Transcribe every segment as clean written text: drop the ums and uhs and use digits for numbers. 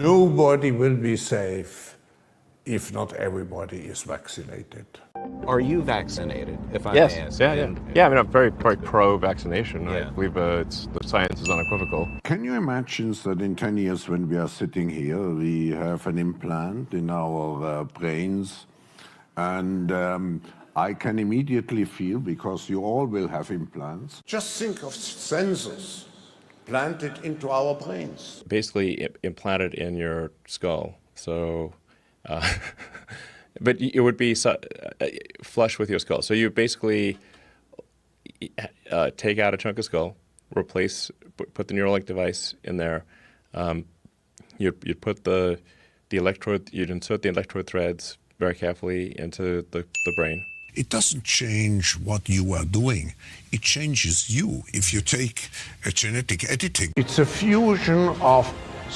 Nobody will be safe if not everybody is vaccinated. Are you vaccinated, if I Yes. may ask? Yeah. I mean, I'm very pro-vaccination. Yeah. I believe the science is unequivocal. Can you imagine that in 10 years when we are sitting here, we have an implant in our brains, and I can immediately feel, because you all will have implants. Just think of sensors planted into our brains. Basically implanted in your skull. So, but it would be flush with your skull. So you basically take out a chunk of skull, put the Neuralink device in there. You'd put the electrode, you'd insert the electrode threads very carefully into the brain. It doesn't change what you are doing. It changes you if you take a genetic editing. It's a fusion of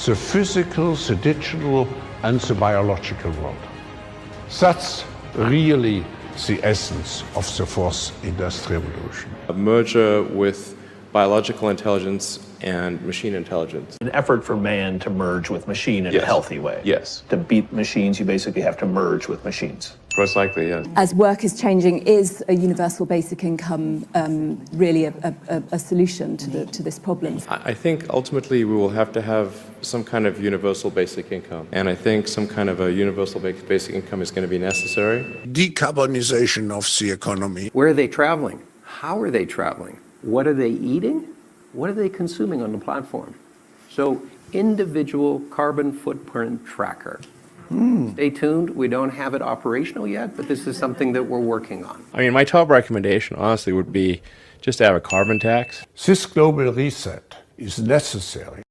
the physical, the digital, and the biological world. That's really the essence of the fourth industrial revolution. A merger with biological intelligence and machine intelligence. An effort for man to merge with machine in a healthy way. Yes. To beat machines, you basically have to merge with machines. Most likely, yes. As work is changing, is a universal basic income really a solution to this problem? I think ultimately we will have to have some kind of universal basic income. And I think some kind of a universal basic income is going to be necessary. Decarbonization of the economy. Where are they traveling? How are they traveling? What are they eating? What are they consuming on the platform? So, individual carbon footprint tracker. Stay tuned. We don't have it operational yet, but this is something that we're working on. I mean, my top recommendation, honestly, would be just to have a carbon tax. This global reset is necessary.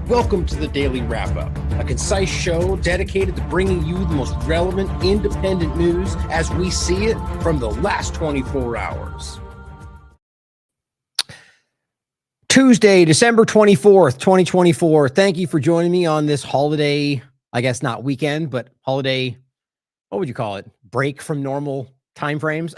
Welcome to the Daily Wrap-Up, a concise show dedicated to bringing you the most relevant, independent news as we see it from the last 24 hours. Tuesday, December 24th, 2024. Thank you for joining me on this holiday, I guess not weekend, but holiday, what would you call it? Break from normal timeframes.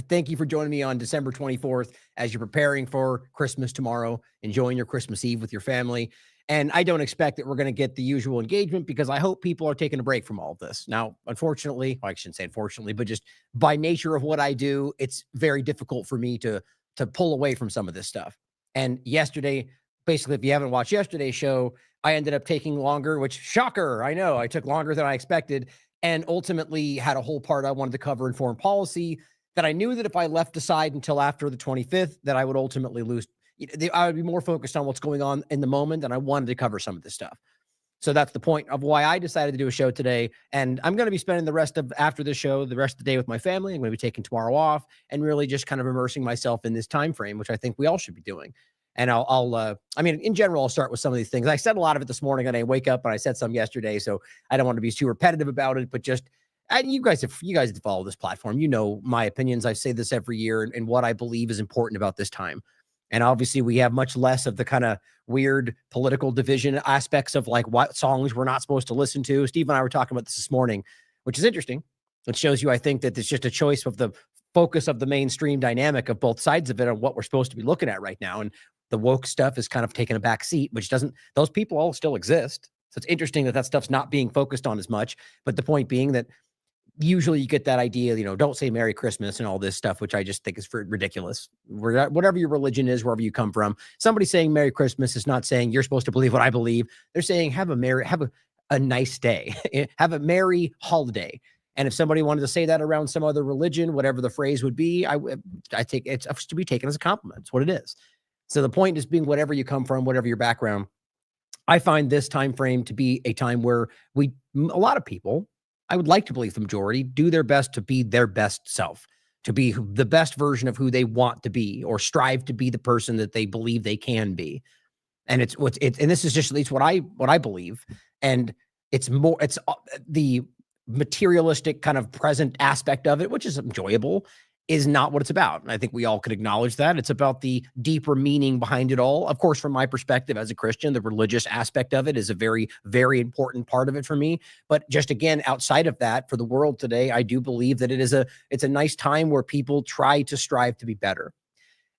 Thank you for joining me on December 24th as you're preparing for Christmas tomorrow, enjoying your Christmas Eve with your family. And I don't expect that we're going to get the usual engagement because I hope people are taking a break from all of this. Now, unfortunately, well, I shouldn't say unfortunately, but just by nature of what I do, it's very difficult for me to pull away from some of this stuff. And yesterday, basically, if you haven't watched yesterday's show, I ended up taking longer, which shocker, I know, I took longer than I expected, and ultimately had a whole part I wanted to cover in foreign policy that I knew that if I left aside until after the 25th, that I would ultimately lose. I would be more focused on what's going on in the moment, and I wanted to cover some of this stuff. So that's the point of why I decided to do a show today. And I'm going to be spending the rest of after the show, the rest of the day with my family. I'm going to be taking tomorrow off and really just kind of immersing myself in this time frame, which I think we all should be doing. And I mean, in general, I'll start with some of these things. I said a lot of it this morning, and I wake up and I said some yesterday, so I don't want to be too repetitive about it. But just, and you guys have followed this platform. You know my opinions. I say this every year, and what I believe is important about this time. And obviously, we have much less of the kind of weird political division aspects of like what songs we're not supposed to listen to. Steve and I were talking about this morning, which is interesting. It shows you, I think, that it's just a choice of the focus of the mainstream dynamic of both sides of it on what we're supposed to be looking at right now. And the woke stuff is kind of taking a back seat, which doesn't, those people all still exist. So it's interesting that that stuff's not being focused on as much. But the point being that usually you get that idea, you know, don't say Merry Christmas and all this stuff, which I just think is ridiculous. Whatever your religion is, wherever you come from, somebody saying Merry Christmas is not saying you're supposed to believe what I believe. They're saying have a nice day, have a merry holiday. And if somebody wanted to say that around some other religion, whatever the phrase would be, I take it's to be taken as a compliment. It's what it is. So the point is being whatever you come from, whatever your background. I find this time frame to be a time where a lot of people, I would like to believe the majority, do their best to be their best self, to be the best version of who they want to be, or strive to be the person that they believe they can be. And and this is just at least what I believe. And it's the materialistic kind of present aspect of it, which is enjoyable. is not what it's about. And I think we all could acknowledge that. It's about the deeper meaning behind it all. Of course, from my perspective as a Christian, the religious aspect of it is a very, very important part of it for me. But just again, outside of that, for the world today, I do believe that it's a nice time where people try to strive to be better.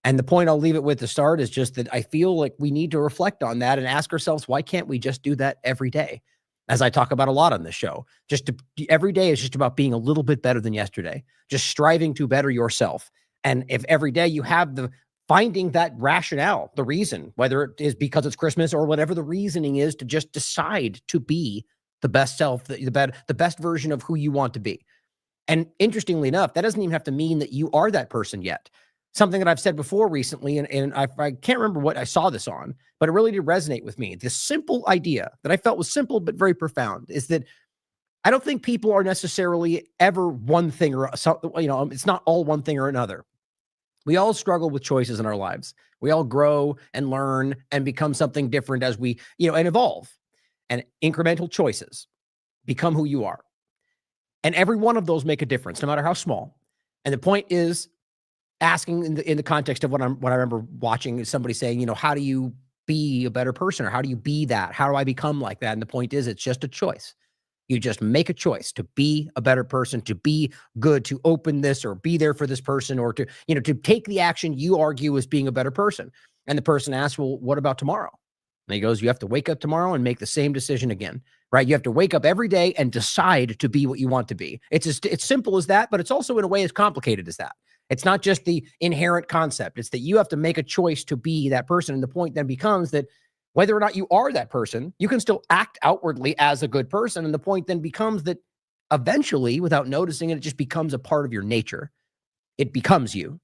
And the point I'll leave it with to start is just that I feel like we need to reflect on that and ask ourselves, why can't we just do that every day? As I talk about a lot on this show, every day is just about being a little bit better than yesterday, just striving to better yourself. And if every day you have finding that rationale, the reason, whether it is because it's Christmas or whatever the reasoning is, to just decide to be the best self, the best version of who you want to be. And interestingly enough, that doesn't even have to mean that you are that person yet. Something that I've said before recently, and I can't remember what I saw this on, but it really did resonate with me. This simple idea that I felt was simple but very profound is that I don't think people are necessarily ever one thing or something. It's not all one thing or another. We all struggle with choices in our lives. We all grow and learn and become something different as we, and evolve. And incremental choices become who you are. And every one of those make a difference, no matter how small. And the point is, asking in the context of what I remember watching is somebody saying, how do you be a better person, or how do you be that? How do I become like that? And the point is, it's just a choice. You just make a choice to be a better person, to be good, to open this or be there for this person, or to take the action you argue as being a better person. And the person asks, well, what about tomorrow? And he goes, you have to wake up tomorrow and make the same decision again, right? You have to wake up every day and decide to be what you want to be. It's simple as that, but it's also in a way as complicated as that. It's not just the inherent concept. It's that you have to make a choice to be that person. And the point then becomes that whether or not you are that person, you can still act outwardly as a good person. And the point then becomes that eventually, without noticing it, it just becomes a part of your nature. It becomes you.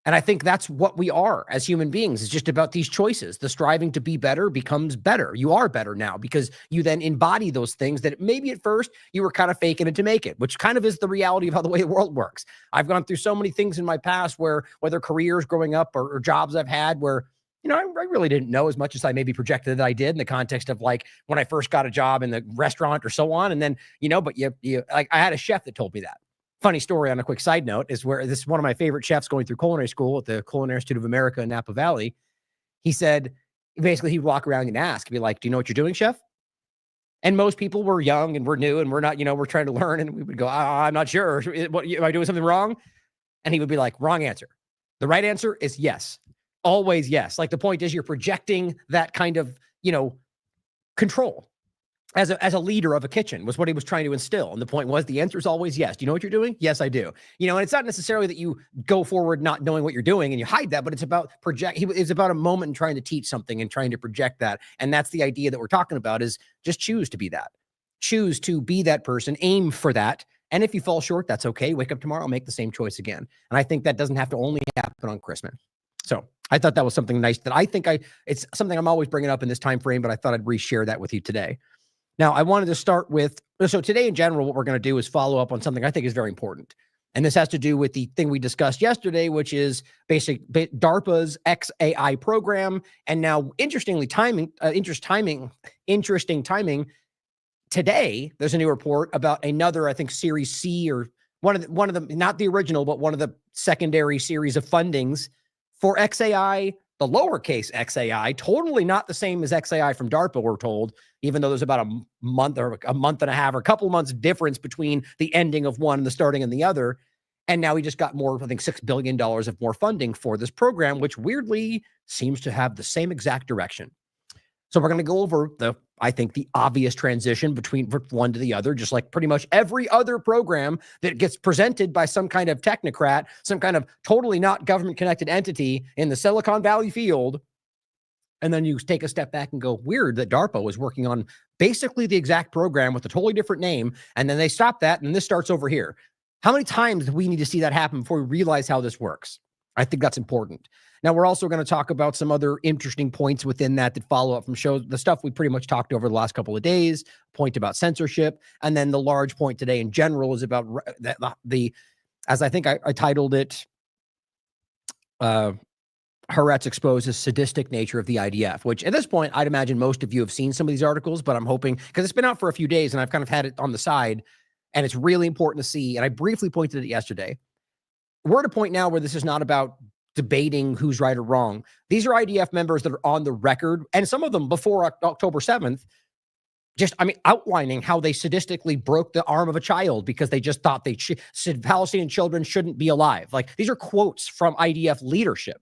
And I think that's what we are as human beings. It's just about these choices. The striving to be better becomes better. You are better now because you then embody those things that maybe at first you were kind of faking it to make it, which kind of is the reality of how the way the world works. I've gone through so many things in my past where, whether careers growing up or jobs I've had where, I really didn't know as much as I maybe projected that I did, in the context of like when I first got a job in the restaurant or so on. And then, but you like, I had a chef that told me that. Funny story on a quick side note is where this is one of my favorite chefs going through culinary school at the Culinary Institute of America in Napa Valley. He said, basically, he'd walk around and ask, be like, do you know what you're doing, chef? And most people were young and we're new and we're not, we're trying to learn. And we would go, I'm not sure. What, am I doing something wrong? And he would be like, wrong answer. The right answer is yes. Always yes. Like, the point is, you're projecting that kind of, control. As a leader of a kitchen was what he was trying to instill. And the point was, the answer is always yes. Do you know what you're doing? Yes, I do. And it's not necessarily that you go forward not knowing what you're doing and you hide that, but it's about it's about a moment in trying to teach something and trying to project that. And that's the idea that we're talking about, is just choose to be that. Choose to be that person, aim for that. And if you fall short, that's okay. Wake up tomorrow, make the same choice again. And I think that doesn't have to only happen on Christmas. So I thought that was something nice that it's something I'm always bringing up in this time frame, but I thought I'd reshare that with you today. Now, I wanted to start with, so today in general, what we're going to do is follow up on something I think is very important. And this has to do with the thing we discussed yesterday, which is DARPA's xAI program. And now, interesting timing, today, there's a new report about another, I think, Series C, or one of the, not the original, but one of the secondary series of fundings for xAI, the lowercase xAI, totally not the same as xAI from DARPA, we're told, even though there's about a month and a half or a couple of months difference between the ending of one and the starting of the other. And now we just got more, I think, $6 billion of more funding for this program, which weirdly seems to have the same exact direction. So we're going to go over I think the obvious transition between one to the other, just like pretty much every other program that gets presented by some kind of technocrat, some kind of totally not government-connected entity in the Silicon Valley field. And then you take a step back and go, weird that DARPA was working on basically the exact program with a totally different name. And then they stop that, and this starts over here. How many times do we need to see that happen before we realize how this works? I think that's important. Now, we're also going to talk about some other interesting points within that follow up from shows, the stuff we pretty much talked over the last couple of days, point about censorship. And then the large point today in general is about as I think I titled it, Haaretz exposes sadistic nature of the IDF, which at this point, I'd imagine most of you have seen some of these articles, but I'm hoping, because it's been out for a few days and I've kind of had it on the side, and it's really important to see. And I briefly pointed it yesterday. we're at a point now where this is not about debating who's right or wrong. These are IDF members that are on the record, and some of them before October 7th, outlining how they sadistically broke the arm of a child because they just thought Palestinian children shouldn't be alive. Like, these are quotes from IDF leadership.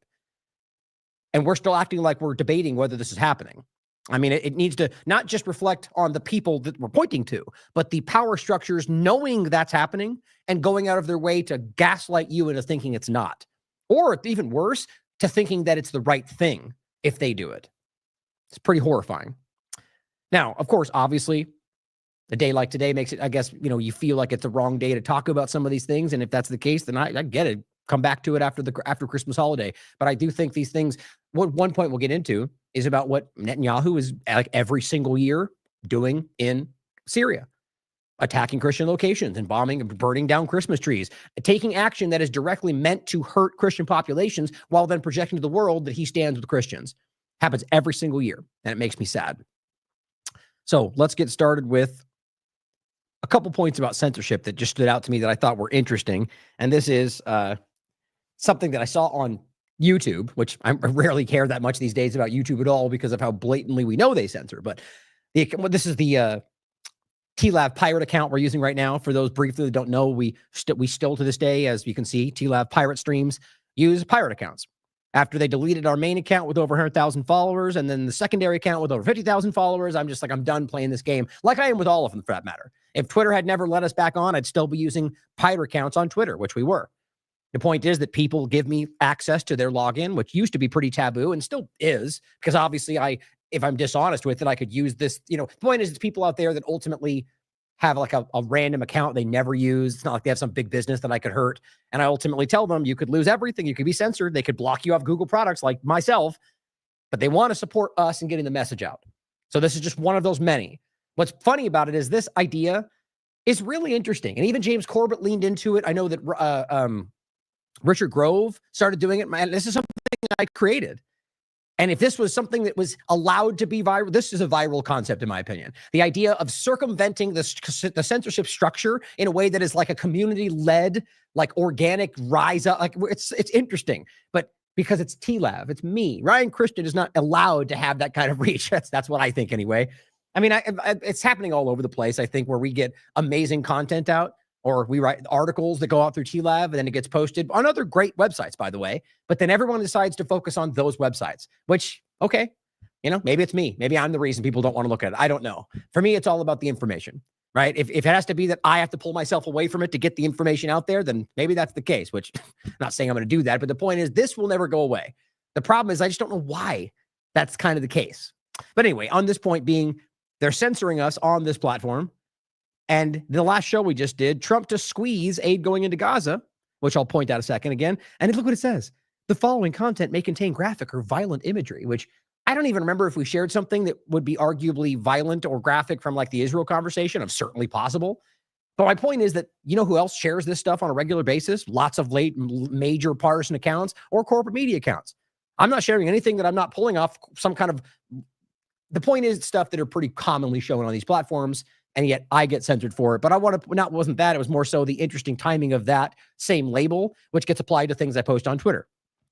And we're still acting like we're debating whether this is happening. I mean, it needs to not just reflect on the people that we're pointing to, but the power structures knowing that's happening and going out of their way to gaslight you into thinking it's not. Or even worse, to thinking that it's the right thing if they do it. It's pretty horrifying. Now, of course, obviously, a day like today makes it, I guess, you feel like it's the wrong day to talk about some of these things. And if that's the case, then I get it. Come back to it after Christmas holiday. But I do think these things, one point we'll get into is about what Netanyahu is like every single year doing in Syria. Attacking Christian locations and bombing and burning down Christmas trees, taking action that is directly meant to hurt Christian populations while then projecting to the world that he stands with Christians. Happens every single year, and it makes me sad. So let's get started with a couple points about censorship that just stood out to me that I thought were interesting. And this is something that I saw on YouTube, which I rarely care that much these days about YouTube at all because of how blatantly we know they censor. But this is the TLAV pirate account we're using right now. For those briefly that don't know, we still to this day, as you can see, TLAV pirate streams use pirate accounts. After they deleted our main account with over 100,000 followers and then the secondary account with over 50,000 followers, I'm just like, I'm done playing this game, like I am with all of them for that matter. If Twitter had never let us back on, I'd still be using pirate accounts on Twitter, which we were. The point is that people give me access to their login, which used to be pretty taboo and still is, because obviously if I'm dishonest with it, I could use this. The point is, it's people out there that ultimately have like a random account they never use. It's not like they have some big business that I could hurt. And I ultimately tell them, you could lose everything. You could be censored. They could block you off Google products like myself, but they want to support us in getting the message out. So this is just one of those many. What's funny about it is this idea is really interesting. And even James Corbett leaned into it. I know that Richard Grove started doing it. Man, this is something I created. And if this was something that was allowed to be viral, this is a viral concept, in my opinion. The idea of circumventing the censorship structure in a way that is like a community-led, like organic rise up. Like it's interesting, but because it's TLAV, it's me. Ryan Cristian is not allowed to have that kind of reach. That's what I think anyway. I mean, it's happening all over the place. I think where we get amazing content out, or we write articles that go out through TLAV and then it gets posted on other great websites, by the way. But then everyone decides to focus on those websites, which, okay, maybe it's me. Maybe I'm the reason people don't want to look at it. I don't know. For me, it's all about the information, right? If it has to be that I have to pull myself away from it to get the information out there, then maybe that's the case, which I'm not saying I'm going to do that. But the point is, this will never go away. The problem is I just don't know why that's kind of the case. But anyway, on this point being, they're censoring us on this platform. And the last show we just did, Trump to squeeze aid going into Gaza, which I'll point out a second again. And look what it says. The following content may contain graphic or violent imagery, which I don't even remember if we shared something that would be arguably violent or graphic from like the Israel conversation. It's certainly possible. But my point is that, who else shares this stuff on a regular basis? Lots of major partisan accounts or corporate media accounts. I'm not sharing anything that I'm not pulling off some kind of, the point is stuff that are pretty commonly shown on these platforms. And yet I get censored for it. But wasn't that. It was more so the interesting timing of that same label, which gets applied to things I post on Twitter,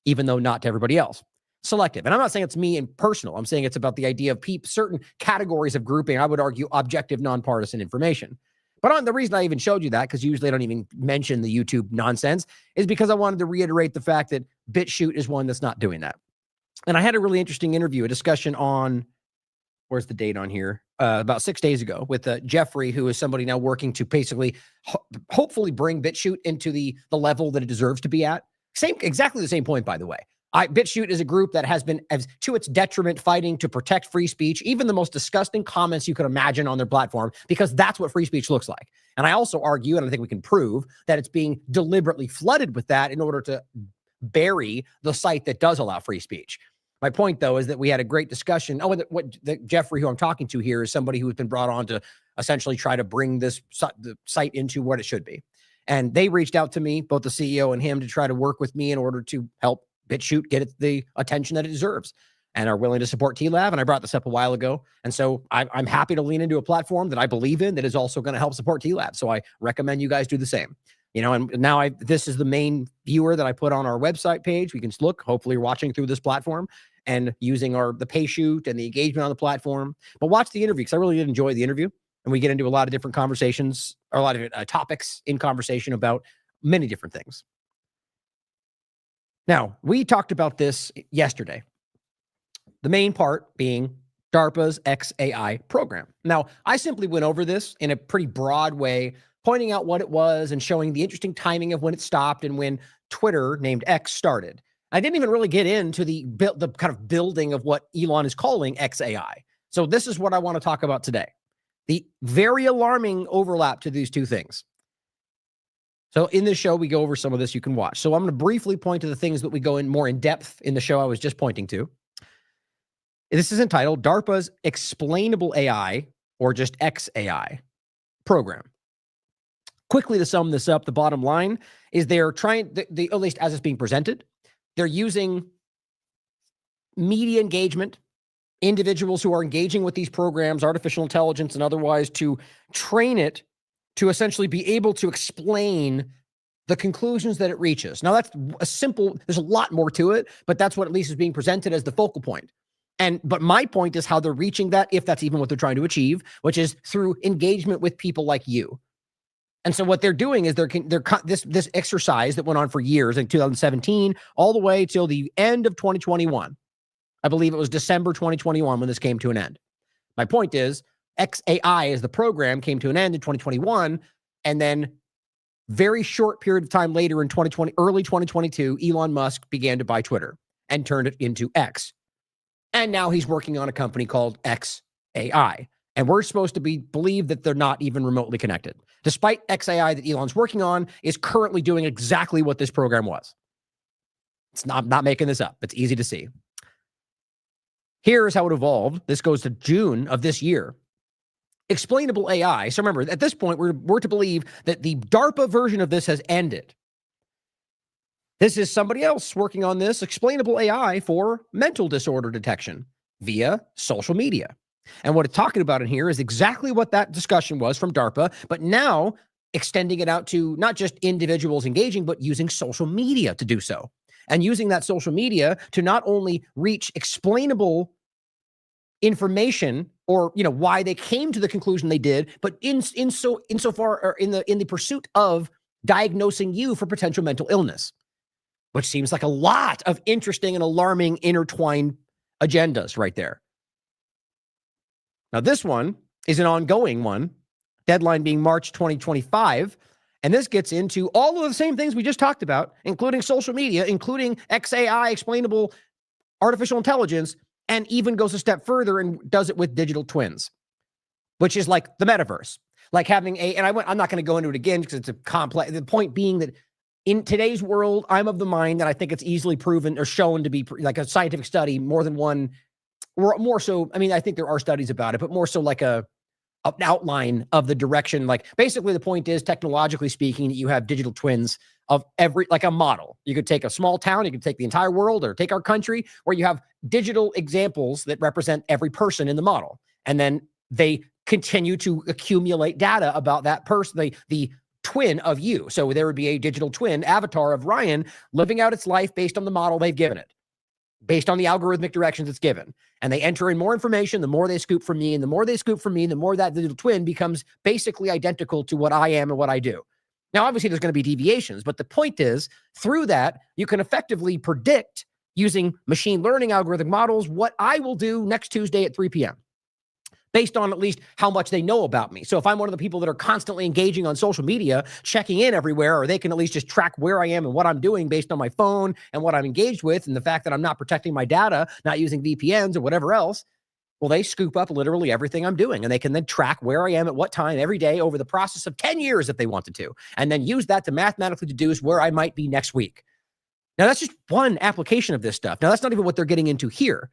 even though not to everybody else. Selective. And I'm not saying it's me and personal. I'm saying it's about the idea of certain categories of grouping. I would argue objective, nonpartisan information. But the reason I even showed you that, because usually I don't even mention the YouTube nonsense, is because I wanted to reiterate the fact that BitChute is one that's not doing that. And I had a really interesting interview, a discussion on, where's the date on here? About 6 days ago with Jeffrey, who is somebody now working to basically hopefully bring BitChute into the level that it deserves to be at. Exactly the same point, by the way. BitChute is a group that has been, to its detriment, fighting to protect free speech, even the most disgusting comments you could imagine on their platform, because that's what free speech looks like. And I also argue, and I think we can prove, that it's being deliberately flooded with that in order to bury the site that does allow free speech. My point, though, is that we had a great discussion. Jeffrey, who I'm talking to here, is somebody who has been brought on to essentially try to bring the site into what it should be. And they reached out to me, both the CEO and him, to try to work with me in order to help BitChute get the attention that it deserves, and are willing to support TLAV. And I brought this up a while ago. And so I'm happy to lean into a platform that I believe in that is also going to help support TLAV. So I recommend you guys do the same. You know, and now this is the main viewer that I put on our website page. We can look, hopefully you're watching through this platform and using the pay shoot and the engagement on the platform. But watch the interview, because I really did enjoy the interview. And we get into a lot of different conversations, or a lot of topics in conversation about many different things. Now, we talked about this yesterday. The main part being DARPA's xAI program. Now, I simply went over this in a pretty broad way, pointing out what it was and showing the interesting timing of when it stopped and when Twitter, named X, started. I didn't even really get into the kind of building of what Elon is calling xAI. So this is what I want to talk about today. The very alarming overlap to these two things. So in this show, we go over some of this you can watch. So I'm going to briefly point to the things that we go in more in depth in the show I was just pointing to. This is entitled DARPA's Explainable AI, or just xAI program. Quickly to sum this up, the bottom line is they're trying, at least as it's being presented, they're using media engagement, individuals who are engaging with these programs, artificial intelligence and otherwise, to train it to essentially be able to explain the conclusions that it reaches. Now, that's a simple, there's a lot more to it, but that's what at least is being presented as the focal point. But my point is how they're reaching that, if that's even what they're trying to achieve, which is through engagement with people like you. And so what they're doing is this exercise that went on for years, in 2017, all the way till the end of 2021. I believe it was December 2021 when this came to an end. My point is, xAI as the program came to an end in 2021, and then very short period of time later in early 2022, Elon Musk began to buy Twitter and turned it into X. And now he's working on a company called xAI. And we're supposed to believe that they're not even remotely connected, despite xAI that Elon's working on is currently doing exactly what this program was. I'm not making this up. It's easy to see. Here's how it evolved. This goes to June of this year. Explainable AI. So remember, at this point, we're to believe that the DARPA version of this has ended. This is somebody else working on this explainable AI for mental disorder detection via social media. And what it's talking about in here is exactly what that discussion was from DARPA, but now extending it out to not just individuals engaging, but using social media to do so. And using that social media to not only reach explainable information, or why they came to the conclusion they did, but insofar or in the pursuit of diagnosing you for potential mental illness, which seems like a lot of interesting and alarming intertwined agendas right there. Now, this one is an ongoing one, deadline being March 2025. And this gets into all of the same things we just talked about, including social media, including xAI, explainable artificial intelligence, and even goes a step further and does it with digital twins, which is like the metaverse. Like having I'm not going to go into it again because it's a complex. The point being that in today's world, I'm of the mind that I think it's easily proven or shown to be like a scientific study, more than one. Or more so, I mean, I think there are studies about it, but more so like an outline of the direction. Like basically the point is, technologically speaking, that you have digital twins of like a model. You could take a small town, you could take the entire world, or take our country, where you have digital examples that represent every person in the model. And then they continue to accumulate data about that person, the twin of you. So there would be a digital twin avatar of Ryan living out its life based on the model they've given it, based on the algorithmic directions it's given. And they enter in more information, the more they scoop from me, and the more they scoop from me, the more that digital twin becomes basically identical to what I am and what I do. Now, obviously, there's going to be deviations, but the point is, through that, you can effectively predict, using machine learning algorithmic models, what I will do next Tuesday at 3 p.m. based on at least how much they know about me. So if I'm one of the people that are constantly engaging on social media, checking in everywhere, or they can at least just track where I am and what I'm doing based on my phone and what I'm engaged with, and the fact that I'm not protecting my data, not using VPNs or whatever else, well, they scoop up literally everything I'm doing, and they can then track where I am at what time every day over the process of 10 years if they wanted to, and then use that to mathematically deduce where I might be next week. Now, that's just one application of this stuff. Now, that's not even what they're getting into here.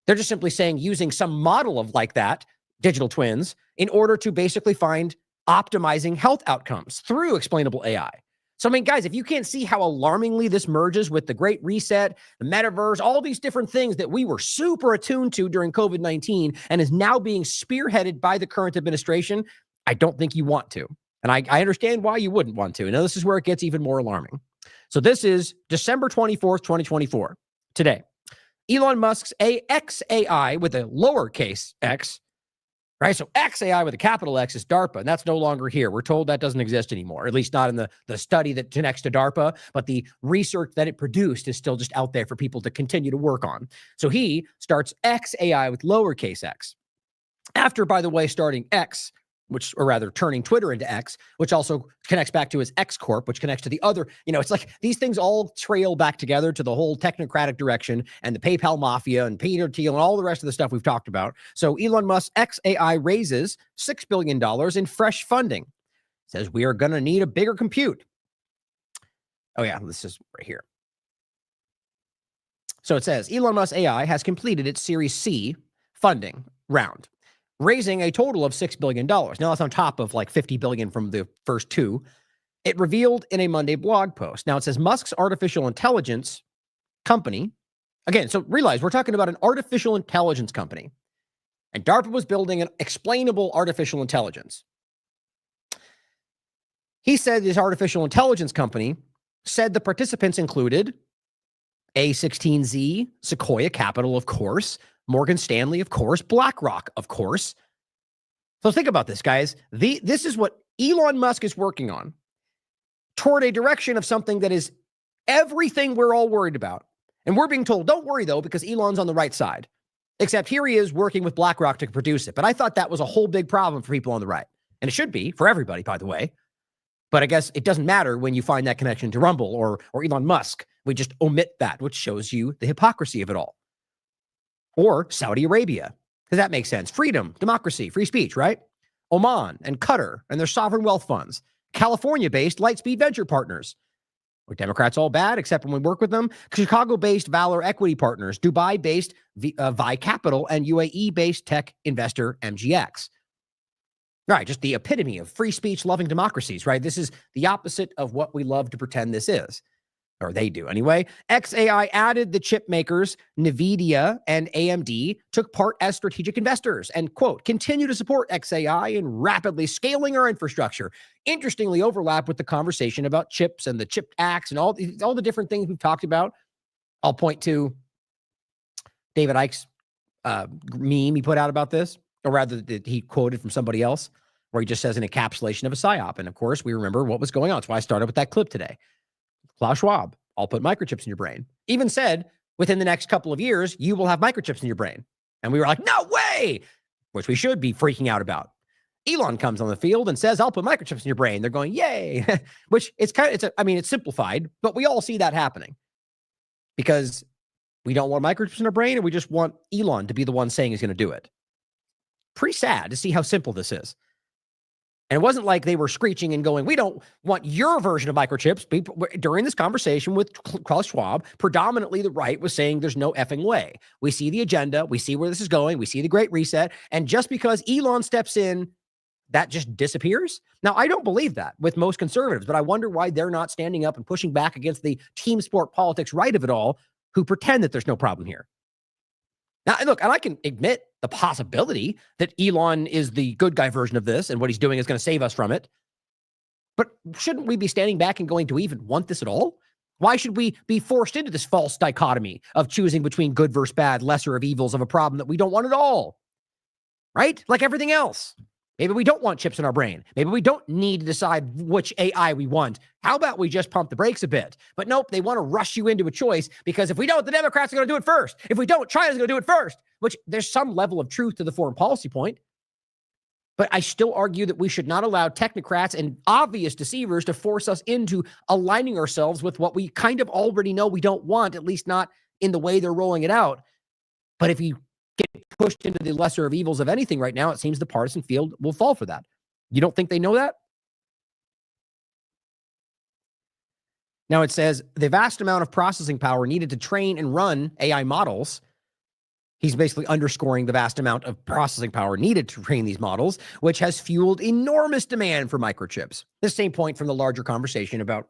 They're just simply saying using some model of like that, digital twins, in order to basically find optimizing health outcomes through explainable AI. So, I mean, guys, if you can't see how alarmingly this merges with the Great Reset, the metaverse, all these different things that we were super attuned to during COVID-19 and is now being spearheaded by the current administration, I don't think you want to. And I understand why you wouldn't want to. Now, this is where it gets even more alarming. So this is December 24th, 2024, today. Elon Musk's xAI with a lowercase x, right? So xAI with a capital X is DARPA, and that's no longer here. We're told that doesn't exist anymore, at least not in the study that connects to DARPA, but the research that it produced is still just out there for people to continue to work on. So he starts xAI with lowercase x. After, by the way, starting X, or rather turning Twitter into X, which also connects back to his X Corp, which connects to the other, it's like these things all trail back together to the whole technocratic direction and the PayPal mafia and Peter Thiel and all the rest of the stuff we've talked about. So Elon Musk xAI raises $6 billion in fresh funding. Says we are going to need a bigger compute. Oh yeah, this is right here. So it says Elon Musk AI has completed its Series C funding round, raising a total of $6 billion. Now that's on top of like $50 billion from the first two. It revealed in a Monday blog post. Now it says Musk's artificial intelligence company. Again, so realize we're talking about an artificial intelligence company. And DARPA was building an explainable artificial intelligence. He said this artificial intelligence company said the participants included A16Z, Sequoia Capital, of course, Morgan Stanley, of course, BlackRock, of course. So think about this, guys. This is what Elon Musk is working on toward a direction of something that is everything we're all worried about. And we're being told, don't worry, though, because Elon's on the right side. Except here he is working with BlackRock to produce it. But I thought that was a whole big problem for people on the right. And it should be for everybody, by the way. But I guess it doesn't matter when you find that connection to Rumble or Elon Musk. We just omit that, which shows you the hypocrisy of it all. Or Saudi Arabia, because that makes sense. Freedom, democracy, free speech, right? Oman and Qatar and their sovereign wealth funds. California-based Lightspeed Venture Partners. Are Democrats all bad, except when we work with them? Chicago-based Valor Equity Partners, Dubai-based Vi Capital, and UAE-based tech investor MGX. Right, just the epitome of free speech, loving democracies, right? This is the opposite of what we love to pretend this is. Or they do anyway. xAI added the chip makers, NVIDIA and AMD, took part as strategic investors and, quote, continue to support xAI in rapidly scaling our infrastructure. Interestingly overlap with the conversation about chips and the CHIP Acts and all the different things we've talked about. I'll point to David Icke's meme he put out about this, or rather that he quoted from somebody else, where he just says an encapsulation of a psyop. And of course, we remember what was going on. That's why I started with that clip today. Klaus Schwab, I'll put microchips in your brain. Even said, within the next couple of years, you will have microchips in your brain. And we were like, no way, which we should be freaking out about. Elon comes on the field and says, I'll put microchips in your brain. They're going, yay, which it's it's simplified, but we all see that happening because we don't want microchips in our brain and we just want Elon to be the one saying he's going to do it. Pretty sad to see how simple this is. And it wasn't like they were screeching and going, we don't want your version of microchips. During this conversation with Klaus Schwab, predominantly the right was saying there's no effing way. We see the agenda. We see where this is going. We see the Great Reset. And just because Elon steps in, that just disappears? Now, I don't believe that with most conservatives, but I wonder why they're not standing up and pushing back against the team sport politics right of it all, who pretend that there's no problem here. Now, look, and I can admit the possibility that Elon is the good guy version of this and what he's doing is going to save us from it. But shouldn't we be standing back and going, do we even want this at all? Why should we be forced into this false dichotomy of choosing between good versus bad, lesser of evils of a problem that we don't want at all? Right? Like everything else. Maybe we don't want chips in our brain. Maybe we don't need to decide which AI we want. How about we just pump the brakes a bit? But nope, they want to rush you into a choice because if we don't, the Democrats are going to do it first. If we don't, China's going to do it first, which there's some level of truth to the foreign policy point. But I still argue that we should not allow technocrats and obvious deceivers to force us into aligning ourselves with what we kind of already know we don't want, at least not in the way they're rolling it out. But if you get pushed into the lesser of evils of anything right now, it seems the partisan field will fall for that. You don't think they know that? Now it says the vast amount of processing power needed to train and run AI models. He's basically underscoring the vast amount of processing power needed to train these models, which has fueled enormous demand for microchips. The same point from the larger conversation about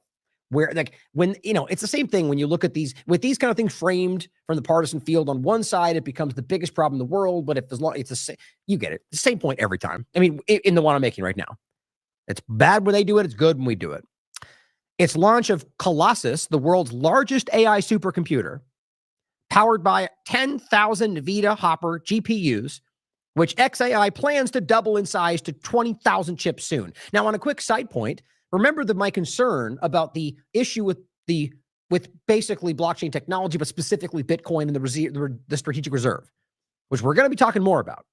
where, like, when, it's the same thing when you look at these, with these kind of things framed from the partisan field. On one side, it becomes the biggest problem in the world, but if there's it's the same, you get it. The same point every time. I mean, in the one I'm making right now. It's bad when they do it. It's good when we do it. Its launch of Colossus, the world's largest AI supercomputer, powered by 10,000 NVIDIA Hopper GPUs, which xAI plans to double in size to 20,000 chips soon. Now, on a quick side point, remember my concern about the issue with basically blockchain technology, but specifically Bitcoin and the strategic reserve, which we're going to be talking more about.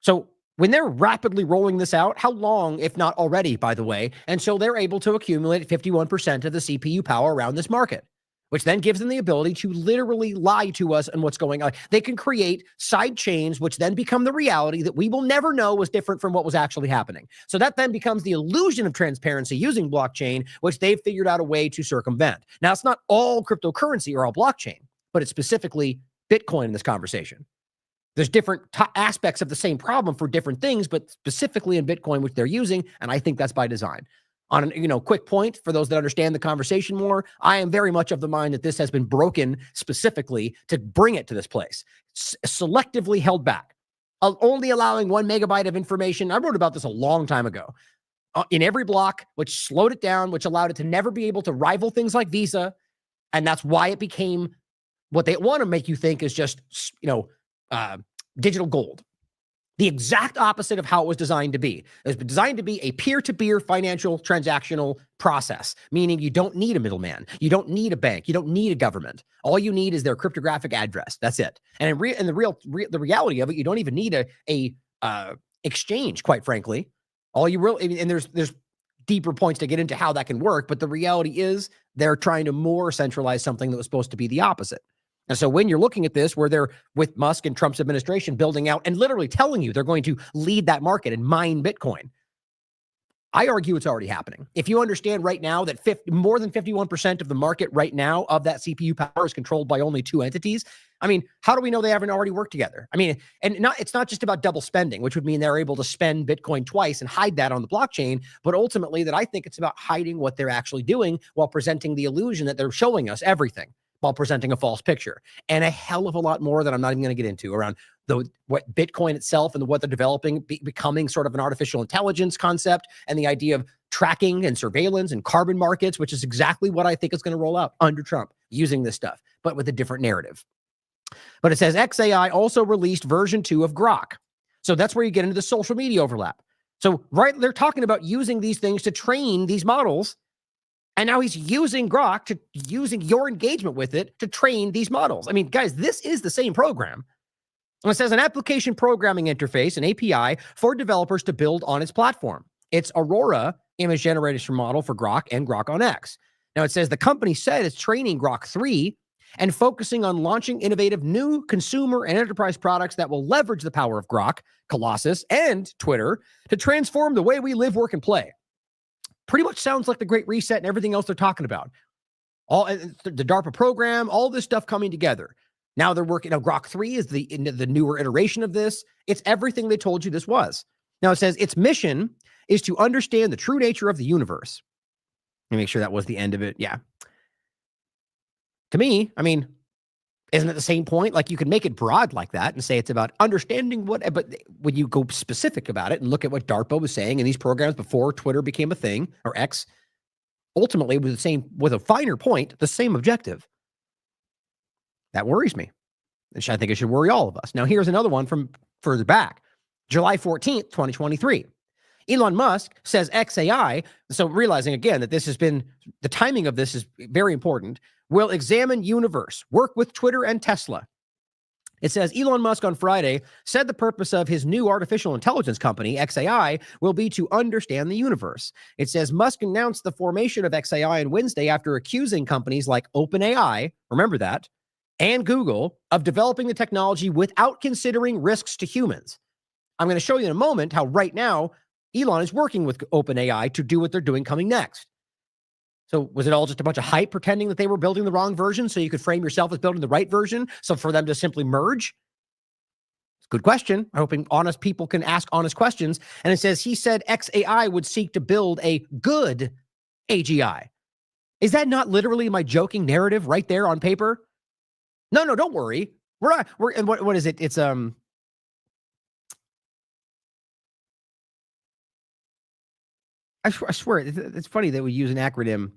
So when they're rapidly rolling this out, how long, if not already, by the way, and so they're able to accumulate 51% of the CPU power around this market, which then gives them the ability to literally lie to us on what's going on. They can create side chains, which then become the reality that we will never know was different from what was actually happening. So that then becomes the illusion of transparency using blockchain, which they've figured out a way to circumvent. Now, it's not all cryptocurrency or all blockchain, but it's specifically Bitcoin in this conversation. There's different aspects of the same problem for different things, but specifically in Bitcoin, which they're using, and I think that's by design. On a quick point, for those that understand the conversation more, I am very much of the mind that this has been broken specifically to bring it to this place, selectively held back, only allowing 1 megabyte of information. I wrote about this a long time ago. In every block, which slowed it down, which allowed it to never be able to rival things like Visa, and that's why it became what they want to make you think is just, digital gold. The exact opposite of how it was designed to be. It was designed to be a peer-to-peer financial transactional process, meaning you don't need a middleman. You don't need a bank. You don't need a government. All you need is their cryptographic address. That's it. And the reality of it, you don't even need a exchange, quite frankly. All you really, and there's deeper points to get into how that can work, but the reality is they're trying to more centralize something that was supposed to be the opposite. And so when you're looking at this, where they're with Musk and Trump's administration building out and literally telling you they're going to lead that market and mine Bitcoin, I argue it's already happening. If you understand right now that more than 51% of the market right now of that CPU power is controlled by only 2 entities, I mean, how do we know they haven't already worked together? I mean, it's not just about double spending, which would mean they're able to spend Bitcoin twice and hide that on the blockchain, but ultimately that I think it's about hiding what they're actually doing while presenting the illusion that they're showing us everything, while presenting a false picture, and a hell of a lot more that I'm not even going to get into around what Bitcoin itself and what they're developing, becoming sort of an artificial intelligence concept, and the idea of tracking and surveillance and carbon markets, which is exactly what I think is going to roll out under Trump using this stuff, but with a different narrative. But it says xAI also released version 2 of Grok. So that's where you get into the social media overlap. So they're talking about using these things to train these models. And now he's using Grok using your engagement with it to train these models. I mean, guys, this is the same program. And it says an application programming interface, an API for developers to build on its platform. It's Aurora image generation model for Grok and Grok on X. Now it says the company said it's training Grok 3 and focusing on launching innovative new consumer and enterprise products that will leverage the power of Grok, Colossus, and Twitter to transform the way we live, work, and play. Pretty much sounds like the Great Reset and everything else they're talking about. All the DARPA program, all this stuff coming together. Now they're working. Now Grok 3 is the newer iteration of this. It's everything they told you this was. Now it says its mission is to understand the true nature of the universe. Let me make sure that was the end of it. Yeah. To me, I mean, isn't it the same point? Like you can make it broad like that and say it's about understanding what, but when you go specific about it and look at what DARPA was saying in these programs before Twitter became a thing, or X, ultimately with a finer point, the same objective. That worries me. I think it should worry all of us. Now, here's another one from further back. July 14th, 2023. Elon Musk says xAI, so realizing again that this has been, the timing of this is very important, will examine universe, work with Twitter and Tesla. It says Elon Musk on Friday said the purpose of his new artificial intelligence company, xAI, will be to understand the universe. It says Musk announced the formation of xAI on Wednesday after accusing companies like OpenAI, remember that, and Google of developing the technology without considering risks to humans. I'm going to show you in a moment how right now Elon is working with OpenAI to do what they're doing coming next. So was it all just a bunch of hype pretending that they were building the wrong version so you could frame yourself as building the right version? So for them to simply merge? Good question. I'm hoping honest people can ask honest questions. And it says he said xAI would seek to build a good AGI. Is that not literally my joking narrative right there on paper? No, don't worry. And what is it? It's I swear, it's funny that we use an acronym.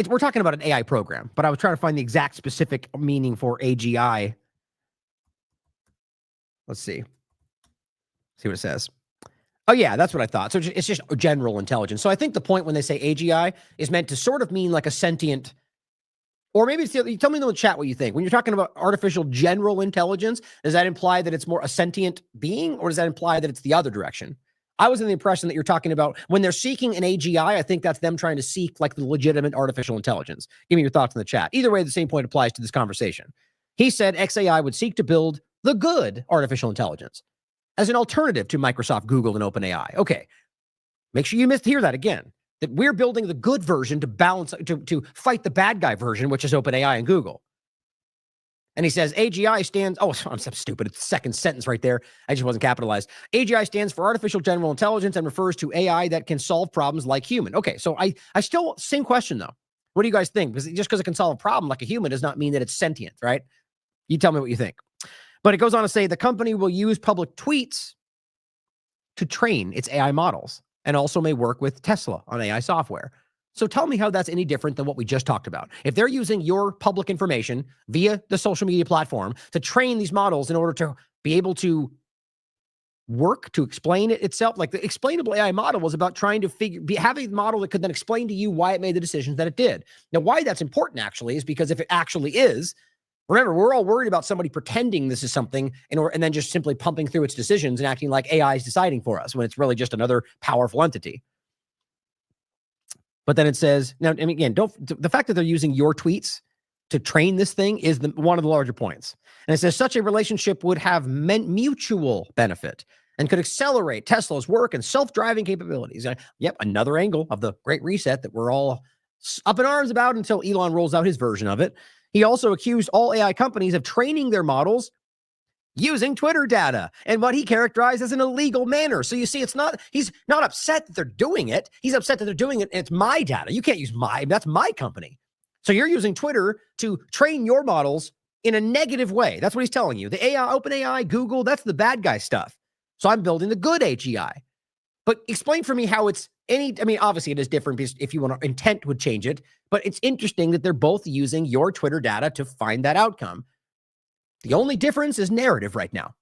We're talking about an AI program, but I was trying to find the exact specific meaning for AGI. Let's see. See what it says. Oh, yeah, that's what I thought. So it's just general intelligence. So I think the point when they say AGI is meant to sort of mean like a sentient, or maybe it's you tell me in the chat what you think. When you're talking about artificial general intelligence, does that imply that it's more a sentient being, or does that imply that it's the other direction? I was in the impression that you're talking about when they're seeking an AGI, I think that's them trying to seek like the legitimate artificial intelligence. Give me your thoughts in the chat. Either way, the same point applies to this conversation. He said xAI would seek to build the good artificial intelligence as an alternative to Microsoft, Google, and OpenAI. Okay, make sure you hear that again, that we're building the good version to balance, to fight the bad guy version, which is OpenAI and Google. And he says AGI stands, oh, I'm so stupid. It's the second sentence right there. I just wasn't capitalized. AGI stands for artificial general intelligence and refers to AI that can solve problems like human. Okay, so I still, same question though. What do you guys think? Because just because it can solve a problem like a human does not mean that it's sentient, right? You tell me what you think. But it goes on to say the company will use public tweets to train its AI models and also may work with Tesla on AI software. So tell me how that's any different than what we just talked about. If they're using your public information via the social media platform to train these models in order to be able to work to explain it itself, like the explainable AI model was about trying to have a model that could then explain to you why it made the decisions that it did. Now, why that's important actually is because if it actually is, remember, we're all worried about somebody pretending this is something and then just simply pumping through its decisions and acting like AI is deciding for us when it's really just another powerful entity. But then it says, now, I mean, again, the fact that they're using your tweets to train this thing is one of the larger points. And it says such a relationship would have mutual benefit and could accelerate Tesla's work and self-driving capabilities. Yep, another angle of the Great Reset that we're all up in arms about until Elon rolls out his version of it. He also accused all AI companies of training their models using Twitter data and what he characterized as an illegal manner. So you see, he's not upset that they're doing it. He's upset that they're doing it, and it's my data. You can't use that's my company. So you're using Twitter to train your models in a negative way. That's what he's telling you. The AI, OpenAI, Google, that's the bad guy stuff. So I'm building the good AGI. But explain for me how it's obviously it is different because if you want intent would change it, but it's interesting that they're both using your Twitter data to find that outcome. The only difference is narrative right now.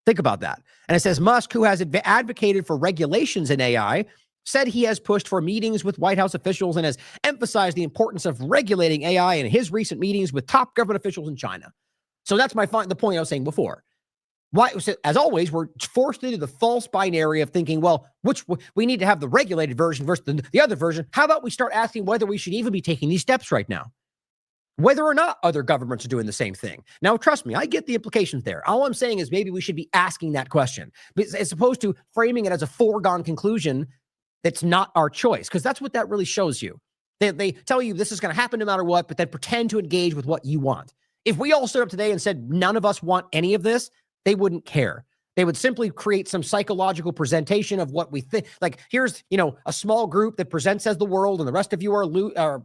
Think about that. And it says Musk, who has advocated for regulations in AI, said he has pushed for meetings with White House officials and has emphasized the importance of regulating AI in his recent meetings with top government officials in China. So that's the point I was saying before. Why, as always, we're forced into the false binary of thinking, well, we need to have the regulated version versus the other version. How about we start asking whether we should even be taking these steps right now? Whether or not other governments are doing the same thing. Now, trust me, I get the implications there. All I'm saying is maybe we should be asking that question as opposed to framing it as a foregone conclusion that's not our choice, because that's what that really shows you. They tell you this is going to happen no matter what, but then pretend to engage with what you want. If we all stood up today and said none of us want any of this, they wouldn't care. They would simply create some psychological presentation of what we think. Like, here's, a small group that presents as the world and the rest of you are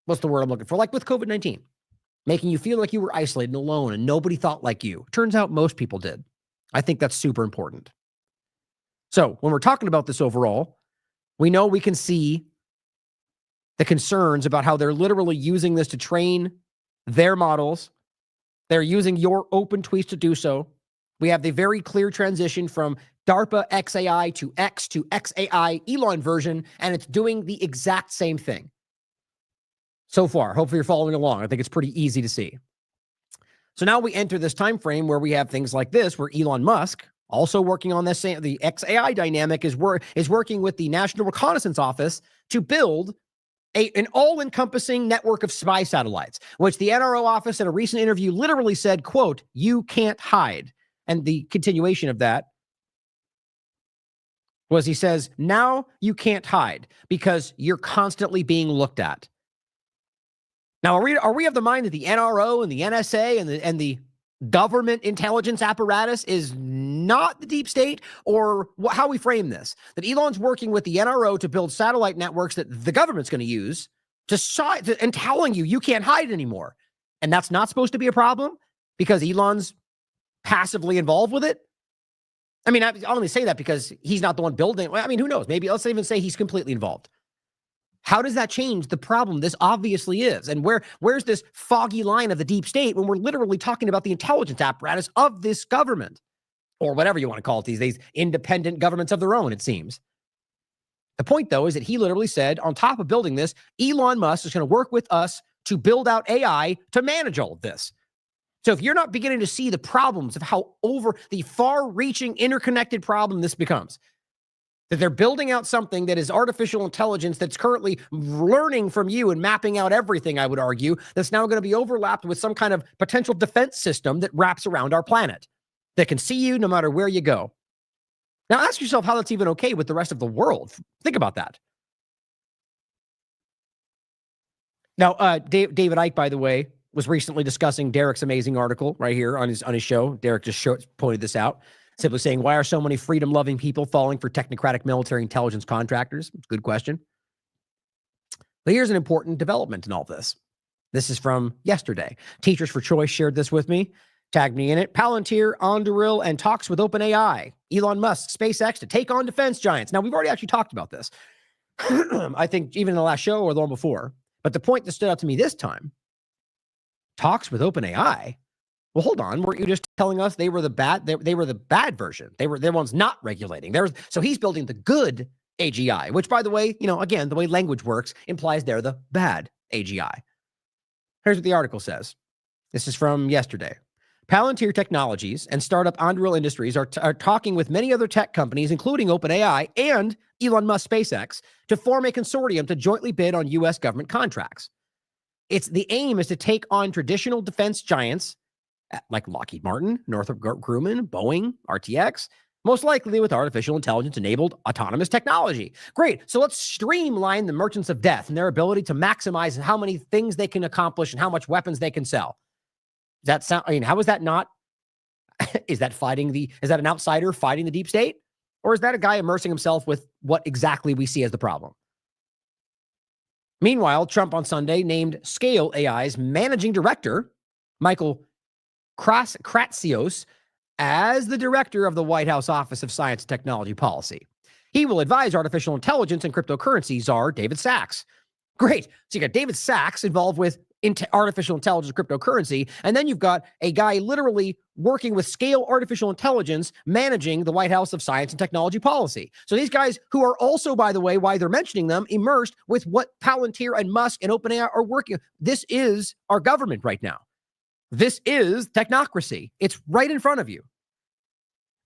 what's the word I'm looking for? Like with COVID-19, making you feel like you were isolated and alone and nobody thought like you. Turns out most people did. I think that's super important. So when we're talking about this overall, we know we can see the concerns about how they're literally using this to train their models. They're using your open tweets to do so. We have the very clear transition from DARPA xAI to xAI Elon version, and it's doing the exact same thing. So far, hopefully you're following along. I think it's pretty easy to see. So now we enter this time frame where we have things like this, where Elon Musk, also working on this, the xAI dynamic, is working with the National Reconnaissance Office to build an all-encompassing network of spy satellites, which the NRO office in a recent interview literally said, quote, "You can't hide." And the continuation of that was he says, now you can't hide because you're constantly being looked at. Now, are we of the mind that the NRO and the NSA and the government intelligence apparatus is not the deep state, or how we frame this? That Elon's working with the NRO to build satellite networks that the government's going to use and telling you can't hide anymore. And that's not supposed to be a problem because Elon's passively involved with it? I mean, I only say that because he's not the one building. I mean, who knows? Maybe let's even say he's completely involved. How does that change the problem this obviously is? And where's this foggy line of the deep state when we're literally talking about the intelligence apparatus of this government? Or whatever you want to call it these days, independent governments of their own, it seems. The point, though, is that he literally said, on top of building this, Elon Musk is going to work with us to build out AI to manage all of this. So if you're not beginning to see the problems of how over the far-reaching interconnected problem this becomes, that they're building out something that is artificial intelligence that's currently learning from you and mapping out everything, I would argue, that's now going to be overlapped with some kind of potential defense system that wraps around our planet, that can see you no matter where you go. Now ask yourself how that's even okay with the rest of the world. Think about that. Now, David Icke, by the way, was recently discussing Derek's amazing article right here on his show. Derek just pointed this out, simply saying, why are so many freedom-loving people falling for technocratic military intelligence contractors? Good question. But here's an important development in all this. This is from yesterday. Teachers for Choice shared this with me, tagged me in it. Palantir, Anduril, and talks with OpenAI. Elon Musk, SpaceX to take on defense giants. Now, we've already actually talked about this. I think even in the last show or the one before. But the point that stood out to me this time, talks with OpenAI. Well, hold on. Weren't you just telling us they were the bad? They were the bad version. They're ones not regulating. So he's building the good AGI, which, by the way, again, the way language works implies they're the bad AGI. Here's what the article says. This is from yesterday. Palantir Technologies and startup Anduril Industries are talking with many other tech companies, including OpenAI and Elon Musk SpaceX, to form a consortium to jointly bid on U.S. government contracts. The aim is to take on traditional defense giants like Lockheed Martin, Northrop Grumman, Boeing, RTX, most likely with artificial intelligence-enabled autonomous technology. Great. So let's streamline the merchants of death and their ability to maximize how many things they can accomplish and how much weapons they can sell. Does that sound? I mean, how is that not? Is that an outsider fighting the deep state? Or is that a guy immersing himself with what exactly we see as the problem? Meanwhile, Trump on Sunday named Scale AI's managing director, Michael Kratsios, as the director of the White House Office of Science and Technology Policy. He will advise artificial intelligence and cryptocurrency czar David Sacks. Great. So you got David Sacks involved with artificial intelligence, cryptocurrency, and then you've got a guy literally working with Scale Artificial Intelligence, managing the White House of Science and Technology Policy. So these guys, who are also, by the way, why they're mentioning them, immersed with what Palantir and Musk and OpenAI are working. This is our government right now. This is technocracy. It's right in front of you.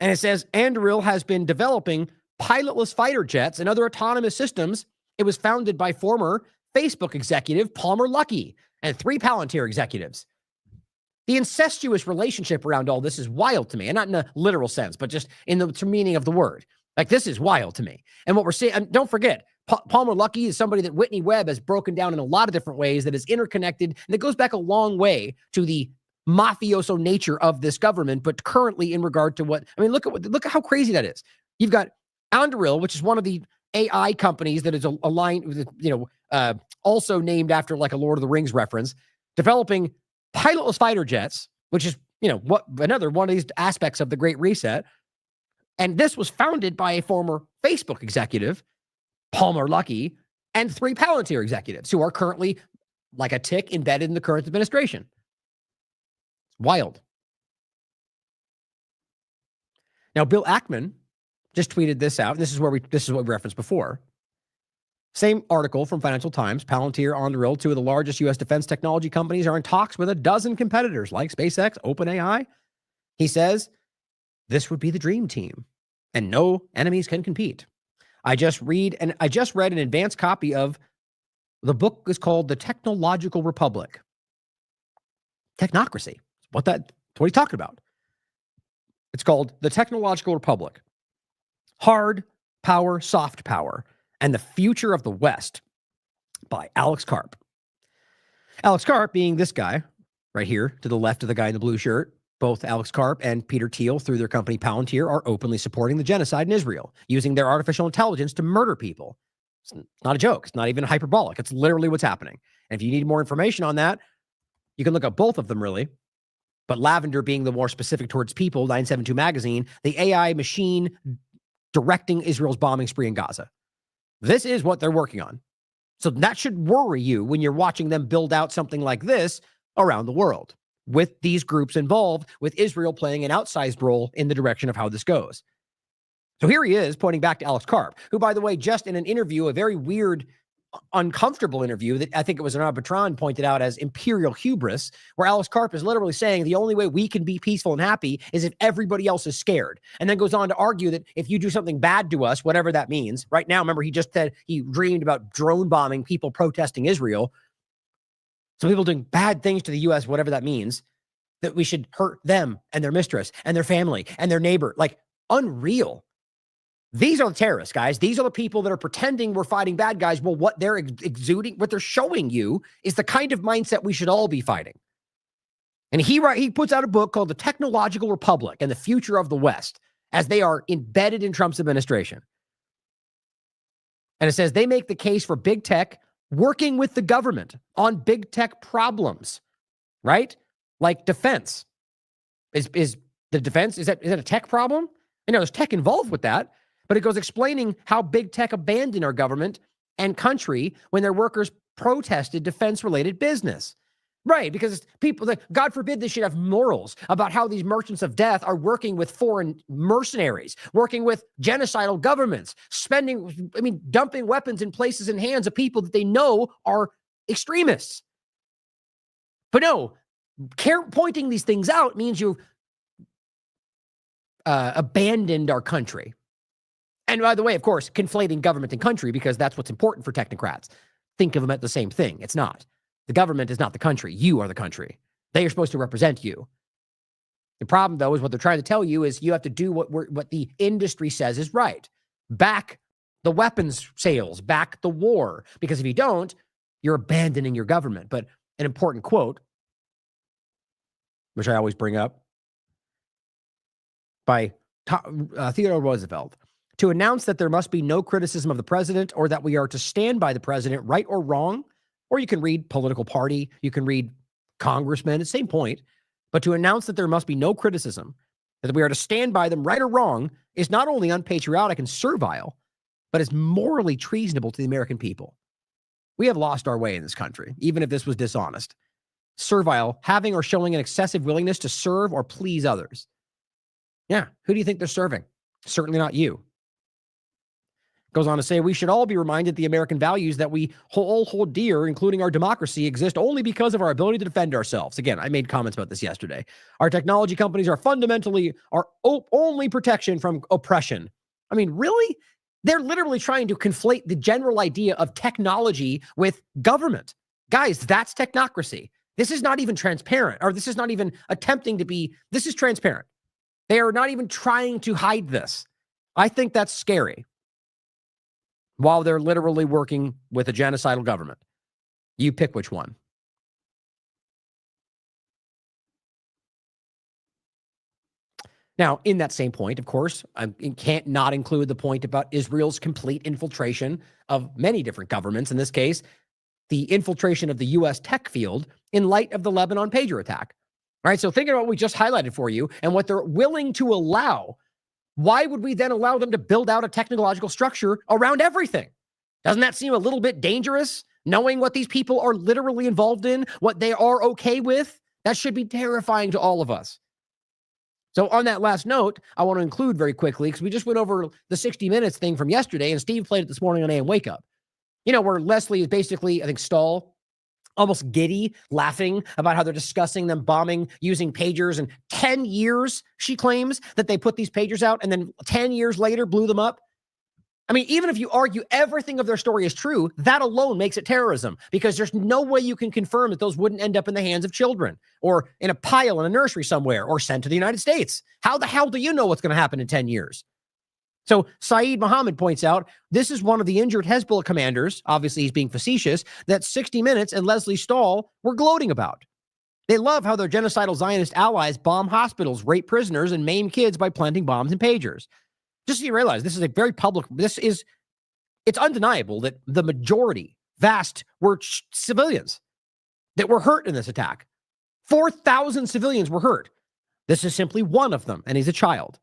And it says Anduril has been developing pilotless fighter jets and other autonomous systems. It was founded by former Facebook executive Palmer Luckey and 3 Palantir executives. The incestuous relationship around all this is wild to me, and not in a literal sense, but just in the meaning of the word. Like, this is wild to me. And what we're seeing, and don't forget, Palmer Luckey is somebody that Whitney Webb has broken down in a lot of different ways that is interconnected, and it goes back a long way to the mafioso nature of this government, but currently in regard to look at how crazy that is. You've got Anduril, which is one of the AI companies that is aligned with, also named after like a Lord of the Rings reference, developing pilotless fighter jets, which is, another one of these aspects of the Great Reset. And this was founded by a former Facebook executive, Palmer Luckey, and 3 Palantir executives who are currently like a tick embedded in the current administration. It's wild. Now, Bill Ackman just tweeted this out. And this is what we referenced before. Same article from Financial Times. Palantir, Anduril, 2 of the largest U.S. defense technology companies, are in talks with a dozen competitors like SpaceX, OpenAI. He says, this would be the dream team, and no enemies can compete. I just read an advanced copy of the book is called The Technological Republic. Technocracy. What he's talking about. It's called The Technological Republic. Hard Power, Soft Power, and the Future of the West by Alex Karp. Alex Karp being this guy right here to the left of the guy in the blue shirt. Both Alex Karp and Peter Thiel, through their company Palantir, are openly supporting the genocide in Israel, using their artificial intelligence to murder people. It's not a joke. It's not even hyperbolic. It's literally what's happening. And if you need more information on that, you can look up both of them, really. but lavender being the more specific towards people, 972 magazine, the AI machine directing Israel's bombing spree in Gaza. This is what they're working on. So that should worry you when you're watching them build out something like this around the world, with these groups involved, with Israel playing an outsized role in the direction of how this goes. So here he is pointing back to Alex Karp, who, by the way, just in an interview, a very weird, uncomfortable interview that I think it was an Arbitron pointed out as imperial hubris, where Alex Karp is literally saying the only way we can be peaceful and happy is if everybody else is scared. And then goes on to argue that if you do something bad to us, whatever that means, right now, remember, he just said he dreamed about drone bombing people protesting Israel. So people doing bad things to the U.S., whatever that means, that we should hurt them and their mistress and their family and their neighbor. Like, unreal. These are the terrorists, guys. These are the people that are pretending we're fighting bad guys. Well, what they're exuding, what they're showing you is the kind of mindset we should all be fighting. And he puts out a book called The Technological Republic and the Future of the West, as they are embedded in Trump's administration. And it says they make the case for big tech working with the government on big tech problems, right? Like defense. Is the defense, is that a tech problem? I know there's tech involved with that. But it goes explaining how big tech abandoned our government and country when their workers protested defense-related business. Right, because people, God forbid, they should have morals about how these merchants of death are working with foreign mercenaries, working with genocidal governments, dumping weapons in places and hands of people that they know are extremists. But no, pointing these things out means you've abandoned our country. And by the way, of course, conflating government and country, because that's what's important for technocrats. Think of them as the same thing. It's not. The government is not the country. You are the country. They are supposed to represent you. The problem, though, is what they're trying to tell you is you have to do what the industry says is right. Back the weapons sales, back the war. Because if you don't, you're abandoning your government. But an important quote, which I always bring up, by Theodore Roosevelt, to announce that there must be no criticism of the president or that we are to stand by the president, right or wrong, or you can read political party, you can read congressman, same point, but to announce that there must be no criticism, that we are to stand by them, right or wrong, is not only unpatriotic and servile, but is morally treasonable to the American people. We have lost our way in this country, even if this was dishonest. Servile, having or showing an excessive willingness to serve or please others. Yeah, who do you think they're serving? Certainly not you. Goes on to say, we should all be reminded the American values that we all hold dear, including our democracy, exist only because of our ability to defend ourselves. Again, I made comments about this yesterday. Our technology companies are fundamentally our only protection from oppression. I mean, really? They're literally trying to conflate the general idea of technology with government. Guys, that's technocracy. This is not even transparent, or this is not even attempting to be, this is transparent. They are not even trying to hide this. I think that's scary. While they're literally working with a genocidal government. You pick which one. Now, in that same point, of course, I can't not include the point about Israel's complete infiltration of many different governments. In this case, the infiltration of the U.S. tech field in light of the Lebanon pager attack. All right, so think about what we just highlighted for you and what they're willing to allow. Why would we then allow them to build out a technological structure around everything? Doesn't that seem a little bit dangerous, knowing what these people are literally involved in, what they are okay with? That should be terrifying to all of us. So on that last note, I want to include very quickly, because we just went over the 60 Minutes thing from yesterday, and Steve played it this morning on AM Wake Up. You know, where Leslie is basically, I think, almost giddy, laughing about how they're discussing them bombing using pagers. And 10 years, she claims, that they put these pagers out, and then 10 years later blew them up. I mean, even if you argue everything of their story is true, that alone makes it terrorism, because there's no way you can confirm that those wouldn't end up in the hands of children or in a pile in a nursery somewhere or sent to the United States. How the hell do you know what's going to happen in 10 years? So Saeed Mohammed points out, this is one of the injured Hezbollah commanders, obviously he's being facetious, that 60 Minutes and Leslie Stahl were gloating about. They love how their genocidal Zionist allies bomb hospitals, rape prisoners, and maim kids by planting bombs and pagers. Just so you realize, this is a very public, it's undeniable that the majority, vast, were civilians that were hurt in this attack. 4,000 civilians were hurt. This is simply one of them, and he's a child.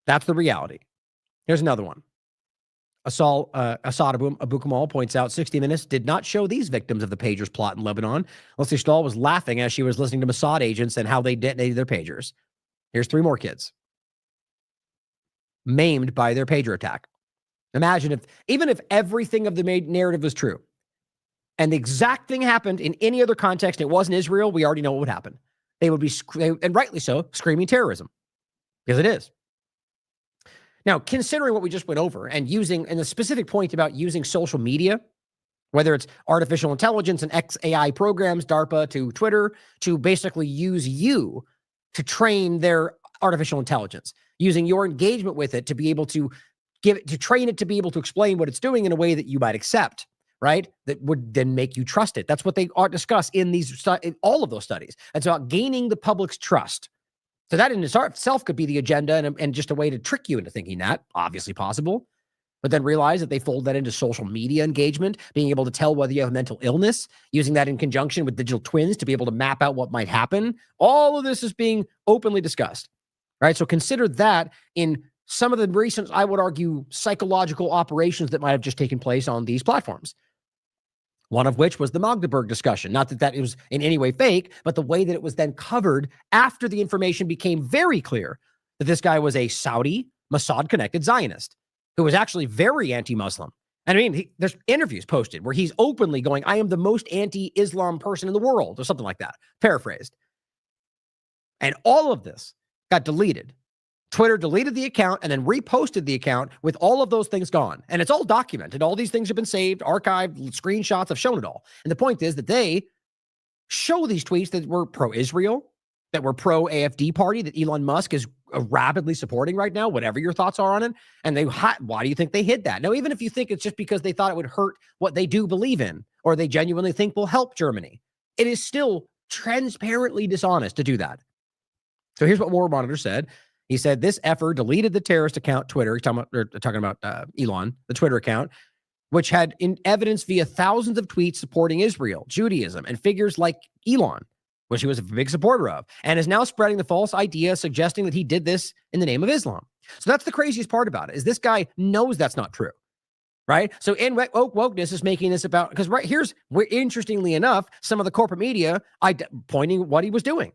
That's the reality. Here's another one. Assad Abu Kamal points out 60 Minutes did not show these victims of the pagers plot in Lebanon. Leslie Stahl was laughing as she was listening to Mossad agents and how they detonated their pagers. Here's 3 more kids maimed by their pager attack. Imagine even if everything of the narrative was true and the exact thing happened in any other context, and it wasn't Israel, we already know what would happen. They would be, and rightly so, screaming terrorism, because it is. Now, considering what we just went over and the specific point about using social media, whether it's artificial intelligence and xAI programs, DARPA to Twitter, to basically use you to train their artificial intelligence, using your engagement with it to be able to train it to be able to explain what it's doing in a way that you might accept, right? That would then make you trust it. That's what they discuss in in all of those studies. It's about gaining the public's trust. So that in itself could be the agenda and just a way to trick you into thinking that, obviously possible. But then realize that they fold that into social media engagement, being able to tell whether you have mental illness, using that in conjunction with digital twins to be able to map out what might happen. All of this is being openly discussed, right? So consider that in some of the recent, I would argue, psychological operations that might have just taken place on these platforms. One of which was the Magdeburg discussion. Not that it was in any way fake, but the way that it was then covered after the information became very clear that this guy was a Saudi, Mossad-connected Zionist who was actually very anti-Muslim. And I mean, there's interviews posted where he's openly going, I am the most anti-Islam person in the world, or something like that, paraphrased. And all of this got deleted. Twitter deleted the account and then reposted the account with all of those things gone. And it's all documented. All these things have been saved, archived, screenshots have shown it all. And the point is that they show these tweets that were pro-Israel, that were pro-AFD party, that Elon Musk is rapidly supporting right now, whatever your thoughts are on it. And why do you think they hid that? Now, even if you think it's just because they thought it would hurt what they do believe in, or they genuinely think will help Germany, it is still transparently dishonest to do that. So here's what War Monitor said. He said this effer deleted the terrorist account Twitter, talking about Elon, the Twitter account, which had evidence via thousands of tweets supporting Israel, Judaism, and figures like Elon, which he was a big supporter of, and is now spreading the false idea suggesting that he did this in the name of Islam. So that's the craziest part about it, is this guy knows that's not true, right? So in wokeness is making this about, because right here's where, interestingly enough, some of the corporate media pointing what he was doing.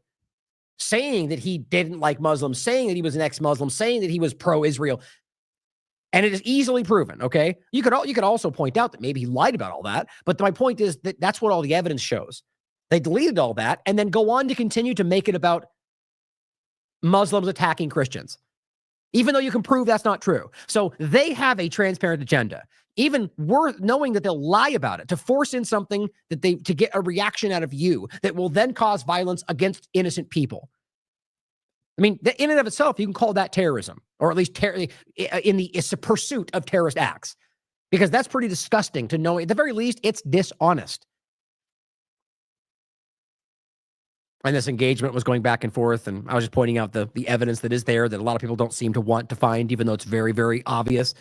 Saying that he didn't like Muslims, saying that he was an ex-Muslim, saying that he was pro-Israel. And it is easily proven, okay? You could also point out that maybe he lied about all that, but my point is that that's what all the evidence shows. They deleted all that and then go on to continue to make it about Muslims attacking Christians, even though you can prove that's not true. So they have a transparent agenda, even worth knowing that they'll lie about it to force in something that to get a reaction out of you that will then cause violence against innocent people. I mean, in and of itself, you can call that terrorism, or at least it's a pursuit of terrorist acts, because that's pretty disgusting to know. At the very least, it's dishonest. And this engagement was going back and forth, and I was just pointing out the evidence that is there that a lot of people don't seem to want to find, even though it's very, very obvious.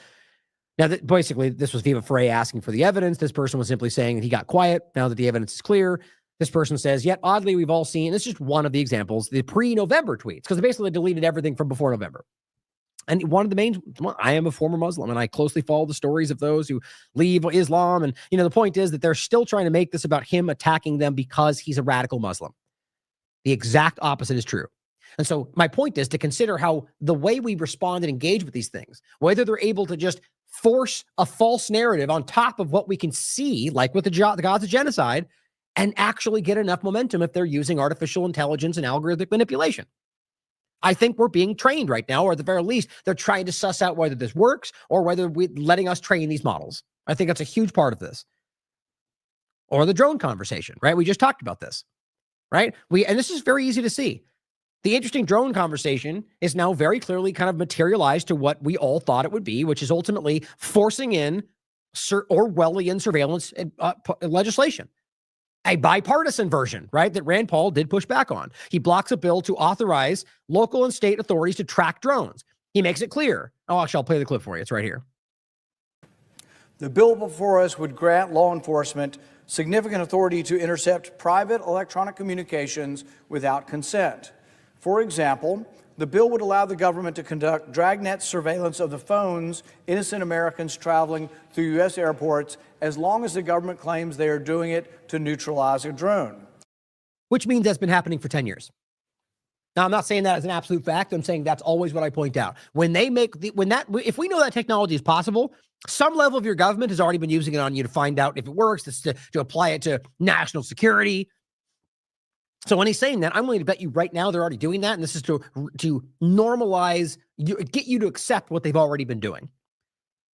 Now, basically, this was Viva Frey asking for the evidence. This person was simply saying that he got quiet. Now that the evidence is clear, this person says, yet oddly, we've all seen, this is just one of the examples, the pre-November tweets, because they basically deleted everything from before November. And one of the main, I am a former Muslim, and I closely follow the stories of those who leave Islam. And, the point is that they're still trying to make this about him attacking them because he's a radical Muslim. The exact opposite is true. And so my point is to consider how the way we respond and engage with these things, whether they're able to just force a false narrative on top of what we can see, like with the Gaza genocide, and actually get enough momentum if they're using artificial intelligence and algorithmic manipulation. I think we're being trained right now, or at the very least, they're trying to suss out whether this works or whether we're letting us train these models. I think that's a huge part of this. Or the drone conversation, right? We just talked about this, right? And this is very easy to see. The interesting drone conversation is now very clearly kind of materialized to what we all thought it would be, which is ultimately forcing in Orwellian surveillance legislation. A bipartisan version, right, that Rand Paul did push back on. He blocks a bill to authorize local and state authorities to track drones. He makes it clear. Oh, actually, I'll play the clip for you. It's right here. The bill before us would grant law enforcement significant authority to intercept private electronic communications without consent. For example, the bill would allow the government to conduct dragnet surveillance of the phones innocent Americans traveling through U.S. airports as long as the government claims they are doing it to neutralize a drone. Which means that's been happening for 10 years. Now, I'm not saying that as an absolute fact. I'm saying that's always what I point out. When they make if we know that technology is possible, some level of your government has already been using it on you to find out if it works, to apply it to national security. So when he's saying that, I'm willing to bet you right now they're already doing that, and this is to normalize, get you to accept what they've already been doing.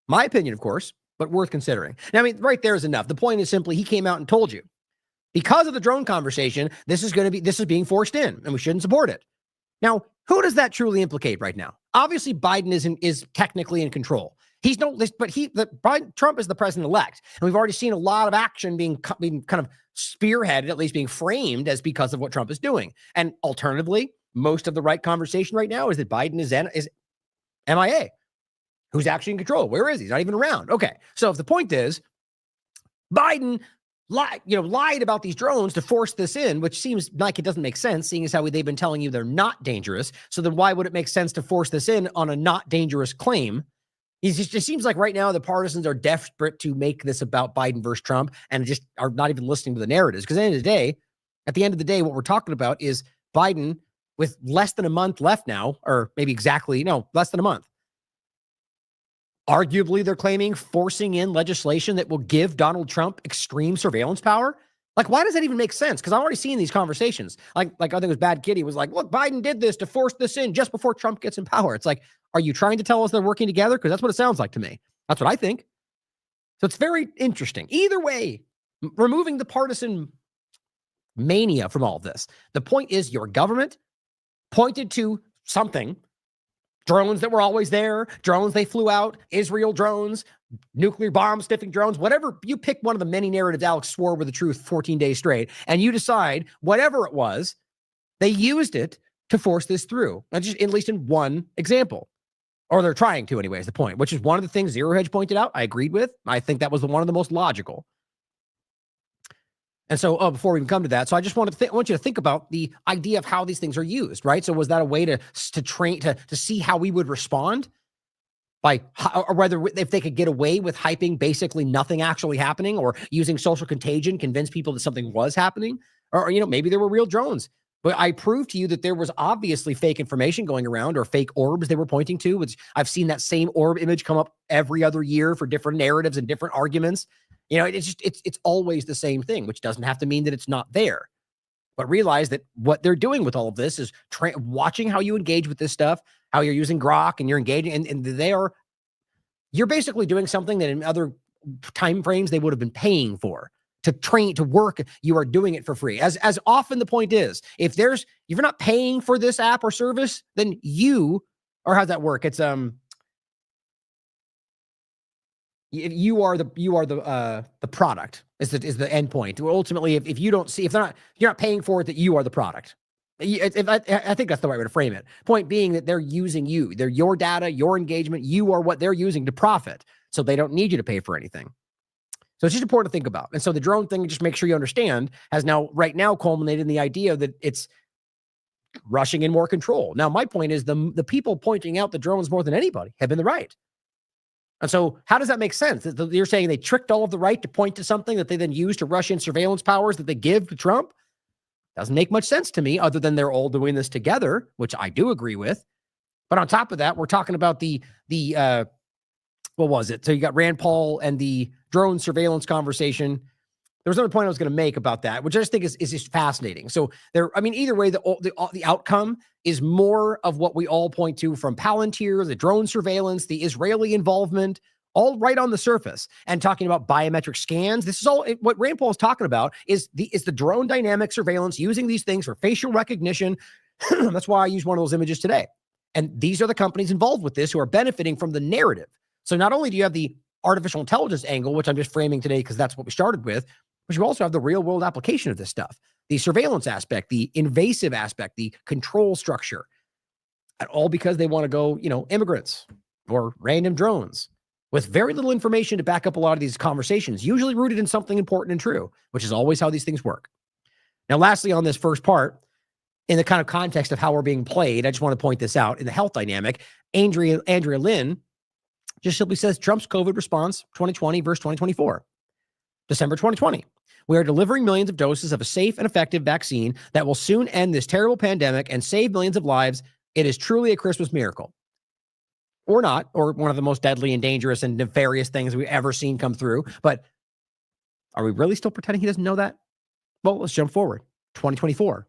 My opinion, of course, but worth considering. Now, I mean, right there is enough. The point is simply he came out and told you, because of the drone conversation, this is being forced in, and we shouldn't support it. Now, who does that truly implicate right now? Obviously, Biden is technically in control. Trump is the president-elect, and we've already seen a lot of action being kind of spearheaded, at least being framed as because of what Trump is doing. And alternatively, most of the right conversation right now is that Biden is MIA. Who's actually in control? Where is he? He's not even around. Okay, so if the point is Biden lied about these drones to force this in, which seems like it doesn't make sense, seeing as how they've been telling you they're not dangerous. So then why would it make sense to force this in on a not dangerous claim? It just seems like right now the partisans are desperate to make this about Biden versus Trump and just are not even listening to the narratives. Because at the end of the day, what we're talking about is Biden with less than a month left now, or maybe less than a month. Arguably, they're claiming forcing in legislation that will give Donald Trump extreme surveillance power. Like, why does that even make sense? Because I've already seen these conversations. Like I think it was Bad Kitty was like, look, Biden did this to force this in just before Trump gets in power. It's like, are you trying to tell us they're working together? Because that's what it sounds like to me. That's what I think. So it's very interesting. Either way, removing the partisan mania from all of this. The point is your government pointed to something. Drones that were always there, drones they flew out, Israel drones, nuclear bomb sniffing drones, whatever. You pick one of the many narratives Alex swore were the truth 14 days straight, and you decide whatever it was, they used it to force this through. Just at least in one example. Or they're trying to anyway, is the point, which is one of the things Zero Hedge pointed out. I agreed with. I think that was one of the most logical. And so, before we even come to that, so I just want you to think about the idea of how these things are used, right? So was that a way to train, to see how we would respond or whether if they could get away with hyping basically nothing actually happening, or using social contagion, convince people that something was happening, or maybe there were real drones. But I proved to you that there was obviously fake information going around, or fake orbs they were pointing to, which I've seen that same orb image come up every other year for different narratives and different arguments. It's always the same thing, which doesn't have to mean that it's not there. But realize that what they're doing with all of this is watching how you engage with this stuff, how you're using Grok and you're engaging, and you're basically doing something that in other time frames they would have been paying for to train, to work. You are doing it for free. As often the point is, if you're not paying for this app or service, then or how's that work? It's you are the product is the end point. Ultimately, if you don't see, you're not paying for it, that you are the product. I think that's the right way to frame it. Point being that they're using you. They're your data, your engagement. You are what they're using to profit. So they don't need you to pay for anything. So it's just important to think about. And so the drone thing, just make sure you understand, has right now culminated in the idea that it's rushing in more control. Now, my point is the people pointing out the drones more than anybody have been the right. And so how does that make sense? You're saying they tricked all of the right to point to something that they then use to rush in surveillance powers that they give to Trump? Doesn't make much sense to me, other than they're all doing this together, which I do agree with. But on top of that, we're talking about the what was it? So you got Rand Paul and the drone surveillance conversation. There was another point I was going to make about that, which I just think is just fascinating. So either way, the outcome is more of what we all point to, from Palantir, the drone surveillance, the Israeli involvement, all right on the surface, and talking about biometric scans. This is all what Rand Paul is talking about is the drone dynamic surveillance, using these things for facial recognition. That's why I used one of those images today. And these are the companies involved with this who are benefiting from the narrative. So not only do you have the artificial intelligence angle, which I'm just framing today because that's what we started with, but you also have the real world application of this stuff, the surveillance aspect, the invasive aspect, the control structure, and all because they want to go, immigrants or random drones, with very little information to back up a lot of these conversations, usually rooted in something important and true, which is always how these things work. Now, lastly, on this first part, in the kind of context of how we're being played, I just want to point this out in the health dynamic. Andrea Lynn just simply says Trump's COVID response 2020 versus 2024. December 2020. We are delivering millions of doses of a safe and effective vaccine that will soon end this terrible pandemic and save millions of lives. It is truly a Christmas miracle. Or not, or one of the most deadly and dangerous and nefarious things we've ever seen come through. But are we really still pretending he doesn't know that? Well, let's jump forward. 2024.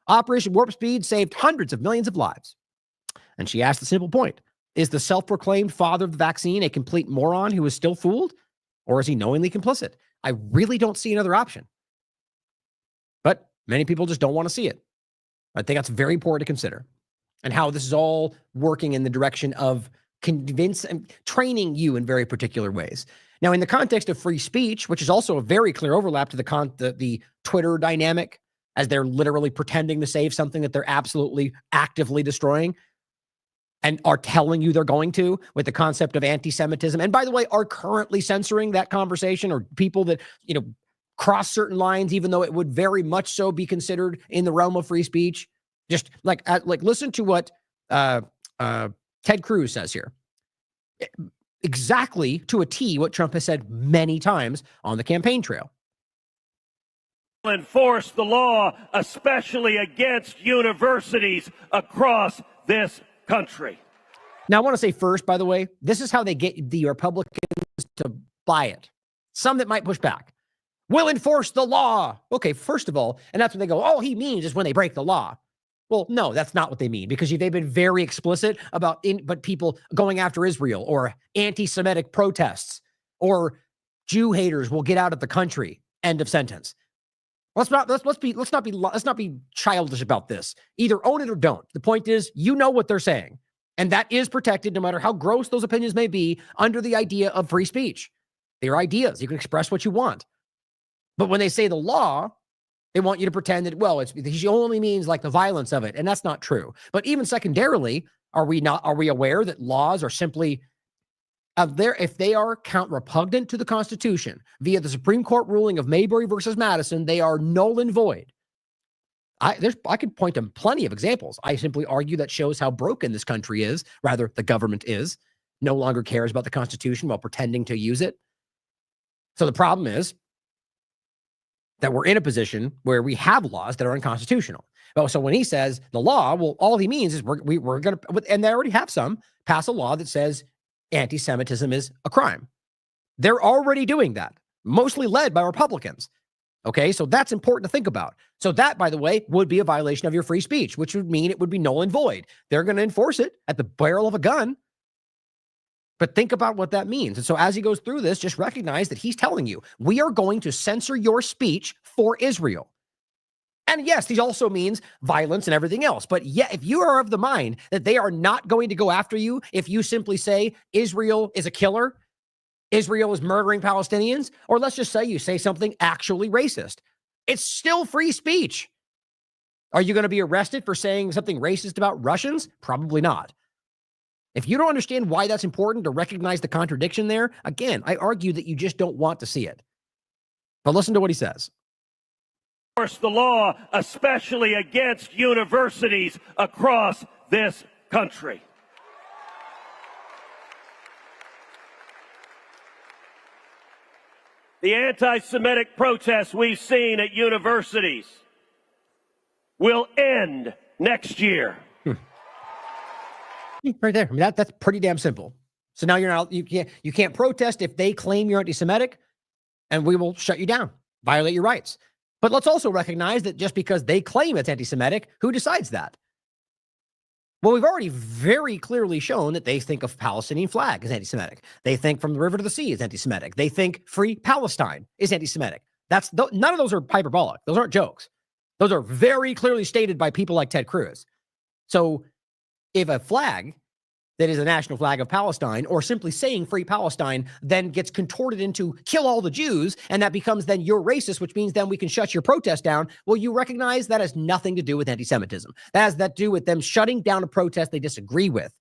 Operation Warp Speed saved hundreds of millions of lives. And she asked a simple point. Is the self-proclaimed father of the vaccine a complete moron who is still fooled? Or is he knowingly complicit? I really don't see another option. But many people just don't want to see it. I think that's very important to consider. And how this is all working in the direction of training you in very particular ways. Now, in the context of free speech, which is also a very clear overlap to the Twitter dynamic, as they're literally pretending to save something that they're absolutely actively destroying and are telling you they're going to, with the concept of anti-Semitism. And by the way, are currently censoring that conversation, or people that, cross certain lines, even though it would very much so be considered in the realm of free speech. Just like listen to what Ted Cruz says here. Exactly to a T what Trump has said many times on the campaign trail. Enforce the law, especially against universities across this country. Now, I want to say first, by the way, this is how they get the Republicans to buy it. Some that might push back. Will enforce the law. Okay, first of all, and that's what they go, all he means is when they break the law. Well, no, that's not what they mean, because they've been very explicit about but people going after Israel, or anti-Semitic protests, or Jew haters will get out of the country. End of sentence. Let's not be childish about this. Either own it or don't. The point is, you know what they're saying, and that is protected, no matter how gross those opinions may be, under the idea of free speech. They're ideas. You can express what you want, but when they say the law, they want you to pretend that, well, he only means like the violence of it. And that's not true. But even secondarily, are we aware that laws are simply if they are repugnant to the Constitution via the Supreme Court ruling of Mayberry versus Madison, they are null and void. I could point to plenty of examples. I simply argue that shows how broken this country is, rather the government is, no longer cares about the Constitution while pretending to use it. So the problem is that we're in a position where we have laws that are unconstitutional. Well, so when he says the law, well, all he means is we're going to, and they already have some, pass a law that says anti-Semitism is a crime. They're already doing that, mostly led by Republicans. Okay, so that's important to think about. So that, by the way, would be a violation of your free speech, which would mean it would be null and void. They're going to enforce it at the barrel of a gun. But think about what that means. And so as he goes through this, just recognize that he's telling you, we are going to censor your speech for Israel. And yes, he also means violence and everything else. But yet, if you are of the mind that they are not going to go after you if you simply say Israel is a killer, Israel is murdering Palestinians, or let's just say you say something actually racist, it's still free speech. Are you going to be arrested for saying something racist about Russians? Probably not. If you don't understand why that's important to recognize the contradiction there, again, I argue that you just don't want to see it. But listen to what he says. Enforce the law, especially against universities across this country. The anti-Semitic protests we've seen at universities will end next year. Right there. I mean, that's pretty damn simple. So now you can't protest if they claim you're anti-Semitic, and we will shut you down, violate your rights. But let's also recognize that just because they claim it's anti-Semitic, who decides that? Well, we've already very clearly shown that they think of Palestinian flag as anti-Semitic. They think from the river to the sea is anti-Semitic. They think free Palestine is anti-Semitic. None of those are hyperbolic. Those aren't jokes. Those are very clearly stated by people like Ted Cruz. So if a flag that is a national flag of Palestine, or simply saying free Palestine, then gets contorted into kill all the Jews, and that becomes then you're racist, which means then we can shut your protest down. Well, you recognize that has nothing to do with anti-Semitism. That has that to do with them shutting down a protest they disagree with.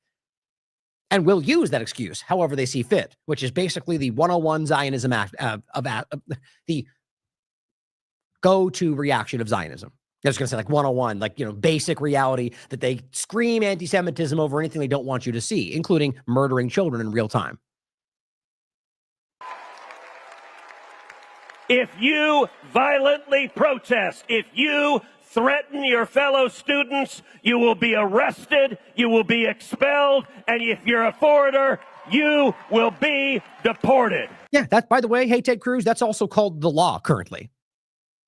and will use that excuse however they see fit, which is basically the 101 Zionism the go-to reaction of Zionism. I was going to say like 101, like, basic reality that they scream anti-Semitism over anything they don't want you to see, including murdering children in real time. If you violently protest, if you threaten your fellow students, you will be arrested, you will be expelled, and if you're a foreigner, you will be deported. Yeah, that, by the way, hey, Ted Cruz, that's also called the law currently.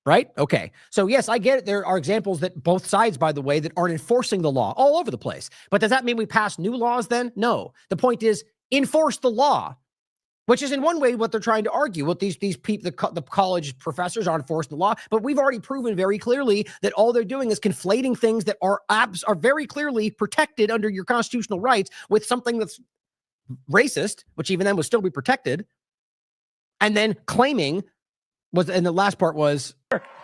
Right? Okay. So yes, I get it. There are examples that both sides, by the way, that aren't enforcing the law all over the place. But does that mean we pass new laws then? No. The point is enforce the law, which is in one way what they're trying to argue. What these people, the college professors aren't enforcing the law, but we've already proven very clearly that all they're doing is conflating things that are very clearly protected under your constitutional rights with something that's racist, which even then would still be protected, and then claiming and the last part was,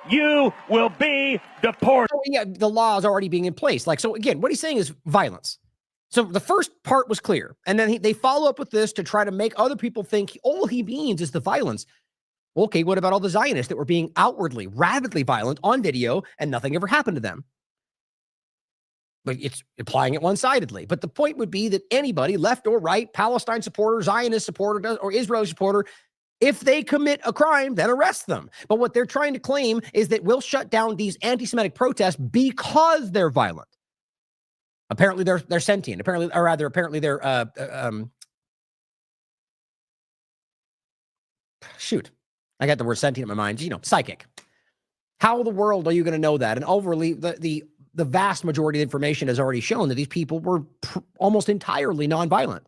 you will be deported. Oh, yeah, the law is already being in place. Like, so again, what he's saying is violence. So the first part was clear. And then they follow up with this to try to make other people think all he means is the violence. Okay, what about all the Zionists that were being outwardly, rabidly violent on video and nothing ever happened to them? But it's applying it one-sidedly. But the point would be that anybody, left or right, Palestine supporter, Zionist supporter, or Israeli supporter, if they commit a crime, then arrest them. But what they're trying to claim is that we'll shut down these anti-Semitic protests because they're violent. Apparently, they're sentient. Apparently they're shoot. I got the word sentient in my mind. Psychic. How in the world are you going to know that? And overly, the vast majority of information has already shown that these people were almost entirely nonviolent.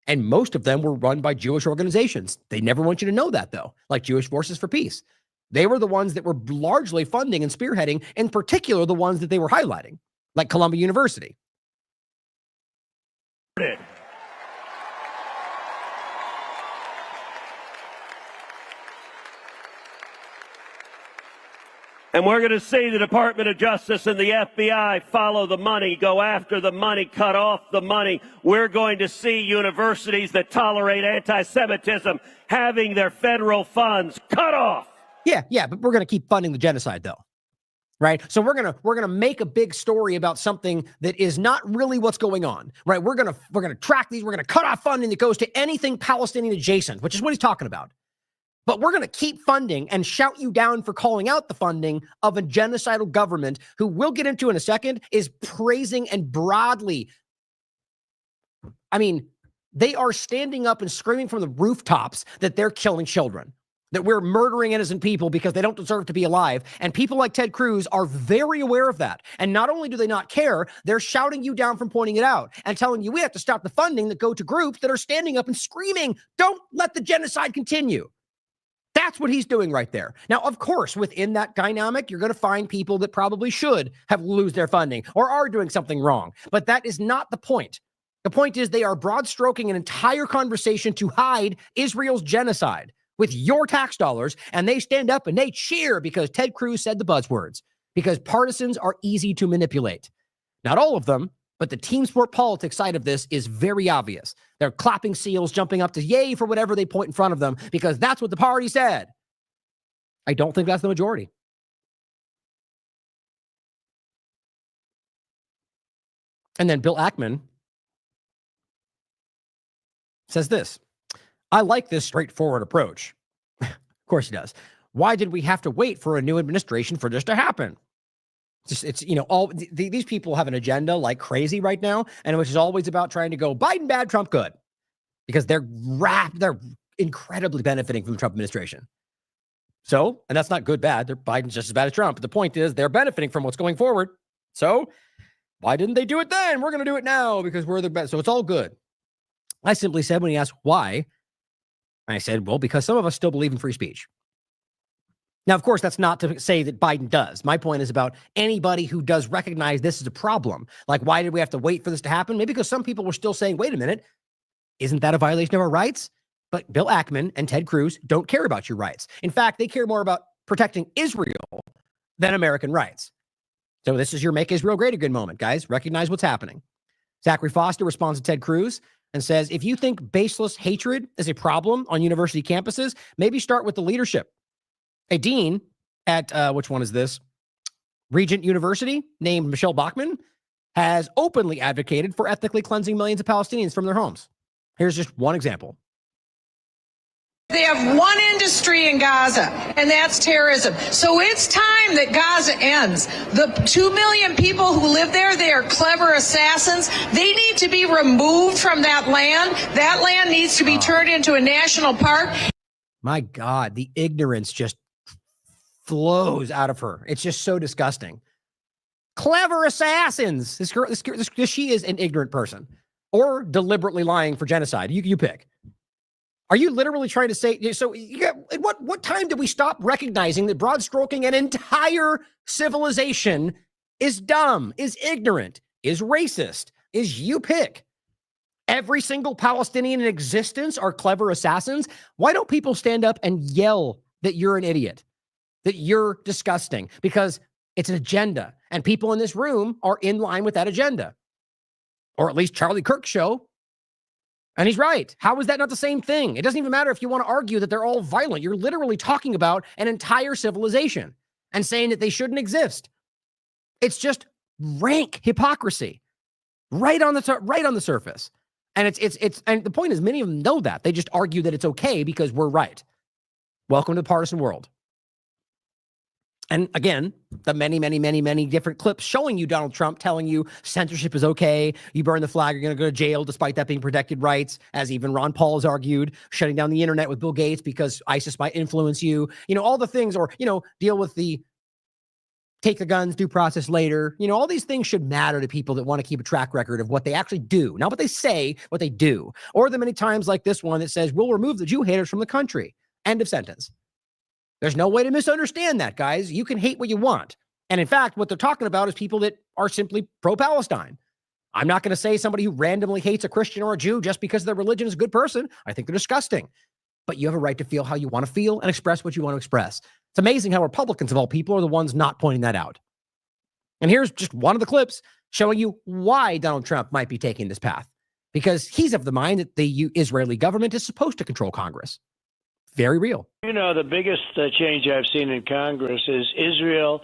And most of them were run by Jewish organizations. They never want you to know that, though, like Jewish Forces for Peace. They were the ones that were largely funding and spearheading, in particular, the ones that they were highlighting, like Columbia University. And we're going to see the Department of Justice and the FBI follow the money, go after the money, cut off the money. We're going to see universities that tolerate anti-Semitism having their federal funds cut off. Yeah, but we're going to keep funding the genocide, though. Right? So we're going to make a big story about something that is not really what's going on. Right? We're going to track these, we're going to cut off funding that goes to anything Palestinian adjacent, which is what he's talking about. But we're going to keep funding and shout you down for calling out the funding of a genocidal government who we'll get into in a second is praising and broadly. I mean, they are standing up and screaming from the rooftops that they're killing children, that we're murdering innocent people because they don't deserve to be alive. And people like Ted Cruz are very aware of that. And not only do they not care, they're shouting you down from pointing it out and telling you we have to stop the funding that go to groups that are standing up and screaming, don't let the genocide continue. That's what he's doing right there. Now, of course, within that dynamic, you're going to find people that probably should have lose their funding or are doing something wrong. But that is not the point. The point is they are broad stroking an entire conversation to hide Israel's genocide with your tax dollars, and they stand up and they cheer because Ted Cruz said the buzzwords, because partisans are easy to manipulate. Not all of them, but the team sport politics side of this is very obvious. They're clapping seals, jumping up to yay for whatever they point in front of them, because that's what the party said. I don't think that's the majority. And then Bill Ackman says this: I like this straightforward approach. Of course he does. Why did we have to wait for a new administration for this to happen? It's all these people have an agenda like crazy right now, and which is always about trying to go Biden bad, Trump good, because they're incredibly benefiting from the Trump administration. So, and that's not good, bad. Biden's just as bad as Trump. But the point is they're benefiting from what's going forward. So why didn't they do it then? We're going to do it now because we're the best. So it's all good. I simply said when he asked why, I said, well, because some of us still believe in free speech. Now, of course, that's not to say that Biden does. My point is about anybody who does recognize this is a problem. Like, why did we have to wait for this to happen? Maybe because some people were still saying, wait a minute, isn't that a violation of our rights? But Bill Ackman and Ted Cruz don't care about your rights. In fact, they care more about protecting Israel than American rights. So this is your Make Israel Great Again moment, guys. Recognize what's happening. Zachary Foster responds to Ted Cruz. and says, if you think baseless hatred is a problem on university campuses, maybe start with the leadership. A dean at, which one is this? Regent University, named Michelle Bachmann, has openly advocated for ethnically cleansing millions of Palestinians from their homes. Here's just one example. They have one industry in Gaza, and that's terrorism. So it's time that Gaza ends. The 2 million people who live there, they are clever assassins. They need to be removed from that land. That land needs to be turned into a national park. My God, the ignorance just flows out of her. It's just so disgusting. Clever assassins. This girl, she is an ignorant person, or deliberately lying for genocide. You pick. Are you literally trying to say, so what time did we stop recognizing that broad stroking an entire civilization is dumb, is ignorant, is racist, is you pick? Every single Palestinian in existence are clever assassins. Why don't people stand up and yell that you're an idiot, that you're disgusting? Because it's an agenda, and people in this room are in line with that agenda. Or at least Charlie Kirk's show. And he's right. How is that not the same thing? It doesn't even matter if you want to argue that they're all violent. You're literally talking about an entire civilization and saying that they shouldn't exist. It's just rank hypocrisy right on the surface. And it's and the point is, many of them know that. They just argue that it's okay because we're right. Welcome to the partisan world. And again, the many different clips showing you Donald Trump telling you censorship is okay. You burn the flag, you're going to go to jail despite that being protected rights, as even Ron Paul has argued, shutting down the internet with Bill Gates because ISIS might influence you. You know, all the things, or, you know, deal with the take the guns, due process later. You know, all these things should matter to people that want to keep a track record of what they actually do, not what they say, what they do. Or the many times like this one that says, we'll remove the Jew haters from the country. End of sentence. There's no way to misunderstand that, guys. You can hate what you want. And in fact, what they're talking about is people that are simply pro-Palestine. I'm not going to say somebody who randomly hates a Christian or a Jew just because their religion is a good person. I think they're disgusting. But you have a right to feel how you want to feel and express what you want to express. It's amazing how Republicans, of all people, are the ones not pointing that out. And here's just one of the clips showing you why Donald Trump might be taking this path. Because he's of the mind that the Israeli government is supposed to control Congress. Very real. You know, the biggest change I've seen in Congress is Israel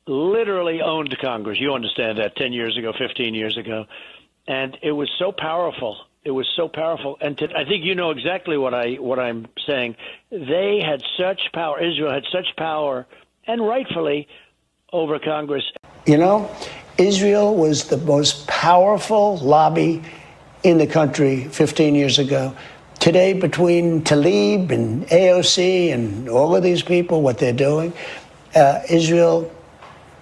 literally owned Congress. You understand that 10 years ago, 15 years ago. And it was so powerful. It was so powerful. And I think you know exactly what I'm saying. They had such power. Israel had such power, and rightfully, over Congress. You know, Israel was the most powerful lobby in the country 15 years ago. Today, between TLAV and AOC and all of these people, what they're doing, Israel,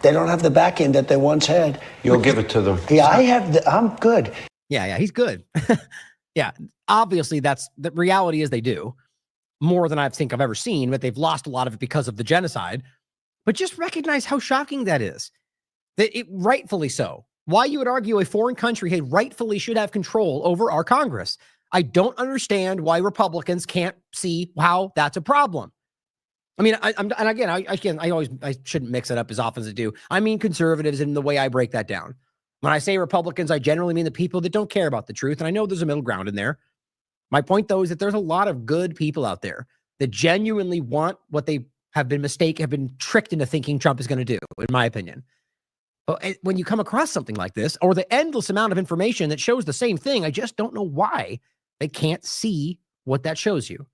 they don't have the backing that they once had. You'll give it to them. Yeah, I'm good. Yeah, he's good. Yeah, obviously that's the reality is they do more than I think I've ever seen, but they've lost a lot of it because of the genocide. But just recognize how shocking that is. That it rightfully so. Why you would argue a foreign country rightfully should have control over our Congress. I don't understand why Republicans can't see how that's a problem. I mean, I shouldn't mix it up as often as I do. I mean conservatives in the way I break that down. When I say Republicans, I generally mean the people that don't care about the truth, and I know there's a middle ground in there. My point, though, is that there's a lot of good people out there that genuinely want what they have been tricked into thinking Trump is going to do, in my opinion. But when you come across something like this, or the endless amount of information that shows the same thing, I just don't know why they can't see what that shows you.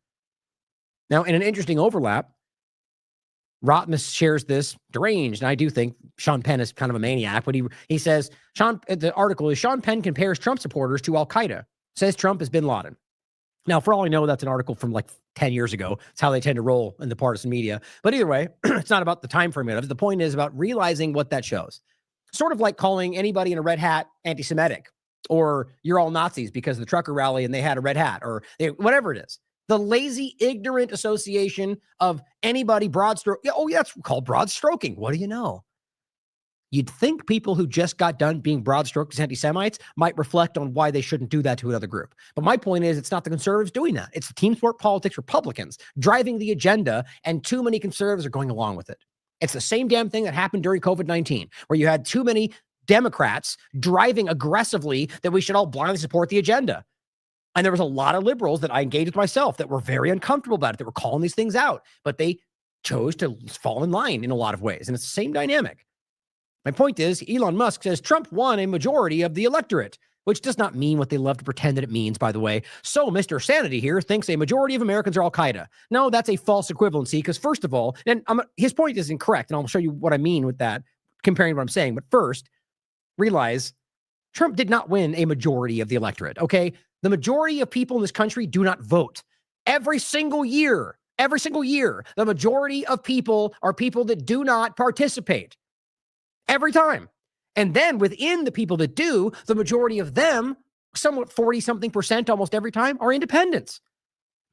Now, in an interesting overlap, Rotmus shares this deranged, and I do think Sean Penn is kind of a maniac, but he says, the article is, Sean Penn compares Trump supporters to Al-Qaeda, says Trump is bin Laden. Now, for all I know, that's an article from like 10 years ago. It's how they tend to roll in the partisan media. But either way, it's not about the time frame of it. The point is about realizing what that shows. Sort of like calling anybody in a red hat anti-Semitic, or you're all Nazis because of the trucker rally and they had a red hat, or whatever it is. The lazy, ignorant association of anybody broad stroke. Oh, yeah, that's called broad stroking. What do you know? You'd think people who just got done being broad stroked as anti-Semites might reflect on why they shouldn't do that to another group. But my point is, it's not the conservatives doing that. It's the team sport politics Republicans driving the agenda, and too many conservatives are going along with it. It's the same damn thing that happened during COVID-19, where you had too many Democrats driving aggressively that we should all blindly support the agenda. And there was a lot of liberals that I engaged with myself that were very uncomfortable about it, that were calling these things out, but they chose to fall in line in a lot of ways. And it's the same dynamic. My point is, Elon Musk says Trump won a majority of the electorate, which does not mean what they love to pretend that it means, by the way. So Mr. Sanity here thinks a majority of Americans are Al-Qaeda. No, that's a false equivalency because first of all, and his point is incorrect, and I'll show you what I mean with that, comparing what I'm saying. But first, realize Trump did not win a majority of the electorate, okay? The majority of people in this country do not vote. Every single year, the majority of people are people that do not participate. Every time. And then within the people that do, the majority of them, somewhat 40-something% almost every time, are independents.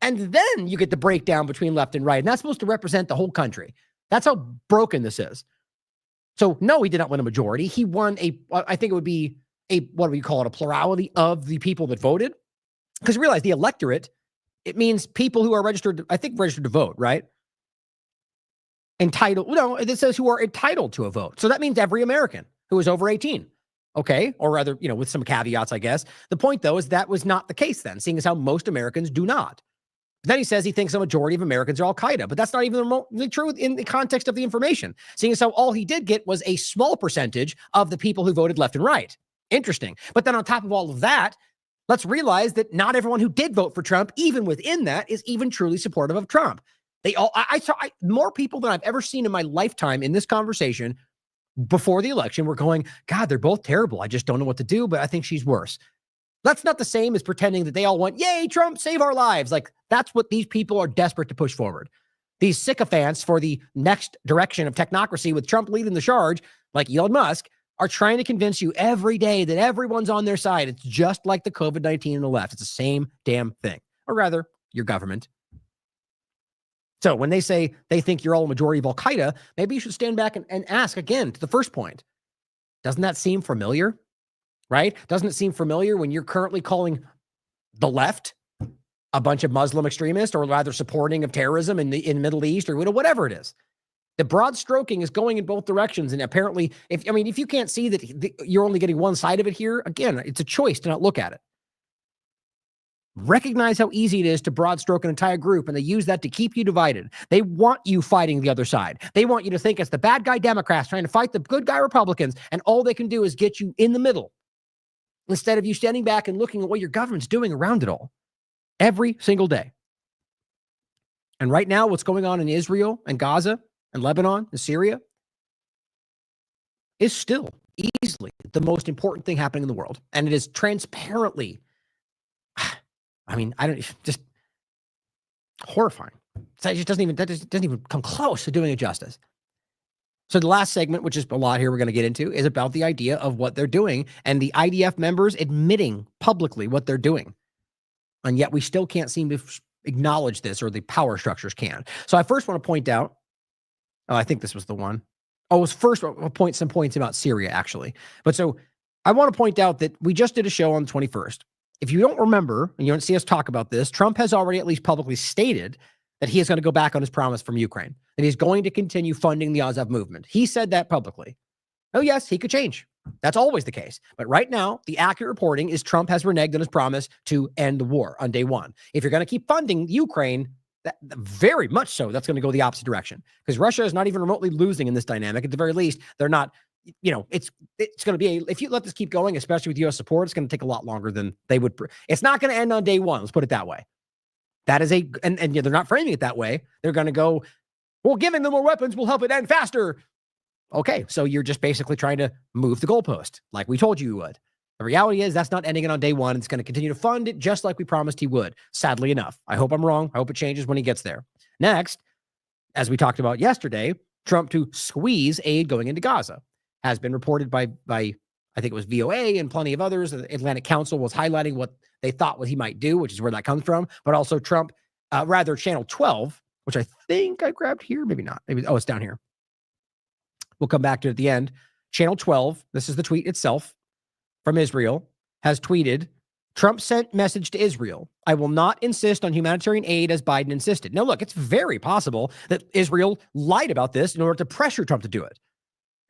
And then you get the breakdown between left and right. And that's supposed to represent the whole country. That's how broken this is. So no, he did not win a majority. He won I think it would be what do we call it, a plurality of the people that voted. Because realize the electorate, it means people who are registered to vote, right? Entitled, no, it says who are entitled to a vote. So that means every American who is over 18. Okay. Or rather, with some caveats, I guess. The point, though, is that was not the case then, seeing as how most Americans do not. But then he says he thinks a majority of Americans are Al-Qaeda, but that's not even remotely true in the context of the information, seeing as how all he did get was a small percentage of the people who voted left and right. Interesting. But then on top of all of that, let's realize that not everyone who did vote for Trump, even within that, is even truly supportive of Trump. They all, I saw more people than I've ever seen in my lifetime in this conversation before the election were going, God, they're both terrible. I just don't know what to do, but I think she's worse. That's not the same as pretending that they all went, yay, Trump, save our lives. Like, that's what these people are desperate to push forward. These sycophants for the next direction of technocracy with Trump leading the charge, like Elon Musk, are trying to convince you every day that everyone's on their side. It's just like the COVID-19 and the left. It's the same damn thing. Or rather, your government. So when they say they think you're all a majority of Al-Qaeda, maybe you should stand back and ask again to the first point. Doesn't that seem familiar? Right? Doesn't it seem familiar when you're currently calling the left a bunch of Muslim extremists, or rather supporting of terrorism in the Middle East, or whatever it is? The broad stroking is going in both directions. And apparently, if you can't see that you're only getting one side of it here, again, it's a choice to not look at it. Recognize how easy it is to broad stroke an entire group, and they use that to keep you divided. They want you fighting the other side. They want you to think it's the bad guy Democrats trying to fight the good guy Republicans, and all they can do is get you in the middle instead of you standing back and looking at what your government's doing around it all every single day. And right now, what's going on in Israel and Gaza and Lebanon and Syria is still easily the most important thing happening in the world. And it is transparently, just horrifying. So it just doesn't even come close to doing it justice. So the last segment, which is a lot here we're going to get into, is about the idea of what they're doing and the IDF members admitting publicly what they're doing. And yet we still can't seem to acknowledge this, or the power structures can. So I first want to point out, I think this was the one. Oh, it was first some points about Syria, actually. But so I want to point out that we just did a show on the 21st. If you don't remember, and you don't see us talk about this, Trump has already at least publicly stated that he is going to go back on his promise from Ukraine, that he's going to continue funding the Azov movement. He said that publicly. Oh, yes, he could change. That's always the case. But right now, the accurate reporting is Trump has reneged on his promise to end the war on day one. If you're going to keep funding Ukraine, that very much so, that's going to go the opposite direction, because Russia is not even remotely losing in this dynamic. At the very least, they're not, it's going to be, if you let this keep going, especially with U.S. support, it's going to take a lot longer than they would. It's not going to end on day one. Let's put it that way. That is and they're not framing it that way. They're going to go, well, giving them more weapons will help it end faster. Okay, so you're just basically trying to move the goalpost like we told you would. The reality is that's not ending it on day one. It's going to continue to fund it just like we promised he would, sadly enough. I hope I'm wrong. I hope it changes when he gets there. Next, as we talked about yesterday, Trump to squeeze aid going into Gaza has been reported by I think it was VOA and plenty of others. The Atlantic Council was highlighting what they thought what he might do, which is where that comes from. But also Trump, Channel 12, which I think I grabbed here. Maybe not. Maybe, it's down here. We'll come back to it at the end. Channel 12, this is the tweet itself from Israel, has tweeted, Trump sent message to Israel. I will not insist on humanitarian aid as Biden insisted. Now, look, it's very possible that Israel lied about this in order to pressure Trump to do it.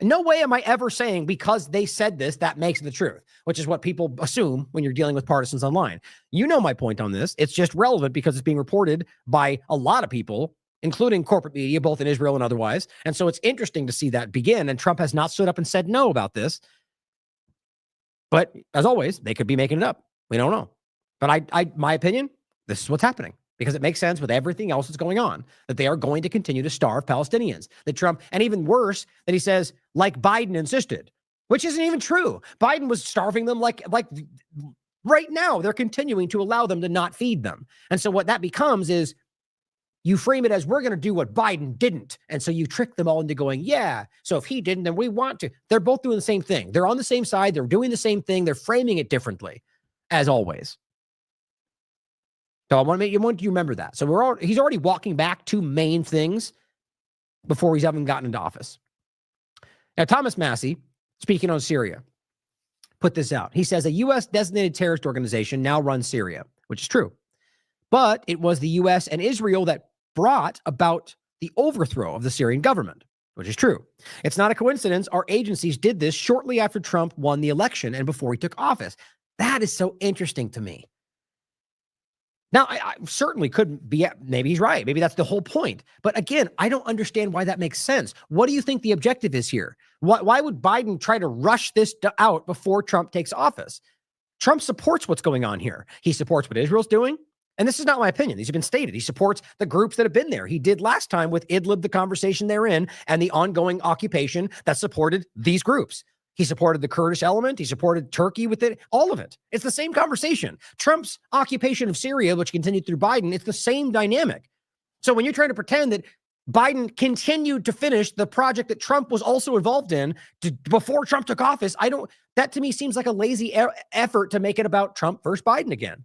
In no way am I ever saying because they said this, that makes it the truth, which is what people assume when you're dealing with partisans online. You know my point on this. It's just relevant because it's being reported by a lot of people, including corporate media, both in Israel and otherwise. And so it's interesting to see that begin. And Trump has not stood up and said no about this. But as always, they could be making it up. We don't know. But my opinion, this is what's happening. Because it makes sense with everything else that's going on, that they are going to continue to starve Palestinians. That Trump, and even worse, that he says, like Biden insisted, which isn't even true. Biden was starving them like right now. They're continuing to allow them to not feed them. And so what that becomes is you frame it as we're going to do what Biden didn't. And so you trick them all into going, yeah, so if he didn't, then we want to. They're both doing the same thing. They're on the same side. They're doing the same thing. They're framing it differently, as always. So I want you to remember that. So he's already walking back two main things before he's even gotten into office. Now, Thomas Massey, speaking on Syria, put this out. He says a U.S. designated terrorist organization now runs Syria, which is true. But it was the U.S. and Israel that brought about the overthrow of the Syrian government, which is true. It's not a coincidence. Our agencies did this shortly after Trump won the election and before he took office. That is so interesting to me. Now, I certainly could be, maybe he's right. Maybe that's the whole point. But again, I don't understand why that makes sense. What do you think the objective is here? Why would Biden try to rush this out before Trump takes office? Trump supports what's going on here. He supports what Israel's doing. And this is not my opinion. These have been stated. He supports the groups that have been there. He did last time with Idlib, the conversation they're in, and the ongoing occupation that supported these groups. He supported the Kurdish element. He supported Turkey with it, all of it. It's the same conversation. Trump's occupation of Syria, which continued through Biden, it's the same dynamic. So when you're trying to pretend that Biden continued to finish the project that Trump was also involved in before Trump took office, that to me seems like a lazy effort to make it about Trump versus Biden again.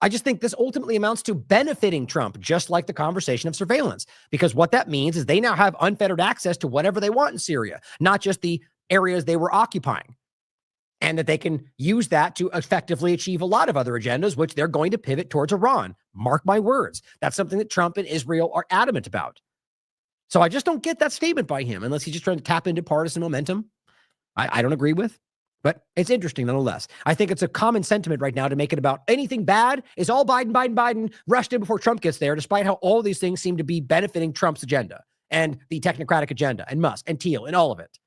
I just think this ultimately amounts to benefiting Trump, just like the conversation of surveillance, because what that means is they now have unfettered access to whatever they want in Syria, not just the areas they were occupying, and that they can use that to effectively achieve a lot of other agendas, which they're going to pivot towards Iran. Mark my words. That's something that Trump and Israel are adamant about. So I just don't get that statement by him, unless he's just trying to tap into partisan momentum. I don't agree with, but it's interesting nonetheless. I think it's a common sentiment right now to make it about anything bad is all Biden, rushed in before Trump gets there, despite how all these things seem to be benefiting Trump's agenda and the technocratic agenda and Musk and Thiel and all of it.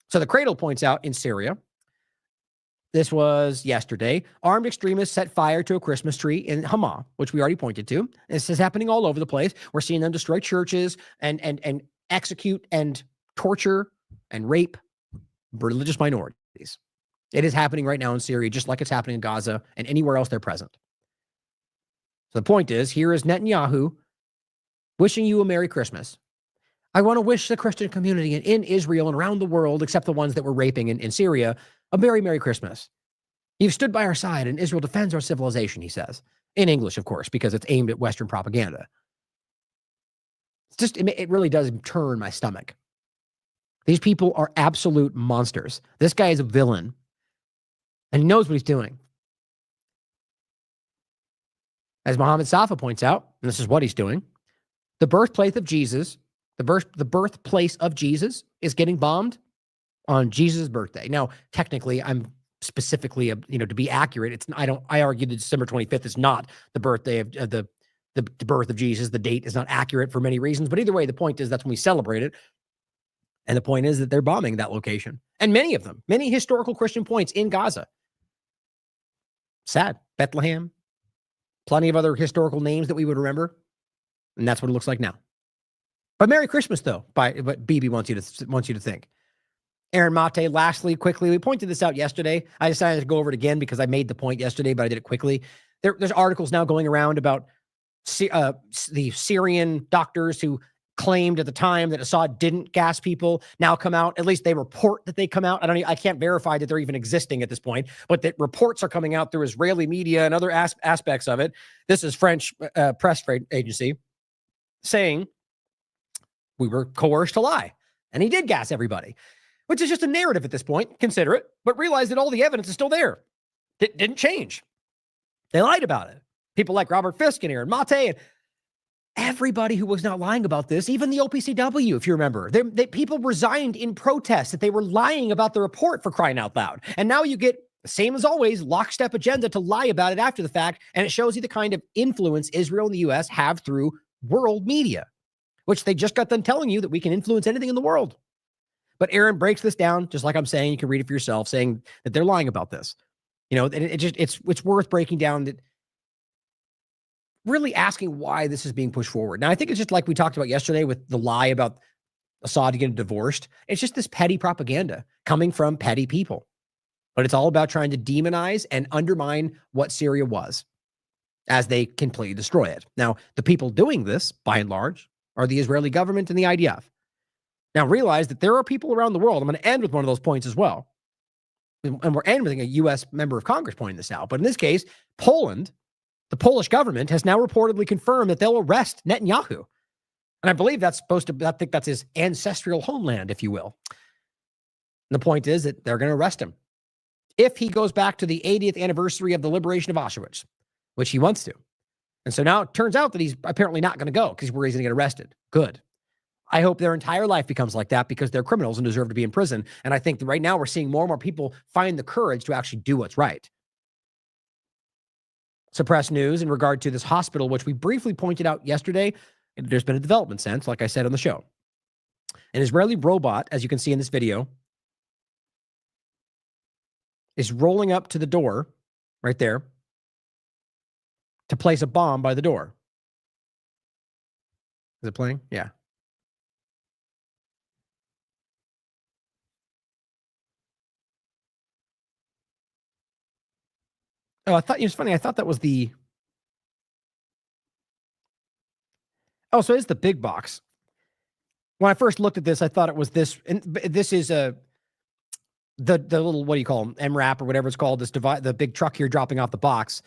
So the Cradle points out in Syria, this was yesterday, armed extremists set fire to a Christmas tree in Hama, which we already pointed to. This is happening all over the place. We're seeing them destroy churches and execute and torture and rape religious minorities. It is happening right now in Syria, just like it's happening in Gaza and anywhere else they're present. So the point is, here is Netanyahu wishing you a Merry Christmas. I want to wish the Christian community in Israel and around the world, except the ones that were raping in Syria, a very Merry Christmas. You've stood by our side and Israel defends our civilization, he says. In English, of course, because it's aimed at Western propaganda. It really does turn my stomach. These people are absolute monsters. This guy is a villain. And he knows what he's doing. As Mohammed Safa points out, and this is what he's doing, the birthplace of Jesus is getting bombed on Jesus' birthday. Now, technically, I'm specifically, to be accurate, I argue that December 25th is not the birthday of the birth of Jesus. The date is not accurate for many reasons, but either way, the point is that's when we celebrate it. And the point is that they're bombing that location. And many of them, many historical Christian points in Gaza. Sad. Bethlehem. Plenty of other historical names that we would remember. And that's what it looks like now. But Merry Christmas, though, by what BB wants you to think. Aaron Mate, lastly, quickly, we pointed this out yesterday. I decided to go over it again because I made the point yesterday, but I did it quickly. There's articles now going around about the Syrian doctors who claimed at the time that Assad didn't gas people now come out. At least they report that they come out. I can't verify that they're even existing at this point, but that reports are coming out through Israeli media and other aspects of it. This is French press agency saying we were coerced to lie. And he did gas everybody, which is just a narrative at this point. Consider it, but realize that all the evidence is still there. It didn't change. They lied about it. People like Robert Fisk and Aaron Mate. Everybody who was not lying about this, even the OPCW, if you remember, people resigned in protest that they were lying about the report, for crying out loud. And now you get, same as always, lockstep agenda to lie about it after the fact. And it shows you the kind of influence Israel and the U.S. have through world media, which they just got done telling you that we can influence anything in the world. But Aaron breaks this down, just like I'm saying, you can read it for yourself, saying that they're lying about this. You know, and it's worth breaking down, that really asking why this is being pushed forward. Now, I think it's just like we talked about yesterday with the lie about Assad getting divorced. It's just this petty propaganda coming from petty people. But it's all about trying to demonize and undermine what Syria was as they completely destroy it. Now, the people doing this, by and large, are the Israeli government and the IDF. Now, realize that there are people around the world. I'm going to end with one of those points as well. And we're ending with a U.S. member of Congress pointing this out. But in this case, Poland, the Polish government has now reportedly confirmed that they'll arrest Netanyahu. And I believe that's supposed to, I think that's his ancestral homeland, if you will. And the point is that they're going to arrest him if he goes back to the 80th anniversary of the liberation of Auschwitz, which he wants to. And so now it turns out that he's apparently not going to go because he's worried he's going to get arrested. Good. I hope their entire life becomes like that because they're criminals and deserve to be in prison. And I think that right now we're seeing more and more people find the courage to actually do what's right. Suppressed news in regard to this hospital, which we briefly pointed out yesterday. There's been a development since, like I said on the show. An Israeli robot, as you can see in this video, is rolling up to the door right there to place a bomb by the door. Is it playing? Yeah. Oh, I thought it was funny. I thought that was the. Oh, so it's the big box. When I first looked at this, I thought it was this. And this is the little, what do you call them, MRAP or whatever it's called. This the big truck here dropping off the box.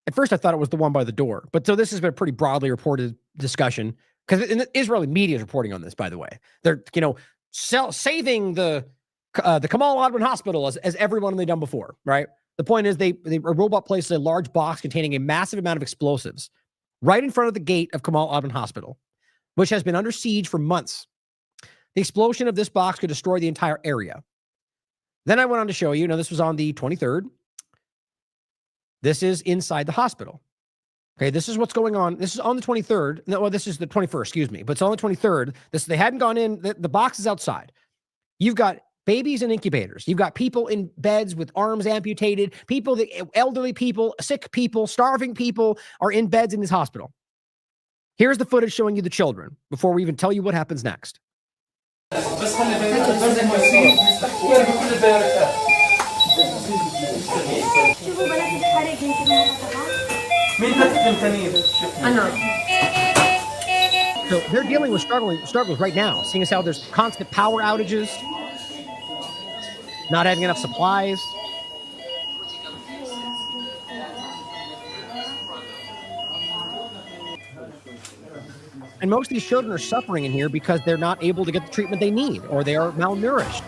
At first, I thought it was the one by the door. But so this has been a pretty broadly reported discussion because the Israeli media is reporting on this. By the way, they're saving the Kamal Adwan Hospital as everyone they've done before, right? The point is a robot places a large box containing a massive amount of explosives right in front of the gate of Kamal Adwan Hospital, which has been under siege for months. The explosion of this box could destroy the entire area. Then I went on to show you, this was on the 23rd. This is inside the hospital. Okay, this is what's going on. This is on the 23rd. No, well, this is the 21st, excuse me. But it's on the 23rd. They hadn't gone in. The box is outside. You've got babies in incubators. You've got people in beds with arms amputated. Elderly people, sick people, starving people are in beds in this hospital. Here's the footage showing you the children before we even tell you what happens next. So they're dealing with struggles right now, seeing as how there's constant power outages, not having enough supplies. And most of these children are suffering in here because they're not able to get the treatment they need, or they are malnourished,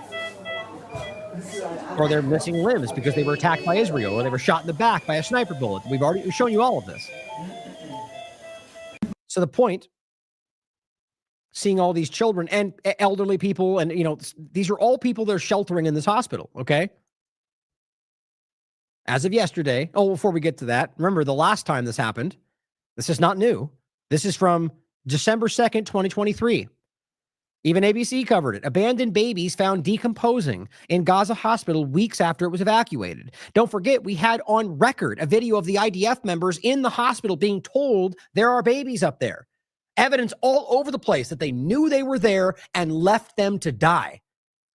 or they're missing limbs because they were attacked by Israel, or they were shot in the back by a sniper bullet. We've shown you all of this. So the point, seeing all these children and elderly people, and these are all people that are sheltering in this hospital, okay? As of yesterday, before we get to that, remember the last time this happened, this is not new. This is from December 2nd, 2023. Even ABC covered it. Abandoned babies found decomposing in Gaza hospital weeks after it was evacuated. Don't forget, we had on record a video of the IDF members in the hospital being told there are babies up there. Evidence all over the place that they knew they were there and left them to die.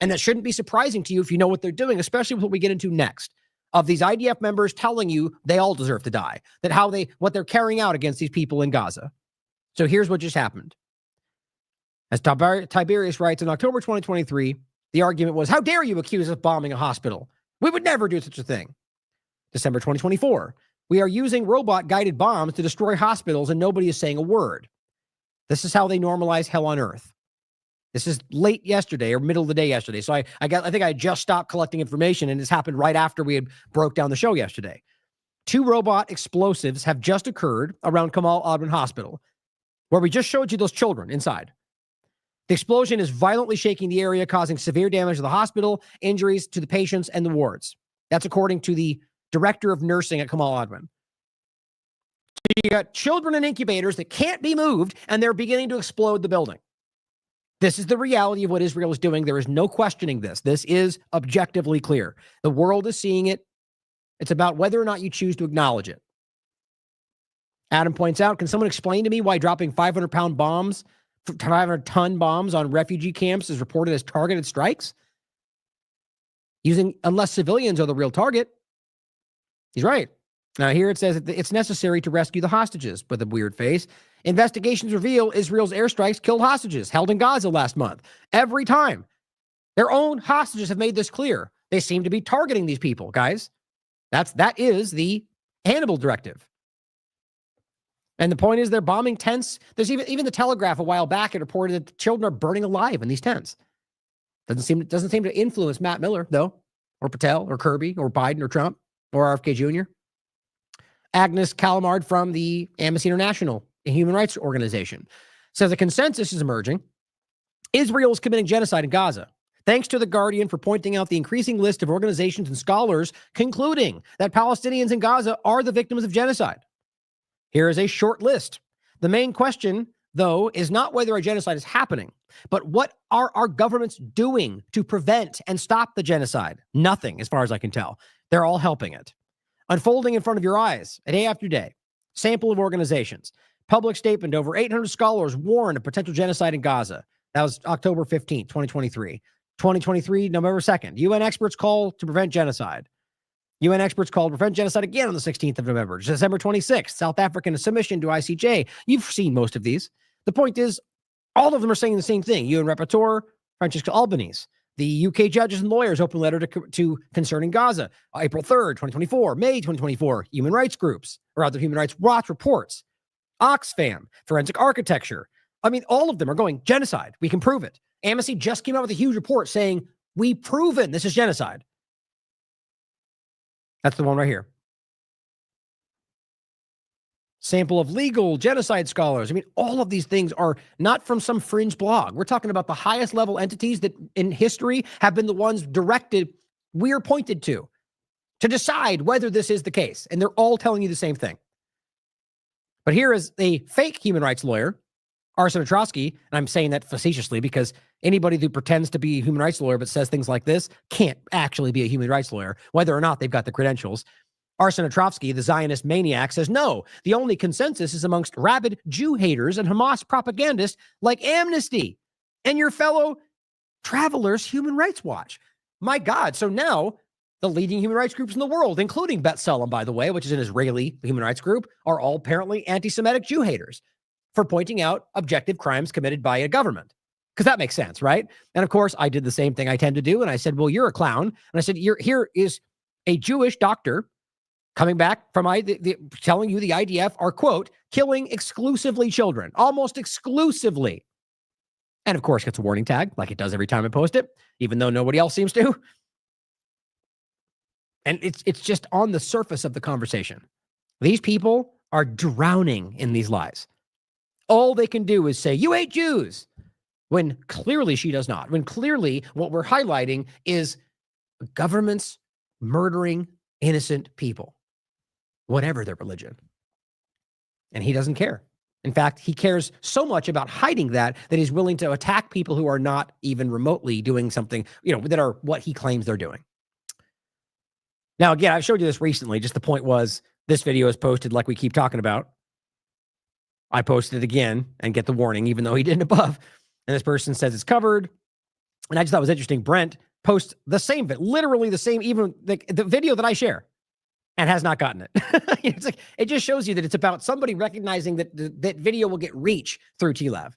And that shouldn't be surprising to you if you know what they're doing, especially with what we get into next. Of these IDF members telling you they all deserve to die. That what they're carrying out against these people in Gaza. So here's what just happened. As Tiberius writes, in October 2023, the argument was, how dare you accuse us of bombing a hospital? We would never do such a thing. December 2024, we are using robot-guided bombs to destroy hospitals and nobody is saying a word. This is how they normalize hell on earth. This is late yesterday or middle of the day yesterday. So I think I just stopped collecting information, and this happened right after we had broke down the show yesterday. 2 robot explosives have just occurred around Kamal Adwan Hospital. where we just showed you those children inside. The explosion is violently shaking the area, causing severe damage to the hospital, injuries to the patients and the wards. That's according to the director of nursing at Kamal Adwan. So you got children in incubators that can't be moved, and they're beginning to explode the building. This is the reality of what Israel is doing. There is no questioning this. This is objectively clear. The world is seeing it. It's about whether or not you choose to acknowledge it. Adam points out, can someone explain to me why dropping 500-pound bombs, 500-ton bombs on refugee camps is reported as targeted strikes? Unless civilians are the real target. He's right. Now here it says it's necessary to rescue the hostages, with a weird face. Investigations reveal Israel's airstrikes killed hostages held in Gaza last month. Every time. Their own hostages have made this clear. They seem to be targeting these people, guys. That is the Hannibal directive. And the point is they're bombing tents. There's even the Telegraph a while back, it reported that the children are burning alive in these tents. Doesn't seem to influence Matt Miller, though, or Patel, or Kirby, or Biden, or Trump, or RFK Jr. Agnes Calamard from the Amnesty International, a human rights organization, says a consensus is emerging. Israel is committing genocide in Gaza. Thanks to The Guardian for pointing out the increasing list of organizations and scholars concluding that Palestinians in Gaza are the victims of genocide. Here is a short list. The main question, though, is not whether a genocide is happening, but what are our governments doing to prevent and stop the genocide? Nothing, as far as I can tell. They're all helping it. Unfolding in front of your eyes, day after day. Sample of organizations. Public statement, over 800 scholars warn of potential genocide in Gaza. That was October 15th, 2023. 2023, November 2nd. UN experts call to prevent genocide. UN experts called to prevent genocide again on the 16th of November. December 26th, South African submission to ICJ. You've seen most of these. The point is, all of them are saying the same thing. UN Rapporteur, Francesca Albanese. The UK judges and lawyers open letter to concerning Gaza. April 3rd, 2024. May 2024. Human rights groups, or rather Human Rights Watch reports. Oxfam, Forensic Architecture. I mean, all of them are going, genocide. We can prove it. Amnesty just came out with a huge report saying, we've proven this is genocide. That's the one right here. Sample of legal genocide scholars. I mean, all of these things are not from some fringe blog. We're talking about the highest level entities that in history have been the ones directed, we're pointed to decide whether this is the case. And they're all telling you the same thing. But here is a fake human rights lawyer, Arsen Atrosky, and I'm saying that facetiously because anybody who pretends to be a human rights lawyer but says things like this can't actually be a human rights lawyer, whether or not they've got the credentials. Arsen Atrosky, the Zionist maniac, says, no, the only consensus is amongst rabid Jew haters and Hamas propagandists like Amnesty and your fellow Travelers Human Rights Watch. My God. So now the leading human rights groups in the world, including B'Tselem, by the way, which is an Israeli human rights group, are all apparently anti-Semitic Jew haters for pointing out objective crimes committed by a government. Because that makes sense, right? And of course, I did the same thing I tend to do. And I said, well, you're a clown. And I said, here is a Jewish doctor coming back from telling you the IDF are, quote, killing exclusively children, almost exclusively. And of course, gets a warning tag like it does every time I post it, even though nobody else seems to. And it's just on the surface of the conversation. These people are drowning in these lies. All they can do is say, you hate Jews, when clearly she does not. When clearly what we're highlighting is governments murdering innocent people, whatever their religion. And he doesn't care. In fact, he cares so much about hiding that he's willing to attack people who are not even remotely doing something, that are what he claims they're doing. Now, again, I've showed you this recently. Just the point was, this video is posted like we keep talking about. I posted it again and get the warning, even though he didn't above. And this person says it's covered. And I just thought it was interesting. Brent posts the same, literally the same, even the video that I share, and has not gotten it. It's like, it just shows you that it's about somebody recognizing that that video will get reach through TLAV,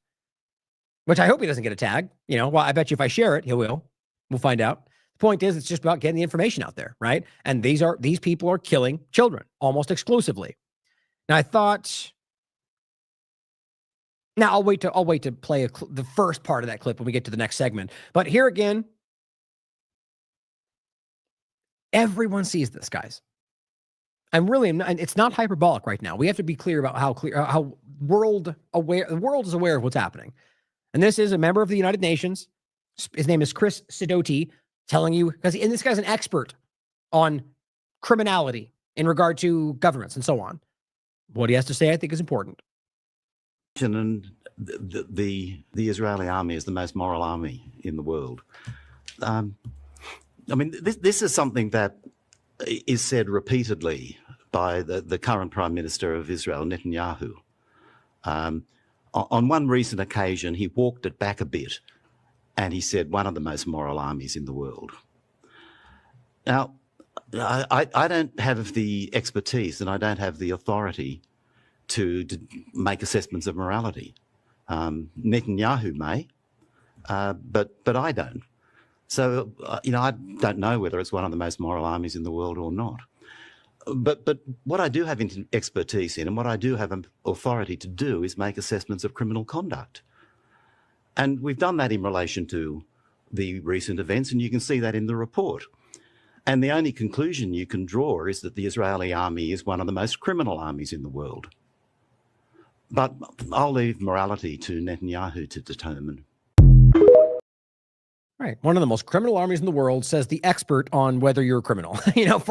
which I hope he doesn't get a tag. Well, I bet you if I share it, he will. We'll find out. The point is, it's just about getting the information out there, right? And these people are killing children almost exclusively. Now, I thought. Now, I'll wait to play the first part of that clip when we get to the next segment. But here again, everyone sees this, guys. It's not hyperbolic right now. We have to be clear about how world aware, the world is aware of what's happening. And this is a member of the United Nations. His name is Chris Sidoti, telling you, and this guy's an expert on criminality in regard to governments and so on. What he has to say, I think, is important. And the Israeli army is the most moral army in the world. I mean, this is something that is said repeatedly by the current Prime Minister of Israel, Netanyahu. On one recent occasion, he walked it back a bit and he said one of the most moral armies in the world. Now, I don't have the expertise and I don't have the authority to make assessments of morality. Netanyahu may, but I don't. So, I don't know whether it's one of the most moral armies in the world or not. But what I do have expertise in and what I do have authority to do is make assessments of criminal conduct. And we've done that in relation to the recent events, and you can see that in the report. And the only conclusion you can draw is that the Israeli army is one of the most criminal armies in the world. But I'll leave morality to Netanyahu to determine. Right. One of the most criminal armies in the world, says the expert on whether you're a criminal,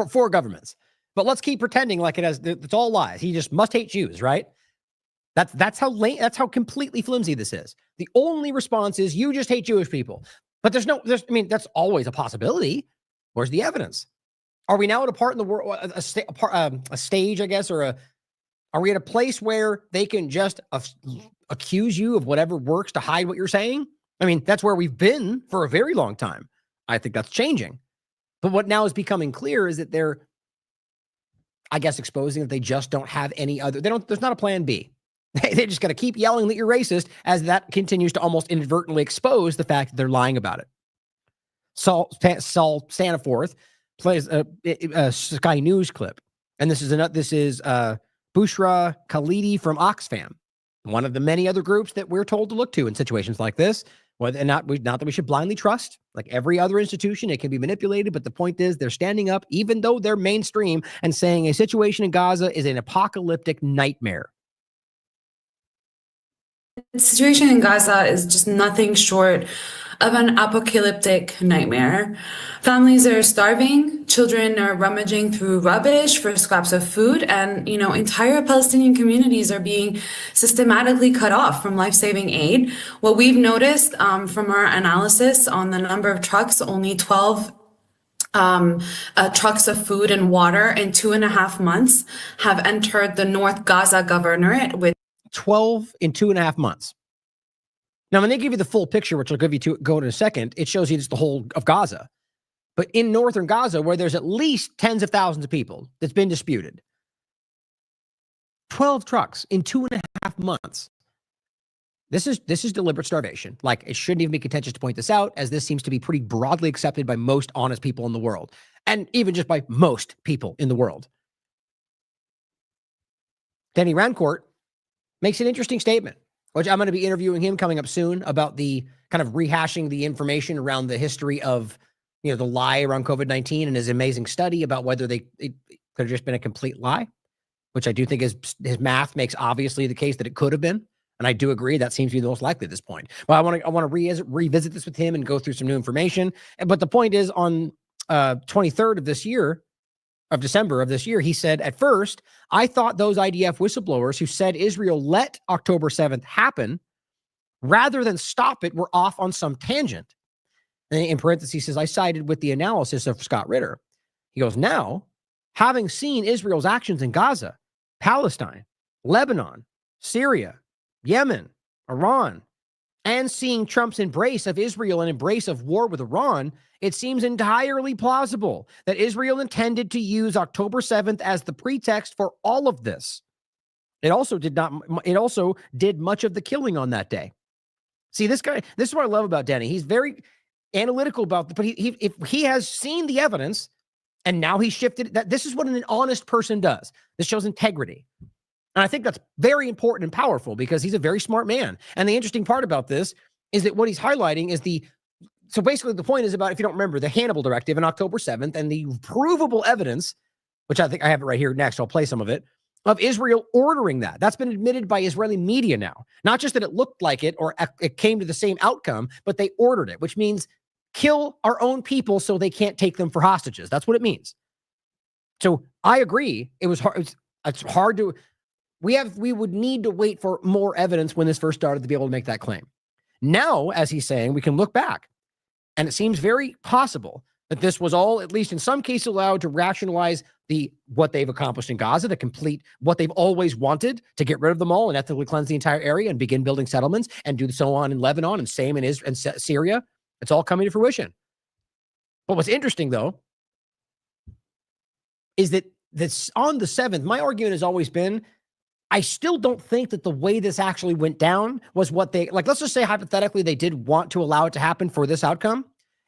for governments. But let's keep pretending like it's all lies. He just must hate Jews, right? That's how completely flimsy this is. The only response is you just hate Jewish people. But that's always a possibility. Where's the evidence? Are we now at a part in the world, a stage, I guess, or are we at a place where they can just accuse you of whatever works to hide what you're saying? I mean, that's where we've been for a very long time. I think that's changing. But what now is becoming clear is that they're, I guess, exposing that they just don't have any other, there's not a plan B. They just got to keep yelling that you're racist as that continues to almost inadvertently expose the fact that they're lying about it. Saul Staniforth plays a Sky News clip. And this is Bushra Khalidi from Oxfam, one of the many other groups that we're told to look to in situations like this. Whether not that we should blindly trust, like every other institution, it can be manipulated. But the point is, they're standing up, even though they're mainstream, and saying a situation in Gaza is an apocalyptic nightmare. The situation in Gaza is just nothing short of an apocalyptic nightmare. Families are starving, children are rummaging through rubbish for scraps of food, and entire Palestinian communities are being systematically cut off from life-saving aid. What we've noticed from our analysis on the number of trucks, only 12 trucks of food and water in 2.5 months have entered the North Gaza Governorate with 12 in 2.5 months. Now, when they give you the full picture, which I'll give you to go in a second, it shows you just the whole of Gaza. But in northern Gaza, where there's at least tens of thousands of people that's been disputed, 12 trucks in 2.5 months. This is deliberate starvation. Like, it shouldn't even be contentious to point this out, as this seems to be pretty broadly accepted by most honest people in the world, and even just by most people in the world. Denny Rancourt makes an interesting statement, which I'm going to be interviewing him coming up soon about the kind of rehashing the information around the history of, the lie around COVID-19 and his amazing study about whether it could have just been a complete lie, which I do think his math makes obviously the case that it could have been. And I do agree that seems to be the most likely at this point. But I want to revisit this with him and go through some new information. But the point is, on 23rd of December of this year, he said, at first, I thought those IDF whistleblowers who said Israel let October 7th happen, rather than stop it, were off on some tangent. And in parentheses, he says, I sided with the analysis of Scott Ritter. He goes, now, having seen Israel's actions in Gaza, Palestine, Lebanon, Syria, Yemen, Iran, and seeing Trump's embrace of Israel and embrace of war with Iran, it seems entirely plausible that Israel intended to use October 7th as the pretext for all of this. It also did much of the killing on that day. See, this is what I love about Denny. He's very analytical about but if he has seen the evidence and now he shifted that. This is what an honest person does. This shows integrity. And I think that's very important and powerful because he's a very smart man. And the interesting part about this is that what he's highlighting is so basically the point is about, if you don't remember, the Hannibal Directive on October 7th and the provable evidence which I think I have it right here next. I'll play some of it, of Israel ordering that. That's been admitted by Israeli media now. Not just that it looked like it or it came to the same outcome, but they ordered it, which means kill our own people so they can't take them for hostages. That's what it means. So I agree. It was hard. It's hard to, we would need to wait for more evidence when this first started to be able to make that claim. Now, as he's saying, we can look back, and it seems very possible that this was all, at least in some cases, allowed to rationalize what they've accomplished in Gaza, to complete what they've always wanted, to get rid of them all and ethnically cleanse the entire area and begin building settlements and do so on in Lebanon and same in Israel and Syria. It's all coming to fruition. But what's interesting, though, is that on the 7th, my argument has always been, I still don't think that the way this actually went down was what they, like, let's just say hypothetically they did want to allow it to happen for this outcome,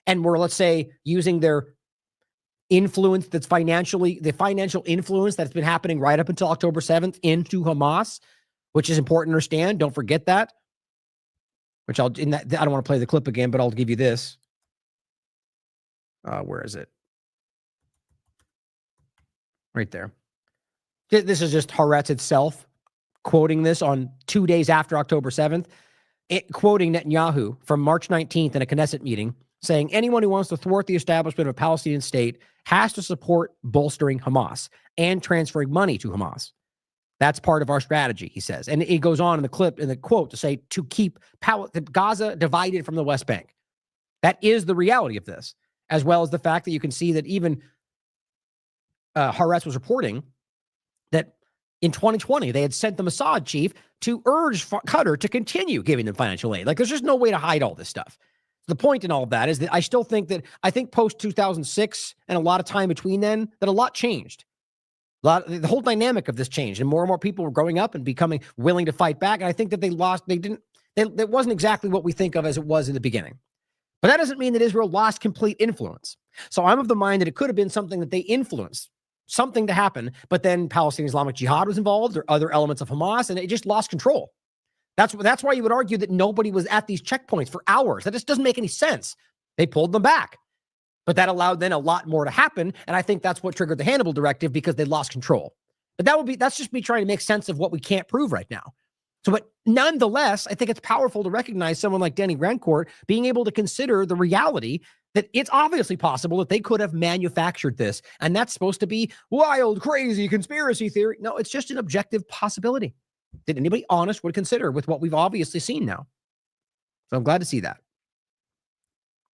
and were, let's say, using their influence the financial influence that's been happening right up until October 7th into Hamas, which is important to understand. Don't forget that. Which I don't want to play the clip again, but I'll give you this. Where is it? Right there. This is just Haaretz itself quoting this on 2 days after October 7th, quoting Netanyahu from March 19th in a Knesset meeting, saying anyone who wants to thwart the establishment of a Palestinian state has to support bolstering Hamas and transferring money to Hamas. That's part of our strategy, he says. And it goes on in the clip, in the quote, to say to keep Gaza divided from the West Bank. That is the reality of this, as well as the fact that you can see that even Haaretz was reporting that in 2020, they had sent the Mossad chief to urge Qatar to continue giving them financial aid. Like, there's just no way to hide all this stuff. The point in all of that is that I still think that, I think post 2006 and a lot of time between then, that a lot changed. The whole dynamic of this changed, and more people were growing up and becoming willing to fight back. And I think that it wasn't exactly what we think of as it was in the beginning. But that doesn't mean that Israel lost complete influence. So I'm of the mind that it could have been something that they influenced, something to happen, but then Palestinian Islamic Jihad was involved, or other elements of Hamas, and it just lost control. That's why you would argue that nobody was at these checkpoints for hours. That just doesn't make any sense. They pulled them back. But that allowed then a lot more to happen, and I think that's what triggered the Hannibal Directive, because they lost control. But that's just me trying to make sense of what we can't prove right now. So, but nonetheless, I think it's powerful to recognize someone like Danny Grandcourt being able to consider the reality that it's obviously possible that they could have manufactured this, and that's supposed to be wild, crazy conspiracy theory. No, it's just an objective possibility that anybody honest would consider with what we've obviously seen now. So I'm glad to see that.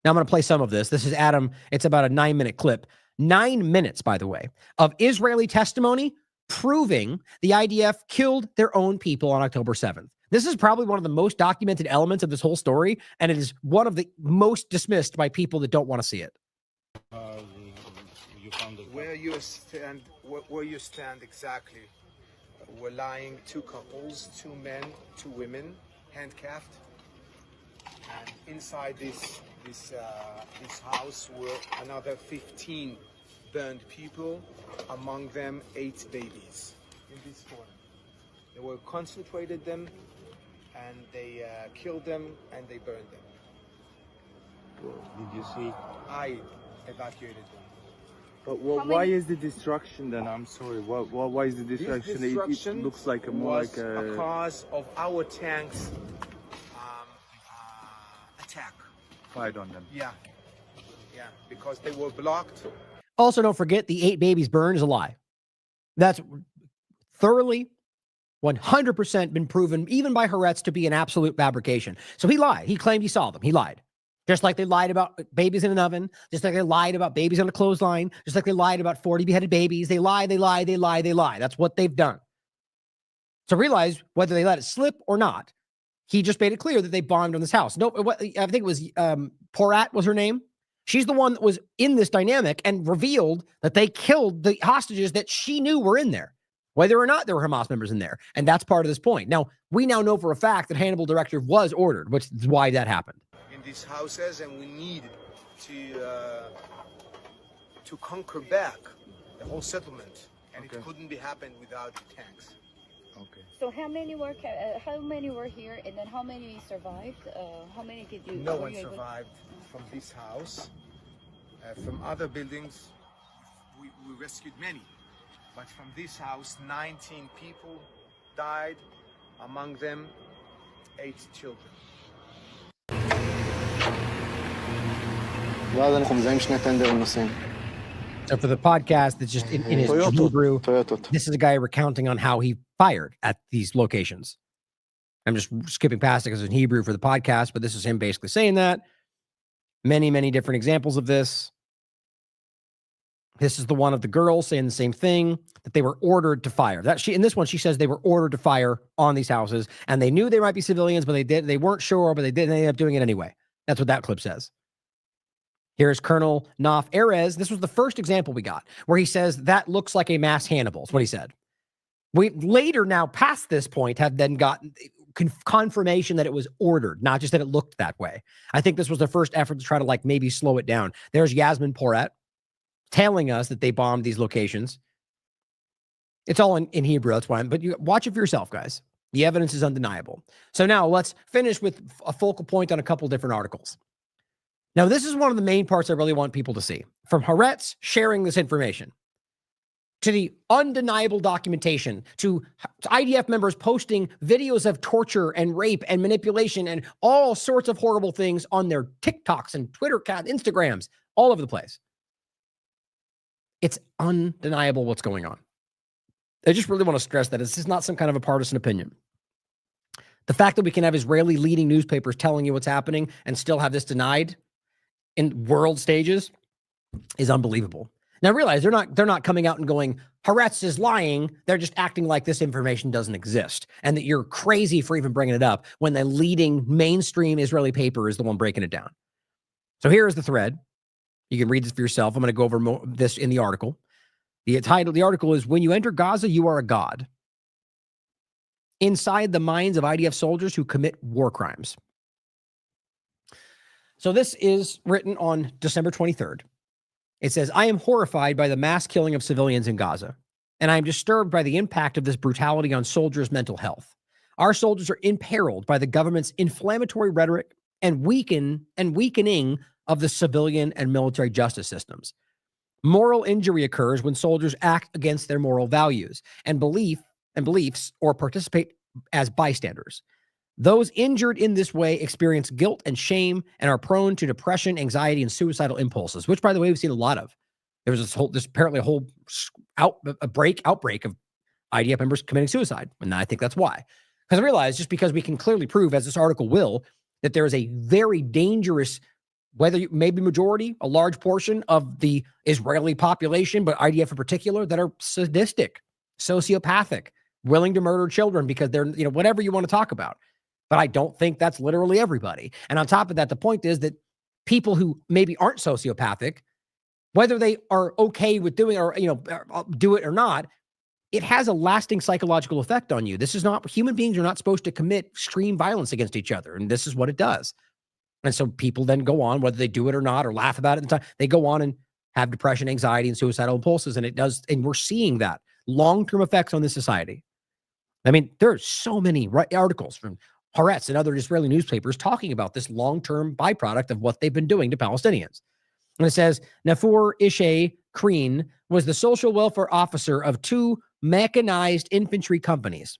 Now I'm going to play some of this. This is Adam. It's about a 9-minute clip. 9 minutes, by the way, of Israeli testimony proving the IDF killed their own people on October 7th. This is probably one of the most documented elements of this whole story, and it is one of the most dismissed by people that don't want to see it. Where you stand exactly. We're lying, 2 couples, 2 men, 2 women, handcuffed, and inside this house were another 15 burned people, among them 8 babies in this corner. They were concentrated them, and they killed them, and they burned them. Did you see? I evacuated them. But why is the destruction then? I'm sorry. Why is the destruction? This destruction it looks like more like a cause of our tanks attack. Fired on them. Yeah, because they were blocked. Also, don't forget the 8 babies burned is a lie. That's thoroughly 100% been proven, even by Haaretz, to be an absolute fabrication. So he lied. He claimed he saw them. He lied. Just like they lied about babies in an oven, just like they lied about babies on a clothesline, just like they lied about 40 beheaded babies. They lie. That's what they've done. So realize whether they let it slip or not, he just made it clear that they bombed on this house. No, I think it was Porat was her name. She's the one that was in this dynamic and revealed that they killed the hostages that she knew were in there, whether or not there were Hamas members in there. And that's part of this point. Now, we now know for a fact that Hannibal Directive was ordered, which is why that happened. In these houses, and we need to conquer back the whole settlement, and it couldn't be happened without tanks. Okay. So how many were here, and then how many survived? How many did you? No one survived from this house. From other buildings, we rescued many. But from this house, 19 people died, among them 8 children. So for the podcast, that's just in his Hebrew, this is a guy recounting on how he fired at these locations. I'm just skipping past it because it's in Hebrew for the podcast, but this is him basically saying that. Many, many different examples of this. This is the one of the girls saying the same thing, that they were ordered to fire. In this one, she says they were ordered to fire on these houses, and they knew they might be civilians, but they weren't sure, but they ended up doing it anyway. That's what that clip says. Here's Colonel Naf Erez. This was the first example we got where he says that looks like a mass Hannibal. That's what he said. We later, now past this point, have then gotten confirmation that it was ordered, not just that it looked that way. I think this was the first effort to try to like maybe slow it down. There's Yasmin Porat telling us that they bombed these locations. It's all in Hebrew, that's why. But you watch it for yourself, guys. The evidence is undeniable. So now let's finish with a focal point on a couple different articles. Now, this is one of the main parts I really want people to see. From Haaretz sharing this information, to the undeniable documentation, to IDF members posting videos of torture and rape and manipulation and all sorts of horrible things on their TikToks and Twitter accounts, Instagrams, all over the place. It's undeniable what's going on. I just really want to stress that this is not some kind of a partisan opinion. The fact that we can have Israeli leading newspapers telling you what's happening and still have this denied in world stages is unbelievable. Now realize they're not coming out and going, Haaretz is lying. They're just acting like this information doesn't exist and that you're crazy for even bringing it up when the leading mainstream Israeli paper is the one breaking it down. So here is the thread. You can read this for yourself. I'm going to go over this in the article. The title of the article is, When You Enter Gaza, You Are a God. Inside the minds of IDF soldiers who commit war crimes. So this is written on December 23rd. It says, I am horrified by the mass killing of civilians in Gaza, and I am disturbed by the impact of this brutality on soldiers' mental health. Our soldiers are imperiled by the government's inflammatory rhetoric and weakening of the civilian and military justice systems. Moral injury occurs when soldiers act against their moral values and beliefs or participate as bystanders. Those injured in this way experience guilt and shame and are prone to depression, anxiety, and suicidal impulses, which, by the way, we've seen a lot of. There's apparently a whole outbreak of IDF members committing suicide, and I think that's why. Because I realize, just because we can clearly prove, as this article will, that there is a very dangerous, whether maybe majority, a large portion of the Israeli population, but IDF in particular, that are sadistic, sociopathic, willing to murder children because they're, whatever you want to talk about. But I don't think that's literally everybody. And on top of that, the point is that people who maybe aren't sociopathic, whether they are okay with doing or, do it or not, it has a lasting psychological effect on you. This is not, human beings are not supposed to commit extreme violence against each other. And this is what it does. And so people then go on, whether they do it or not, or laugh about it at the time, they go on and have depression, anxiety, and suicidal impulses. And it does. And we're seeing that long-term effects on this society. I mean, there are so many articles from Haaretz and other Israeli newspapers talking about this long-term byproduct of what they've been doing to Palestinians. And it says, Nafur Ishay Kreen was the social welfare officer of 2 mechanized infantry companies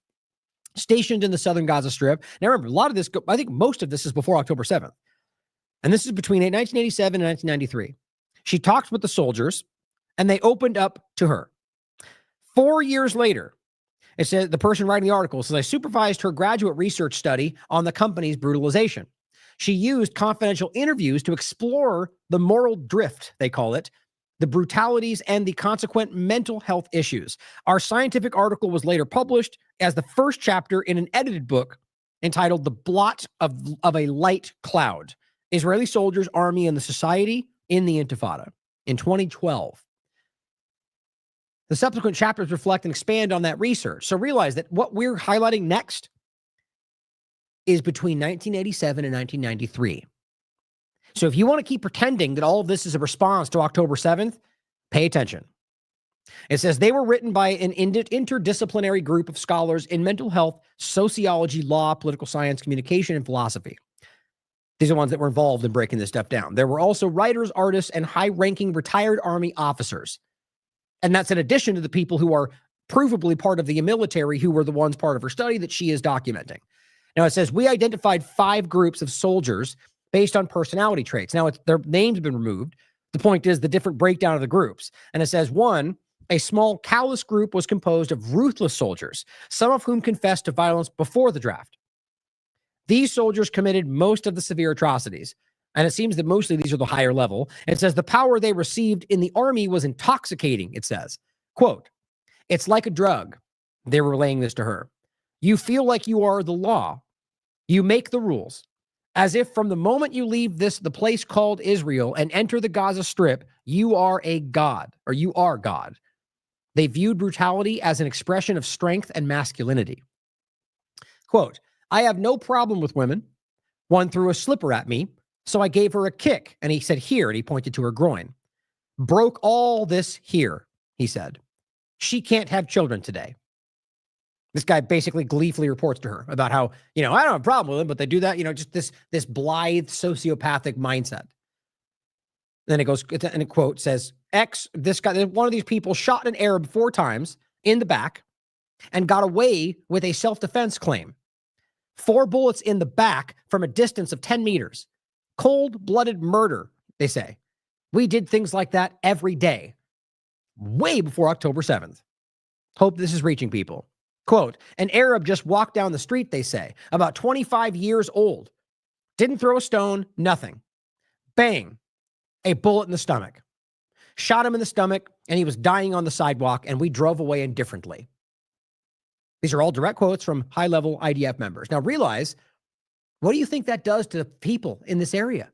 stationed in the southern Gaza Strip. Now remember, a lot of this, I think most of this is before October 7th. And this is between 1987 and 1993. She talked with the soldiers, and they opened up to her. 4 years later, it says, the person writing the article says, I supervised her graduate research study on the company's brutalization. She used confidential interviews to explore the moral drift, they call it, the brutalities and the consequent mental health issues. Our scientific article was later published as the first chapter in an edited book entitled The Blot of a Light Cloud, Israeli Soldiers, Army, and the Society in the Intifada in 2012. The subsequent chapters reflect and expand on that research. So realize that what we're highlighting next is between 1987 and 1993. So if you want to keep pretending that all of this is a response to October 7th, pay attention. It says they were written by an interdisciplinary group of scholars in mental health, sociology, law, political science, communication, and philosophy. These are the ones that were involved in breaking this stuff down. There were also writers, artists, and high-ranking retired Army officers. And that's in addition to the people who are provably part of the military who were the ones part of her study that she is documenting. Now it says, we identified 5 groups of soldiers based on personality traits. Now their names have been removed. The point is the different breakdown of the groups. And it says, 1, a small callous group was composed of ruthless soldiers, some of whom confessed to violence before the draft. These soldiers committed most of the severe atrocities. And it seems that mostly these are the higher level. It says the power they received in the army was intoxicating, it says. Quote, it's like a drug. They were relaying this to her. You feel like you are the law. You make the rules. As if from the moment you leave the place called Israel and enter the Gaza Strip, you are a god, or you are God. They viewed brutality as an expression of strength and masculinity. Quote, I have no problem with women. One threw a slipper at me, so I gave her a kick, and he said, here, and he pointed to her groin. Broke all this here, he said. She can't have children today. This guy basically gleefully reports to her about how, I don't have a problem with them, but they do that, just this blithe sociopathic mindset. Then it goes, and a quote says, this guy, one of these people shot an Arab 4 times in the back and got away with a self-defense claim. 4 bullets in the back from a distance of 10 meters. Cold-blooded murder, they say. We did things like that every day, way before October 7th. Hope this is reaching people. Quote, an Arab just walked down the street, they say, about 25 years old. Didn't throw a stone, nothing. Bang, a bullet in the stomach. Shot him in the stomach, and he was dying on the sidewalk, and we drove away indifferently. These are all direct quotes from high-level IDF members. Now realize, what do you think that does to the people in this area?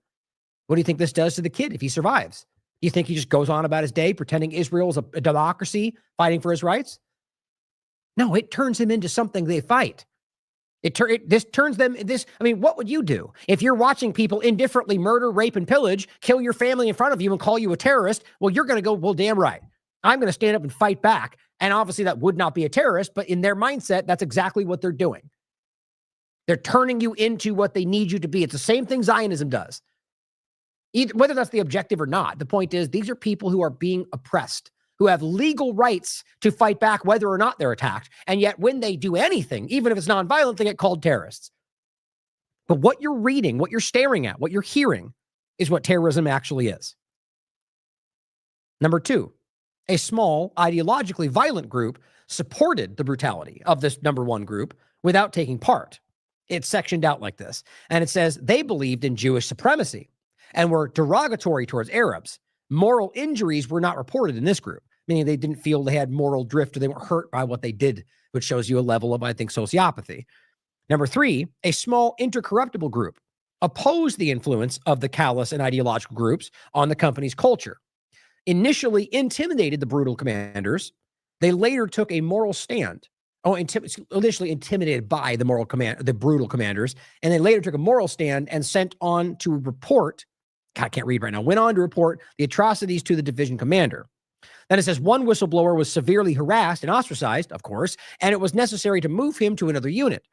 What do you think this does to the kid if he survives? Do you think he just goes on about his day pretending Israel is a democracy fighting for his rights? No, it turns him into something they fight. This turns them, what would you do? If you're watching people indifferently murder, rape, and pillage, kill your family in front of you and call you a terrorist, well, you're going to go, well, damn right. I'm going to stand up and fight back. And obviously that would not be a terrorist, but in their mindset, that's exactly what they're doing. They're turning you into what they need you to be. It's the same thing Zionism does. Whether that's the objective or not, the point is these are people who are being oppressed, who have legal rights to fight back whether or not they're attacked. And yet when they do anything, even if it's nonviolent, they get called terrorists. But what you're reading, what you're staring at, what you're hearing is what terrorism actually is. Number 2, a small, ideologically violent group supported the brutality of this number 1 group without taking part. It's sectioned out like this. And it says they believed in Jewish supremacy and were derogatory towards Arabs. Moral injuries were not reported in this group, meaning they didn't feel they had moral drift or they weren't hurt by what they did, which shows you a level of, I think, sociopathy. Number 3, a small intercorruptible group opposed the influence of the callous and ideological groups on the company's culture. Initially intimidated the brutal commanders, they later took a moral stand. Initially intimidated by the brutal commanders, and they later took a moral stand and sent on to report, God, I can't read right now, went on to report the atrocities to the division commander. Then it says one whistleblower was severely harassed and ostracized, of course, and it was necessary to move him to another unit.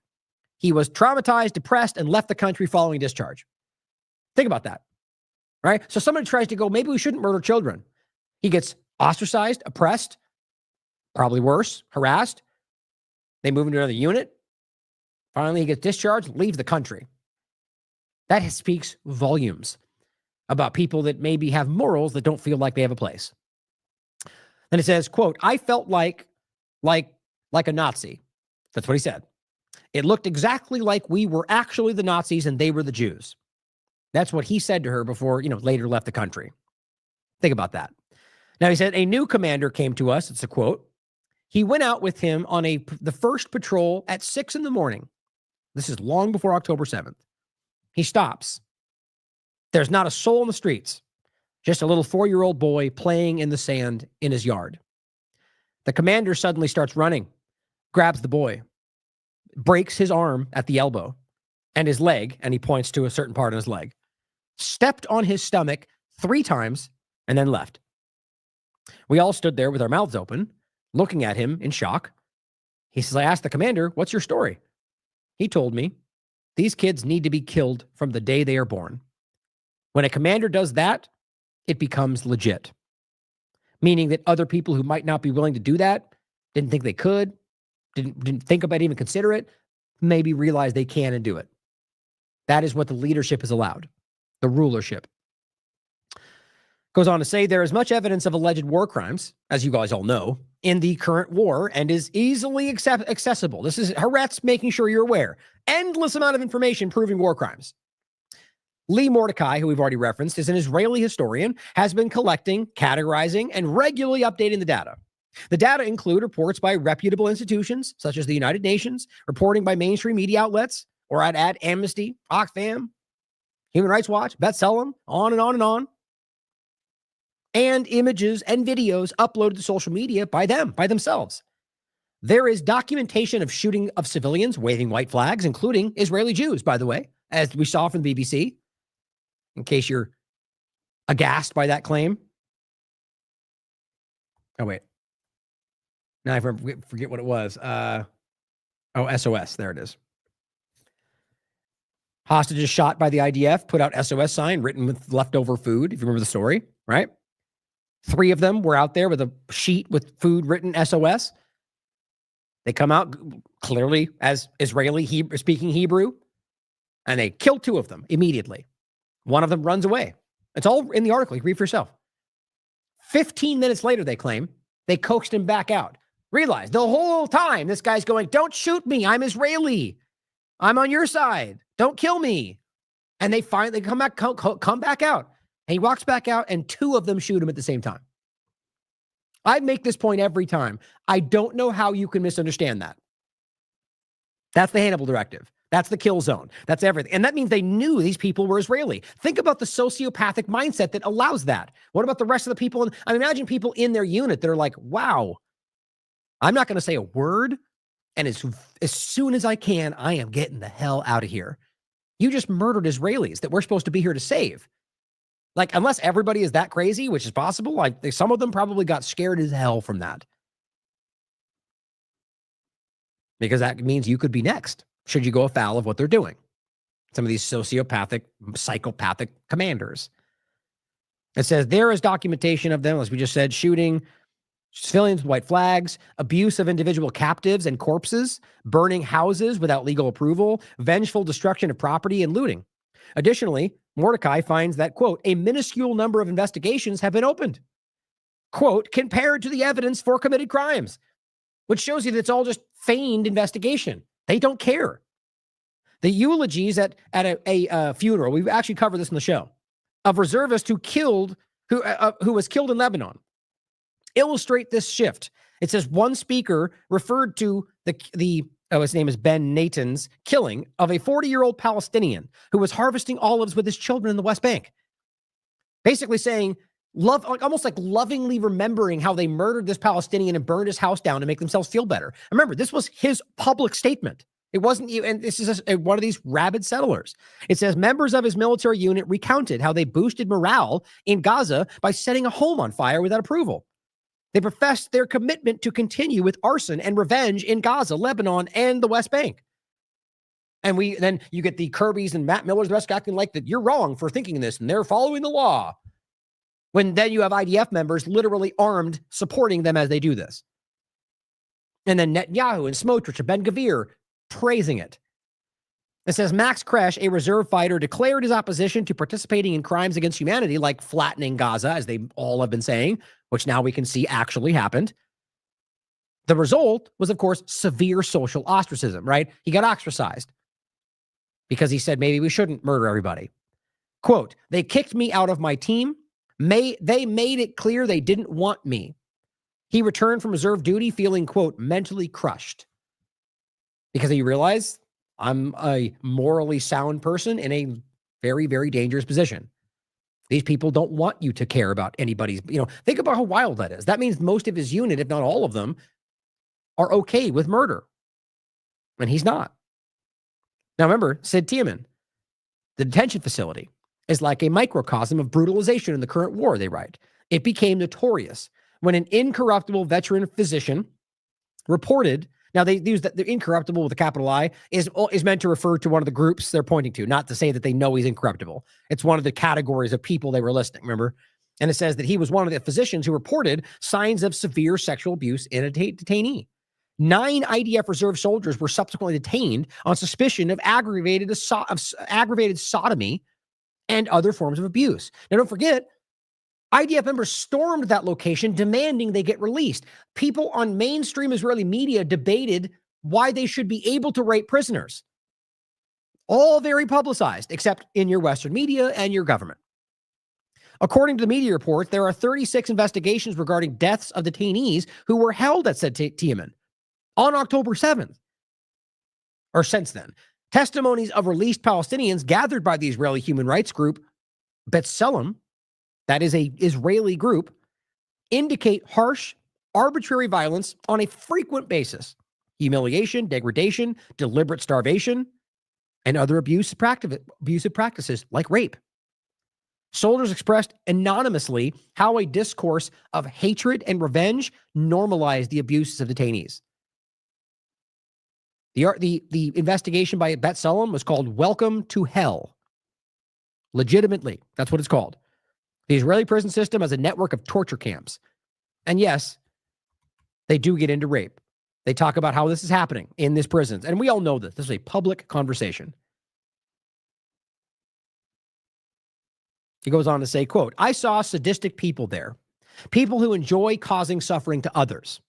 He was traumatized, depressed, and left the country following discharge. Think about that, right? So somebody tries to go, maybe we shouldn't murder children. He gets ostracized, oppressed, probably worse, harassed. They move into another unit. Finally, he gets discharged, leaves the country. That speaks volumes about people that maybe have morals that don't feel like they have a place. Then it says, quote, I felt like a Nazi. That's what he said. It looked exactly like we were actually the Nazis and they were the Jews. That's what he said to her before, later left the country. Think about that. Now he said, a new commander came to us. It's a quote. He went out with him on the first patrol at 6 a.m. This is long before October 7th. He stops. There's not a soul in the streets. Just a little 4-year-old boy playing in the sand in his yard. The commander suddenly starts running, grabs the boy, breaks his arm at the elbow and his leg, and he points to a certain part of his leg, stepped on his stomach 3 times, and then left. We all stood there with our mouths open, looking at him in shock. He says, I asked the commander, what's your story? He told me, these kids need to be killed from the day they are born. When a commander does that, it becomes legit. meaning that other people who might not be willing to do that, didn't think they could, didn't think about it, even consider it, maybe realize they can and do it. That is what the leadership is allowed, the rulership. Goes on to say there is much evidence of alleged war crimes, as you guys all know, in the current war and is easily accessible. This is Haaretz making sure you're aware. Endless amount of information proving war crimes. Lee Mordecai, who we've already referenced, is an Israeli historian, has been collecting, categorizing, and regularly updating the data. The data include reports by reputable institutions, such as the United Nations, reporting by mainstream media outlets, or I'd add Amnesty, Oxfam, Human Rights Watch, B'Tselem, on and on and on. And images and videos uploaded to social media by themselves. There is documentation of shooting of civilians waving white flags, including Israeli Jews, by the way, as we saw from the BBC, in case you're aghast by that claim. Oh, wait. Now I forget what it was. SOS. There it is. Hostages shot by the IDF put out SOS sign written with leftover food, if you remember the story, right? 3 of them were out there with a sheet with food written SOS. They come out clearly as Israeli speaking Hebrew, and they kill 2 of them immediately. One of them runs away. It's all in the article. You can read for yourself. 15 minutes later, they claim, they coaxed him back out. Realize the whole time this guy's going, don't shoot me. I'm Israeli. I'm on your side. Don't kill me. And they finally come back out. And he walks back out, and 2 of them shoot him at the same time. I make this point every time. I don't know how you can misunderstand that. That's the Hannibal Directive. That's the kill zone. That's everything. And that means they knew these people were Israeli. Think about the sociopathic mindset that allows that. What about the rest of the people? I imagine people in their unit that are like, wow, I'm not going to say a word. And as soon as I can, I am getting the hell out of here. You just murdered Israelis that we're supposed to be here to save. Like, unless everybody is that crazy, which is possible, like some of them probably got scared as hell from that. Because that means you could be next, should you go afoul of what they're doing. Some of these sociopathic, psychopathic commanders. It says there is documentation of them, as we just said, shooting civilians with white flags, abuse of individual captives and corpses, burning houses without legal approval, vengeful destruction of property, and looting. Additionally, Mordecai finds that, quote, a minuscule number of investigations have been opened, quote, compared to the evidence for committed crimes, which shows you that it's all just feigned investigation. They don't care. The eulogies at a funeral, we've actually covered this in the show, of reservists who was killed in Lebanon, illustrate this shift. It says one speaker referred to his name is Ben Natan's killing of a 40-year-old Palestinian who was harvesting olives with his children in the West Bank. Basically saying, almost like lovingly remembering how they murdered this Palestinian and burned his house down to make themselves feel better. Remember, this was his public statement. It wasn't, and this is one of these rabid settlers. It says members of his military unit recounted how they boosted morale in Gaza by setting a home on fire without approval. They professed their commitment to continue with arson and revenge in Gaza, Lebanon, and the West Bank. And then you get the Kirbys and Matt Millers, the rest acting like that you're wrong for thinking this and they're following the law. When then you have IDF members literally armed supporting them as they do this. And then Netanyahu and Smotrich and Ben-Gvir praising it. It says Max Kresh, a reserve fighter, declared his opposition to participating in crimes against humanity like flattening Gaza, as they all have been saying, which now we can see actually happened. The result was, of course, severe social ostracism, right? He got ostracized because he said maybe we shouldn't murder everybody. Quote, they kicked me out of my team. They made it clear they didn't want me. He returned from reserve duty feeling, quote, mentally crushed. Because he realized I'm a morally sound person in a very, very dangerous position. These people don't want you to care about anybody's, think about how wild that is. That means most of his unit, if not all of them, are okay with murder. And he's not. Now remember, Sid Tiemann, the detention facility is like a microcosm of brutalization in the current war, they write. It became notorious when an incorruptible veteran physician reported. Now, they use that the incorruptible with a capital I is meant to refer to one of the groups they're pointing to, not to say that they know he's incorruptible. It's one of the categories of people they were listing, remember? And it says that he was one of the physicians who reported signs of severe sexual abuse in a detainee. 9 IDF reserve soldiers were subsequently detained on suspicion of aggravated sodomy and other forms of abuse. Now, don't forget, IDF members stormed that location demanding they get released. People on mainstream Israeli media debated why they should be able to rape prisoners. All very publicized, except in your Western media and your government. According to the media reports, there are 36 investigations regarding deaths of detainees who were held at said Tiaman on October 7th, or since then. Testimonies of released Palestinians gathered by the Israeli human rights group B'Tselem, that is an Israeli group, indicate harsh, arbitrary violence on a frequent basis. Humiliation, degradation, deliberate starvation, and other abusive practices like rape. Soldiers expressed anonymously how a discourse of hatred and revenge normalized the abuses of detainees. The investigation by B'Tselem was called Welcome to Hell. Legitimately, that's what it's called. The Israeli prison system has a network of torture camps. And yes, they do get into rape. They talk about how this is happening in these prisons. And we all know this. This is a public conversation. He goes on to say, quote, I saw sadistic people there, people who enjoy causing suffering to others.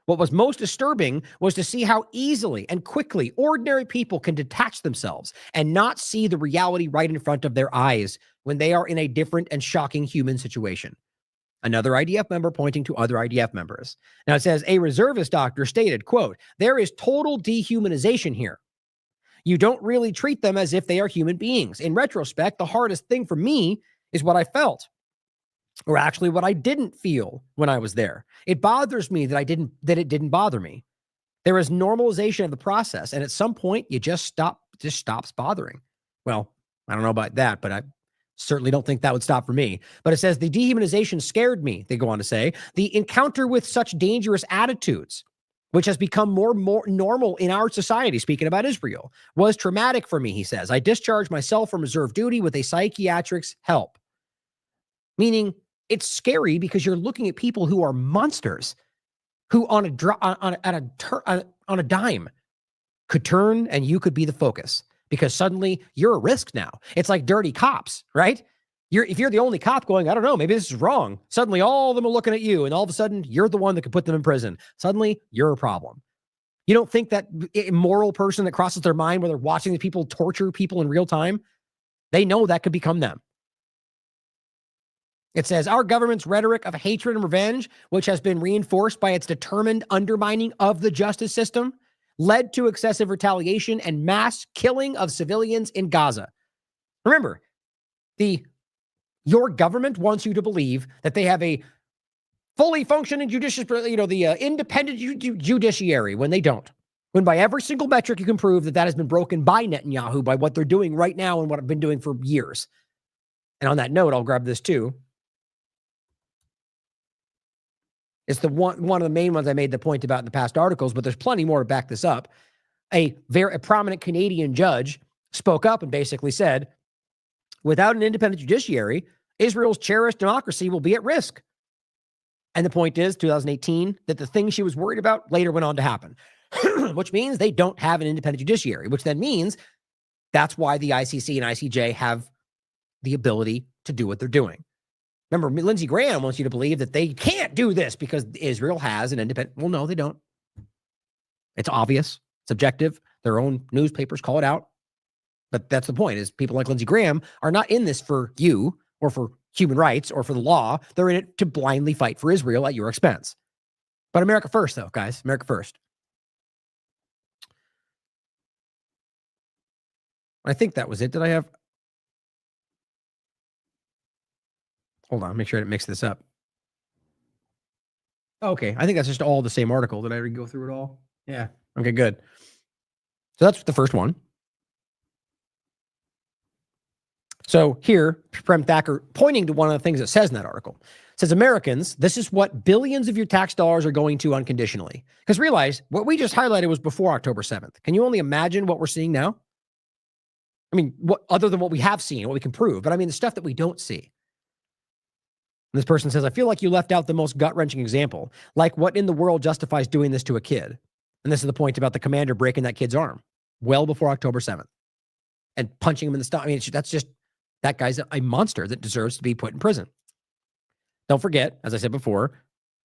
What was most disturbing was to see how easily and quickly ordinary people can detach themselves and not see the reality right in front of their eyes when they are in a different and shocking human situation. Another IDF member pointing to other IDF members. Now it says, a reservist doctor stated, quote, there is total dehumanization here. You don't really treat them as if they are human beings. In retrospect, the hardest thing for me is what I felt, or actually what I didn't feel when I was there. It bothers me that it didn't bother me. There is normalization of the process, and at some point it just stops bothering. Well, I don't know about that, but I certainly don't think that would stop for me. But it says the dehumanization scared me, they go on to say. The encounter with such dangerous attitudes, which has become more normal in our society, speaking about Israel, was traumatic for me, he says. I discharged myself from reserve duty with a psychiatric's help. Meaning, it's scary because you're looking at people who are monsters, who on a dime could turn and you could be the focus because suddenly you're a risk now. It's like dirty cops, right? If you're the only cop going, I don't know, maybe this is wrong. Suddenly all of them are looking at you and all of a sudden you're the one that could put them in prison. Suddenly you're a problem. You don't think that immoral person that crosses their mind where they're watching the people torture people in real time, they know that could become them. It says, our government's rhetoric of hatred and revenge, which has been reinforced by its determined undermining of the justice system, led to excessive retaliation and mass killing of civilians in Gaza. Remember, your government wants you to believe that they have a fully functioning independent judiciary when they don't. When by every single metric you can prove that has been broken by Netanyahu, by what they're doing right now and what I've been doing for years. And on that note, I'll grab this too. It's one of the main ones I made the point about in the past articles, but there's plenty more to back this up. A prominent Canadian judge spoke up and basically said, without an independent judiciary, Israel's cherished democracy will be at risk. And the point is, 2018, that the thing she was worried about later went on to happen, which means they don't have an independent judiciary, which then means that's why the ICC and ICJ have the ability to do what they're doing. Remember, Lindsey Graham wants you to believe that they can't do this because Israel has an independent. Well, no, they don't. It's obvious. It's objective. Their own newspapers call it out. But that's the point, is people like Lindsey Graham are not in this for you or for human rights or for the law. They're in it to blindly fight for Israel at your expense. But America first, though, guys. America first. I think that was it. Did I have... Hold on, make sure I didn't mix this up. Okay, I think that's just all the same article. Did I go through it all? Yeah. Okay, good. So that's the first one. So here, Prem Thacker pointing to one of the things it says in that article. It says, Americans, this is what billions of your tax dollars are going to unconditionally. Because realize, what we just highlighted was before October 7th. Can you only imagine what we're seeing now? I mean, what other than what we have seen, what we can prove, but I mean the stuff that we don't see. And this person says, I feel like you left out the most gut-wrenching example. Like, what in the world justifies doing this to a kid? And this is the point about the commander breaking that kid's arm well before October 7th and punching him in the stomach. I mean, that's just, that guy's a monster that deserves to be put in prison. Don't forget, as I said before,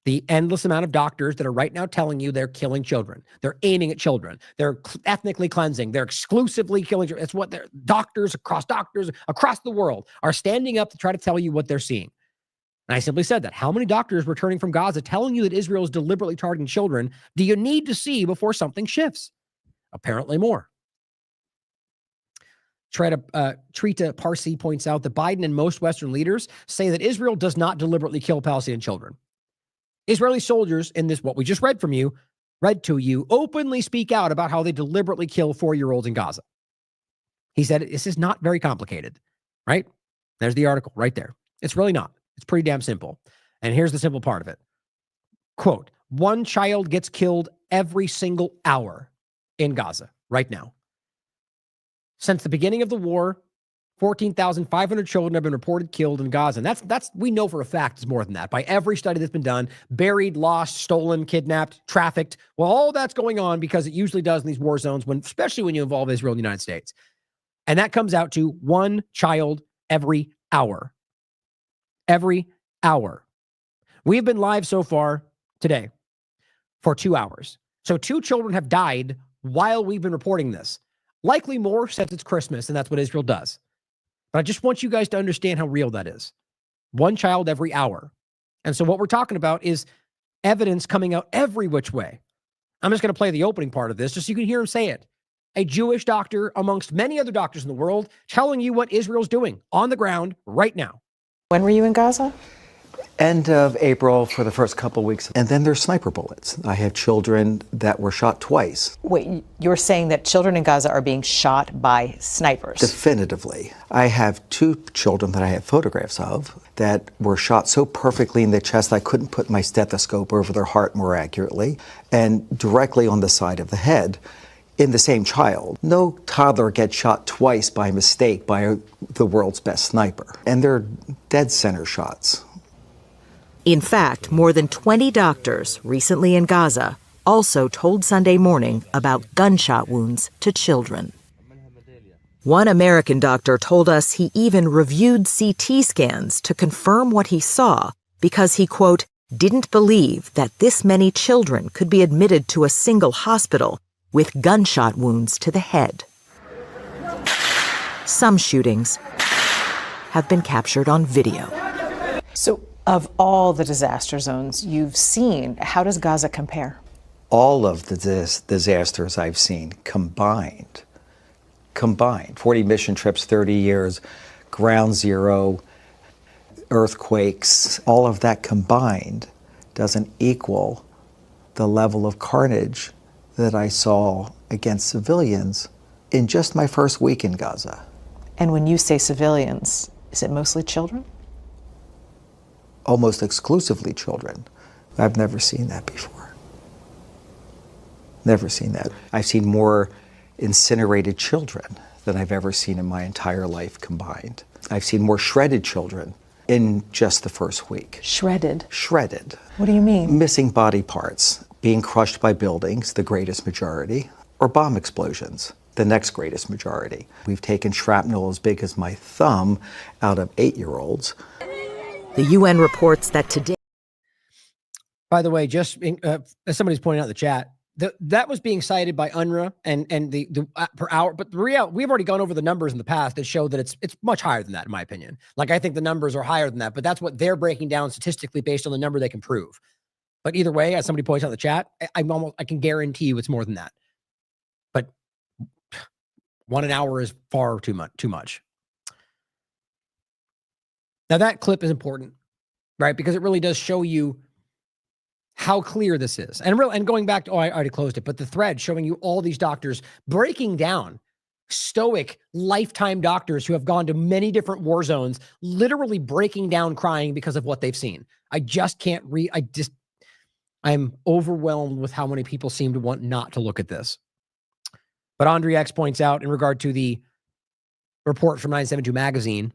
the endless amount of doctors that are right now telling you they're killing children. They're aiming at children. They're ethnically cleansing. They're exclusively killing children. It's what they're, doctors across the world are standing up to try to tell you what they're seeing. And I simply said that. How many doctors returning from Gaza telling you that Israel is deliberately targeting children do you need to see before something shifts? Apparently more. Trita Parsi points out that Biden and most Western leaders say that Israel does not deliberately kill Palestinian children. Israeli soldiers in this, what we just read to you, openly speak out about how they deliberately kill 4-year-olds in Gaza. He said, this is not very complicated, right? There's the article right there. It's really not. It's pretty damn simple. And here's the simple part of it. Quote, 1 child gets killed every single hour in Gaza right now. Since the beginning of the war, 14,500 children have been reported killed in Gaza. And that's we know for a fact it's more than that by every study that's been done. Buried, lost, stolen, kidnapped, trafficked. Well, all that's going on because it usually does in these war zones, especially when you involve Israel and the United States. And that comes out to 1 child every hour. Every hour. We've been live so far today for 2 hours. So 2 children have died while we've been reporting this. Likely more since it's Christmas, and that's what Israel does. But I just want you guys to understand how real that is. 1 child every hour. And so what we're talking about is evidence coming out every which way. I'm just going to play the opening part of this just so you can hear him say it. A Jewish doctor amongst many other doctors in the world telling you what Israel's doing on the ground right now. When were you in Gaza? End of April for the first couple of weeks. And then there's sniper bullets. I have children that were shot twice. Wait, you're saying that children in Gaza are being shot by snipers? Definitively. I have 2 children that I have photographs of that were shot so perfectly in the chest I couldn't put my stethoscope over their heart more accurately, and directly on the side of the head in the same child. No toddler gets shot twice by mistake by the world's best sniper. And they're dead center shots. In fact, more than 20 doctors recently in Gaza also told Sunday Morning about gunshot wounds to children. One American doctor told us he even reviewed CT scans to confirm what he saw because he, quote, didn't believe that this many children could be admitted to a single hospital with gunshot wounds to the head. Some shootings have been captured on video. So, of all the disaster zones you've seen, how does Gaza compare? All of the disasters I've seen combined, 40 mission trips, 30 years, ground zero, earthquakes, all of that combined doesn't equal the level of carnage that I saw against civilians in just my first week in Gaza. And when you say civilians, is it mostly children? Almost exclusively children. I've never seen that before. Never seen that. I've seen more incinerated children than I've ever seen in my entire life combined. I've seen more shredded children in just the first week. Shredded? Shredded. What do you mean? Missing body parts, being crushed by buildings, the greatest majority, or bomb explosions, the next greatest majority. We've taken shrapnel as big as my thumb out of 8-year-olds. The UN reports that today. By the way, just as somebody's pointing out in the chat, that was being cited by UNRWA and the per hour. But the real, we've already gone over the numbers in the past that show that it's much higher than that, in my opinion. Like, I think the numbers are higher than that, but that's what they're breaking down statistically based on the number they can prove. But either way, as somebody points out in the chat, I can guarantee you it's more than that. But 1 an hour is far too much. Now that clip is important, right? Because it really does show you how clear this is. And going back to, I already closed it, but the thread showing you all these doctors breaking down, stoic lifetime doctors who have gone to many different war zones, literally breaking down, crying because of what they've seen. I just can't I'm overwhelmed with how many people seem to want not to look at this. But Andre X points out in regard to the report from 972 magazine,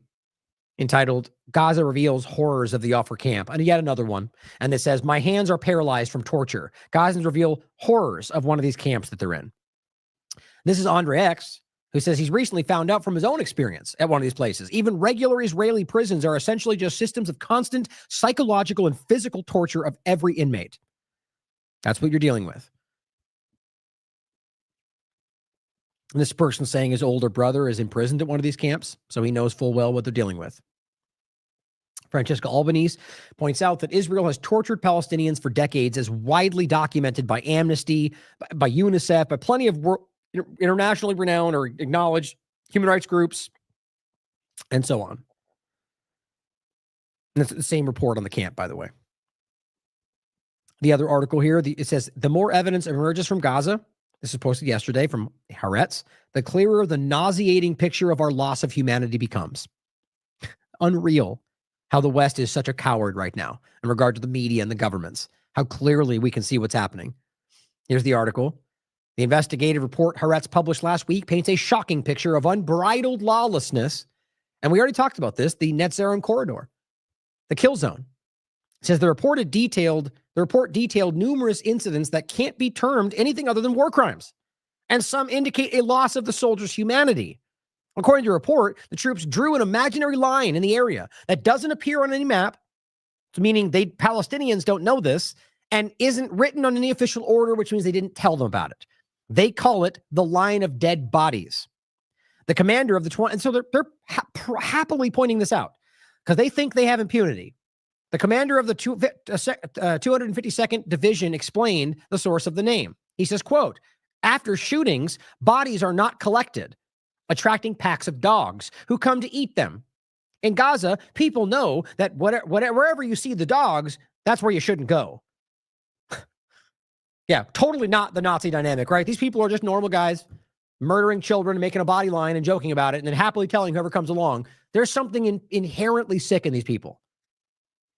entitled Gaza Reveals Horrors of the Offer Camp. And yet another one. And it says, my hands are paralyzed from torture. Gazans reveal horrors of one of these camps that they're in. This is Andre X, who says he's recently found out from his own experience at one of these places. Even regular Israeli prisons are essentially just systems of constant psychological and physical torture of every inmate. That's what you're dealing with. And this person saying his older brother is imprisoned at one of these camps, so he knows full well what they're dealing with. Francesca Albanese points out that Israel has tortured Palestinians for decades, as widely documented by Amnesty, by UNICEF, by plenty of internationally renowned or acknowledged human rights groups, and so on. And it's the same report on the camp, by the way. The other article here, it says, the more evidence emerges from Gaza, this was posted yesterday from Haaretz, the clearer the nauseating picture of our loss of humanity becomes. Unreal how the West is such a coward right now in regard to the media and the governments, how clearly we can see what's happening. Here's the article. The investigative report Haaretz published last week paints a shocking picture of unbridled lawlessness. And we already talked about this, the Netzarim corridor, the kill zone. It says the report detailed numerous incidents that can't be termed anything other than war crimes, and some indicate a loss of the soldiers' humanity. According to the report, the troops drew an imaginary line in the area that doesn't appear on any map, meaning Palestinians don't know this, and isn't written on any official order, which means they didn't tell them about it. They call it the line of dead bodies. The commander of the 20, and so they're happily pointing this out because they think they have impunity. The commander of the 252nd Division explained the source of the name. He says, quote, after shootings, bodies are not collected, attracting packs of dogs who come to eat them. In Gaza, people know that wherever you see the dogs, that's where you shouldn't go. Yeah, totally not the Nazi dynamic, right? These people are just normal guys murdering children, making a body line and joking about it, and then happily telling whoever comes along. There's something inherently sick in these people.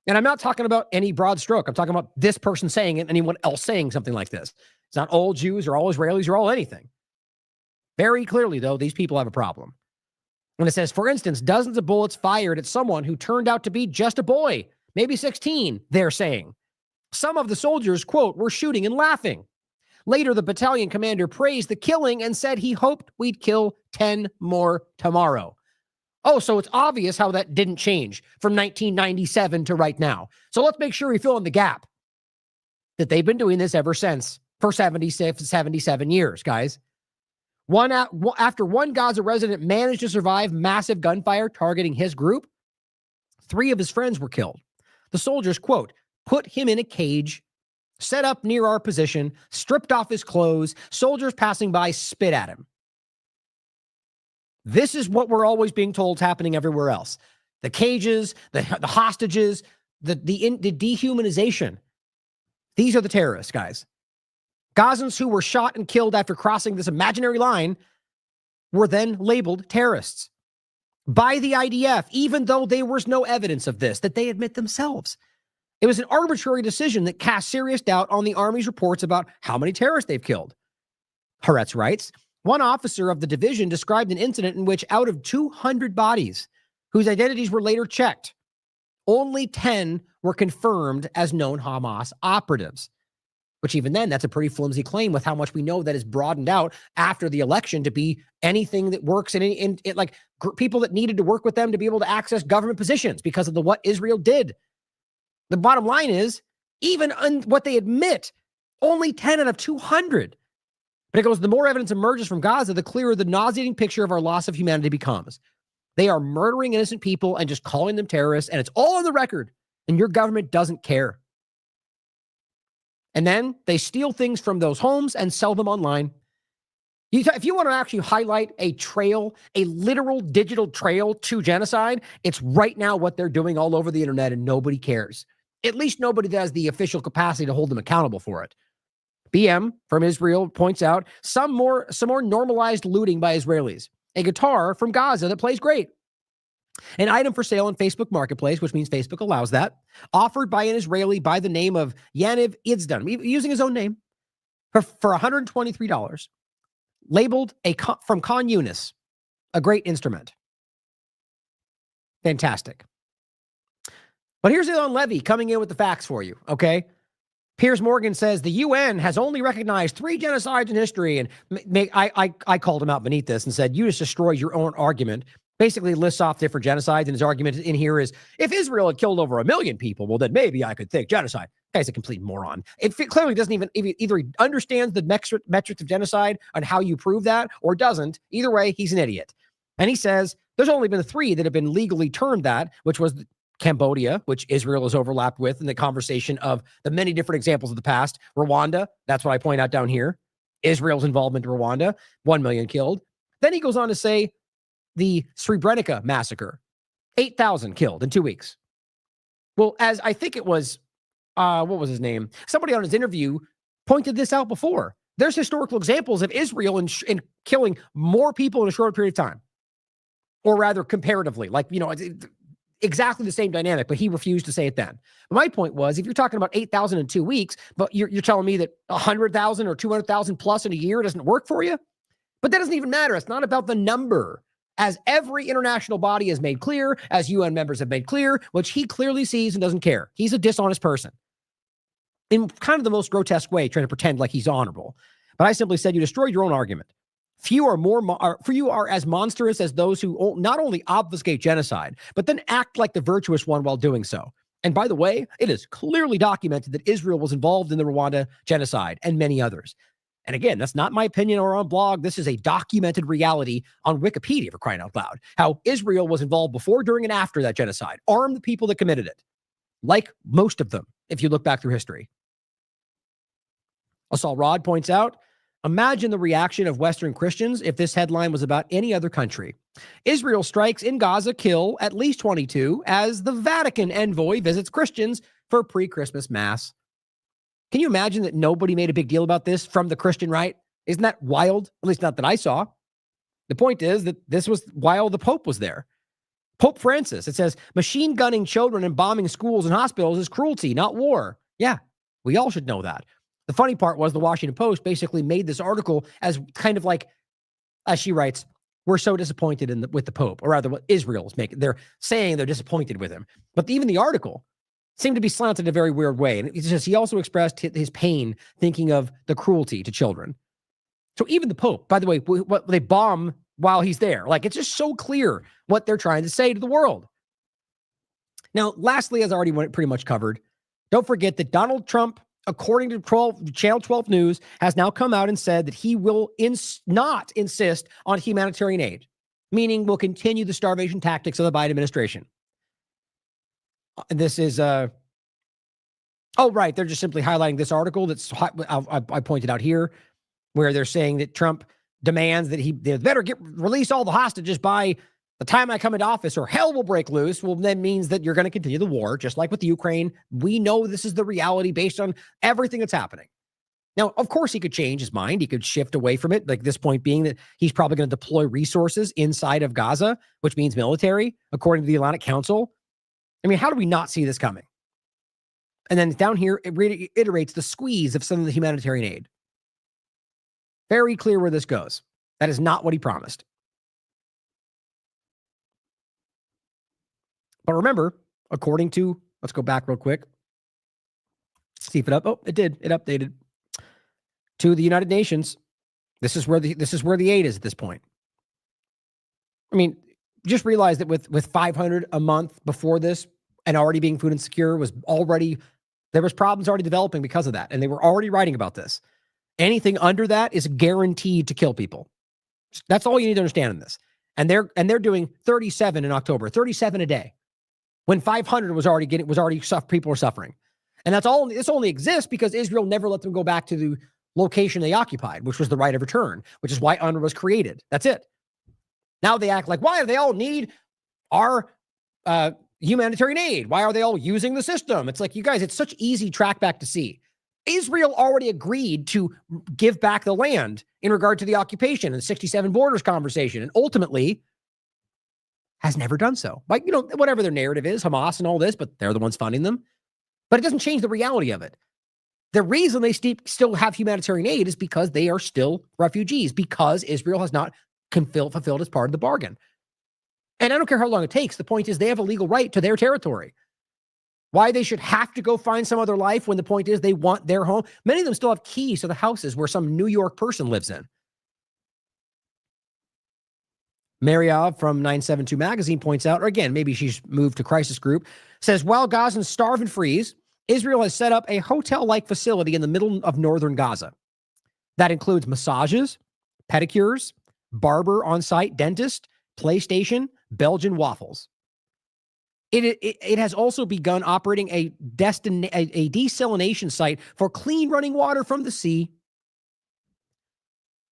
And I'm not talking about any broad stroke. I'm talking about this person saying it and anyone else saying something like this. It's not all Jews or all Israelis or all anything. Very clearly, though, these people have a problem. And it says, for instance, dozens of bullets fired at someone who turned out to be just a boy, maybe 16, they're saying. Some of the soldiers, quote, were shooting and laughing. Later, the battalion commander praised the killing and said he hoped we'd kill 10 more tomorrow. Oh, so it's obvious how that didn't change from 1997 to right now. So let's make sure we fill in the gap that they've been doing this ever since for 77 years, guys. After one Gaza resident managed to survive massive gunfire targeting his group, 3 of his friends were killed. The soldiers, quote, put him in a cage, set up near our position, stripped off his clothes, soldiers passing by spit at him. This is what we're always being told is happening everywhere else. The cages, the hostages, the dehumanization. These are the terrorists, guys. Gazans who were shot and killed after crossing this imaginary line were then labeled terrorists by the IDF, even though there was no evidence of this, that they admit themselves. It was an arbitrary decision that cast serious doubt on the Army's reports about how many terrorists they've killed. Haaretz writes, one officer of the division described an incident in which out of 200 bodies whose identities were later checked, only 10 were confirmed as known Hamas operatives, which even then, that's a pretty flimsy claim with how much we know that is broadened out after the election to be anything that works in like people that needed to work with them to be able to access government positions because of what Israel did. The bottom line is, even on what they admit, only 10 out of 200. But it goes, the more evidence emerges from Gaza, the clearer the nauseating picture of our loss of humanity becomes. They are murdering innocent people and just calling them terrorists, and it's all on the record, and your government doesn't care. And then they steal things from those homes and sell them online. If you want to actually highlight a trail, a literal digital trail to genocide, it's right now what they're doing all over the internet, and nobody cares. At least nobody that has the official capacity to hold them accountable for it. BM from Israel points out some more normalized looting by Israelis. A guitar from Gaza that plays great. An item for sale on Facebook Marketplace, which means Facebook allows that, offered by an Israeli by the name of Yaniv Idzdan, using his own name, for $123, labeled from Khan Yunis, a great instrument. Fantastic. But here's Elon Levy coming in with the facts for you, okay? Piers Morgan says the UN has only recognized 3 genocides in history. And I called him out beneath this and said, you just destroyed your own argument. Basically lists off different genocides. And his argument in here is, if Israel had killed over 1 million people, well, then maybe I could think genocide. Guy's a complete moron. It clearly doesn't even, either he understands the metrics of genocide and how you prove that, or doesn't. Either way, he's an idiot. And he says there's only been 3 that have been legally termed that, which was Cambodia, which Israel has overlapped with in the conversation of the many different examples of the past. Rwanda, that's what I point out down here. Israel's involvement in Rwanda, 1 million killed. Then he goes on to say the Srebrenica massacre, 8,000 killed in 2 weeks. Well, as I think it was, what was his name? Somebody on his interview pointed this out before. There's historical examples of Israel in killing more people in a short period of time. Or rather, comparatively, like, exactly the same dynamic, but he refused to say it then. My point was, if you're talking about 8,000 in 2 weeks, but you're telling me that 100,000 or 200,000 plus in a year doesn't work for you? But that doesn't even matter. It's not about the number. As every international body has made clear, as UN members have made clear, which he clearly sees and doesn't care. He's a dishonest person. In kind of the most grotesque way, trying to pretend like he's honorable. But I simply said, you destroyed your own argument. Few are as monstrous as those who not only obfuscate genocide, but then act like the virtuous one while doing so. And by the way, it is clearly documented that Israel was involved in the Rwanda genocide and many others. And again, that's not my opinion or on blog. This is a documented reality on Wikipedia, for crying out loud. How Israel was involved before, during, and after that genocide. Armed the people that committed it. Like most of them, if you look back through history. Asal Rod points out, imagine the reaction of Western Christians if this headline was about any other country. Israel strikes in Gaza kill at least 22 as the Vatican envoy visits Christians for pre-Christmas mass. Can you imagine that nobody made a big deal about this from the Christian right? Isn't that wild? At least not that I saw. The point is that this was while the Pope was there. Pope Francis, it says, machine gunning children and bombing schools and hospitals is cruelty, not war. Yeah, we all should know that. The funny part was the Washington Post basically made this article as kind of like, as she writes, we're so disappointed with the Pope, or rather what Israel is making. They're saying they're disappointed with him. But even the article seemed to be slanted in a very weird way. And it's just, he also expressed his pain thinking of the cruelty to children. So even the Pope, by the way, what they bomb while he's there. Like, it's just so clear what they're trying to say to the world. Now, lastly, as I already pretty much covered, don't forget that Donald Trump, according to Channel 12 News, has now come out and said that he will not insist on humanitarian aid, meaning will continue the starvation tactics of the Biden administration. This is, oh, right, they're just simply highlighting this article that's I pointed out here, where they're saying that Trump demands that they better release all the hostages by the time I come into office or hell will break loose. Well, that means that you're going to continue the war, just like with the Ukraine. We know this is the reality based on everything that's happening. Now, of course, he could change his mind. He could shift away from it. Like this point being that he's probably going to deploy resources inside of Gaza, which means military, according to the Atlantic Council. I mean, how do we not see this coming? And then down here, it reiterates the squeeze of some of the humanitarian aid. Very clear where this goes. That is not what he promised. But remember, according to, let's go back real quick. See if it did. It updated to the United Nations. This is where the aid is at this point. I mean, just realize that with 500 a month before this and already being food insecure there was problems already developing because of that. And they were already writing about this. Anything under that is guaranteed to kill people. That's all you need to understand in this. And they're doing 37 in October, 37 a day. When 500 people were suffering. And this only exists because Israel never let them go back to the location they occupied, which was the right of return, which is why UNRWA was created. That's it. Now they act like, why do they all need our humanitarian aid? Why are they all using the system? It's like, you guys, it's such easy track back to see. Israel already agreed to give back the land in regard to the occupation and the 67 borders conversation, and ultimately has never done so. Like, whatever their narrative is, Hamas and all this, but they're the ones funding them. But it doesn't change the reality of it. The reason they still have humanitarian aid is because they are still refugees, because Israel has not fulfilled its part of the bargain. And I don't care how long it takes. The point is they have a legal right to their territory. Why they should have to go find some other life when the point is they want their home. Many of them still have keys to the houses where some New York person lives in. Mariov from 972 Magazine points out, or again, maybe she's moved to crisis group, says, while Gazans starve and freeze, Israel has set up a hotel-like facility in the middle of northern Gaza. That includes massages, pedicures, barber on-site, dentist, PlayStation, Belgian waffles. It has also begun operating a desalination site for clean running water from the sea.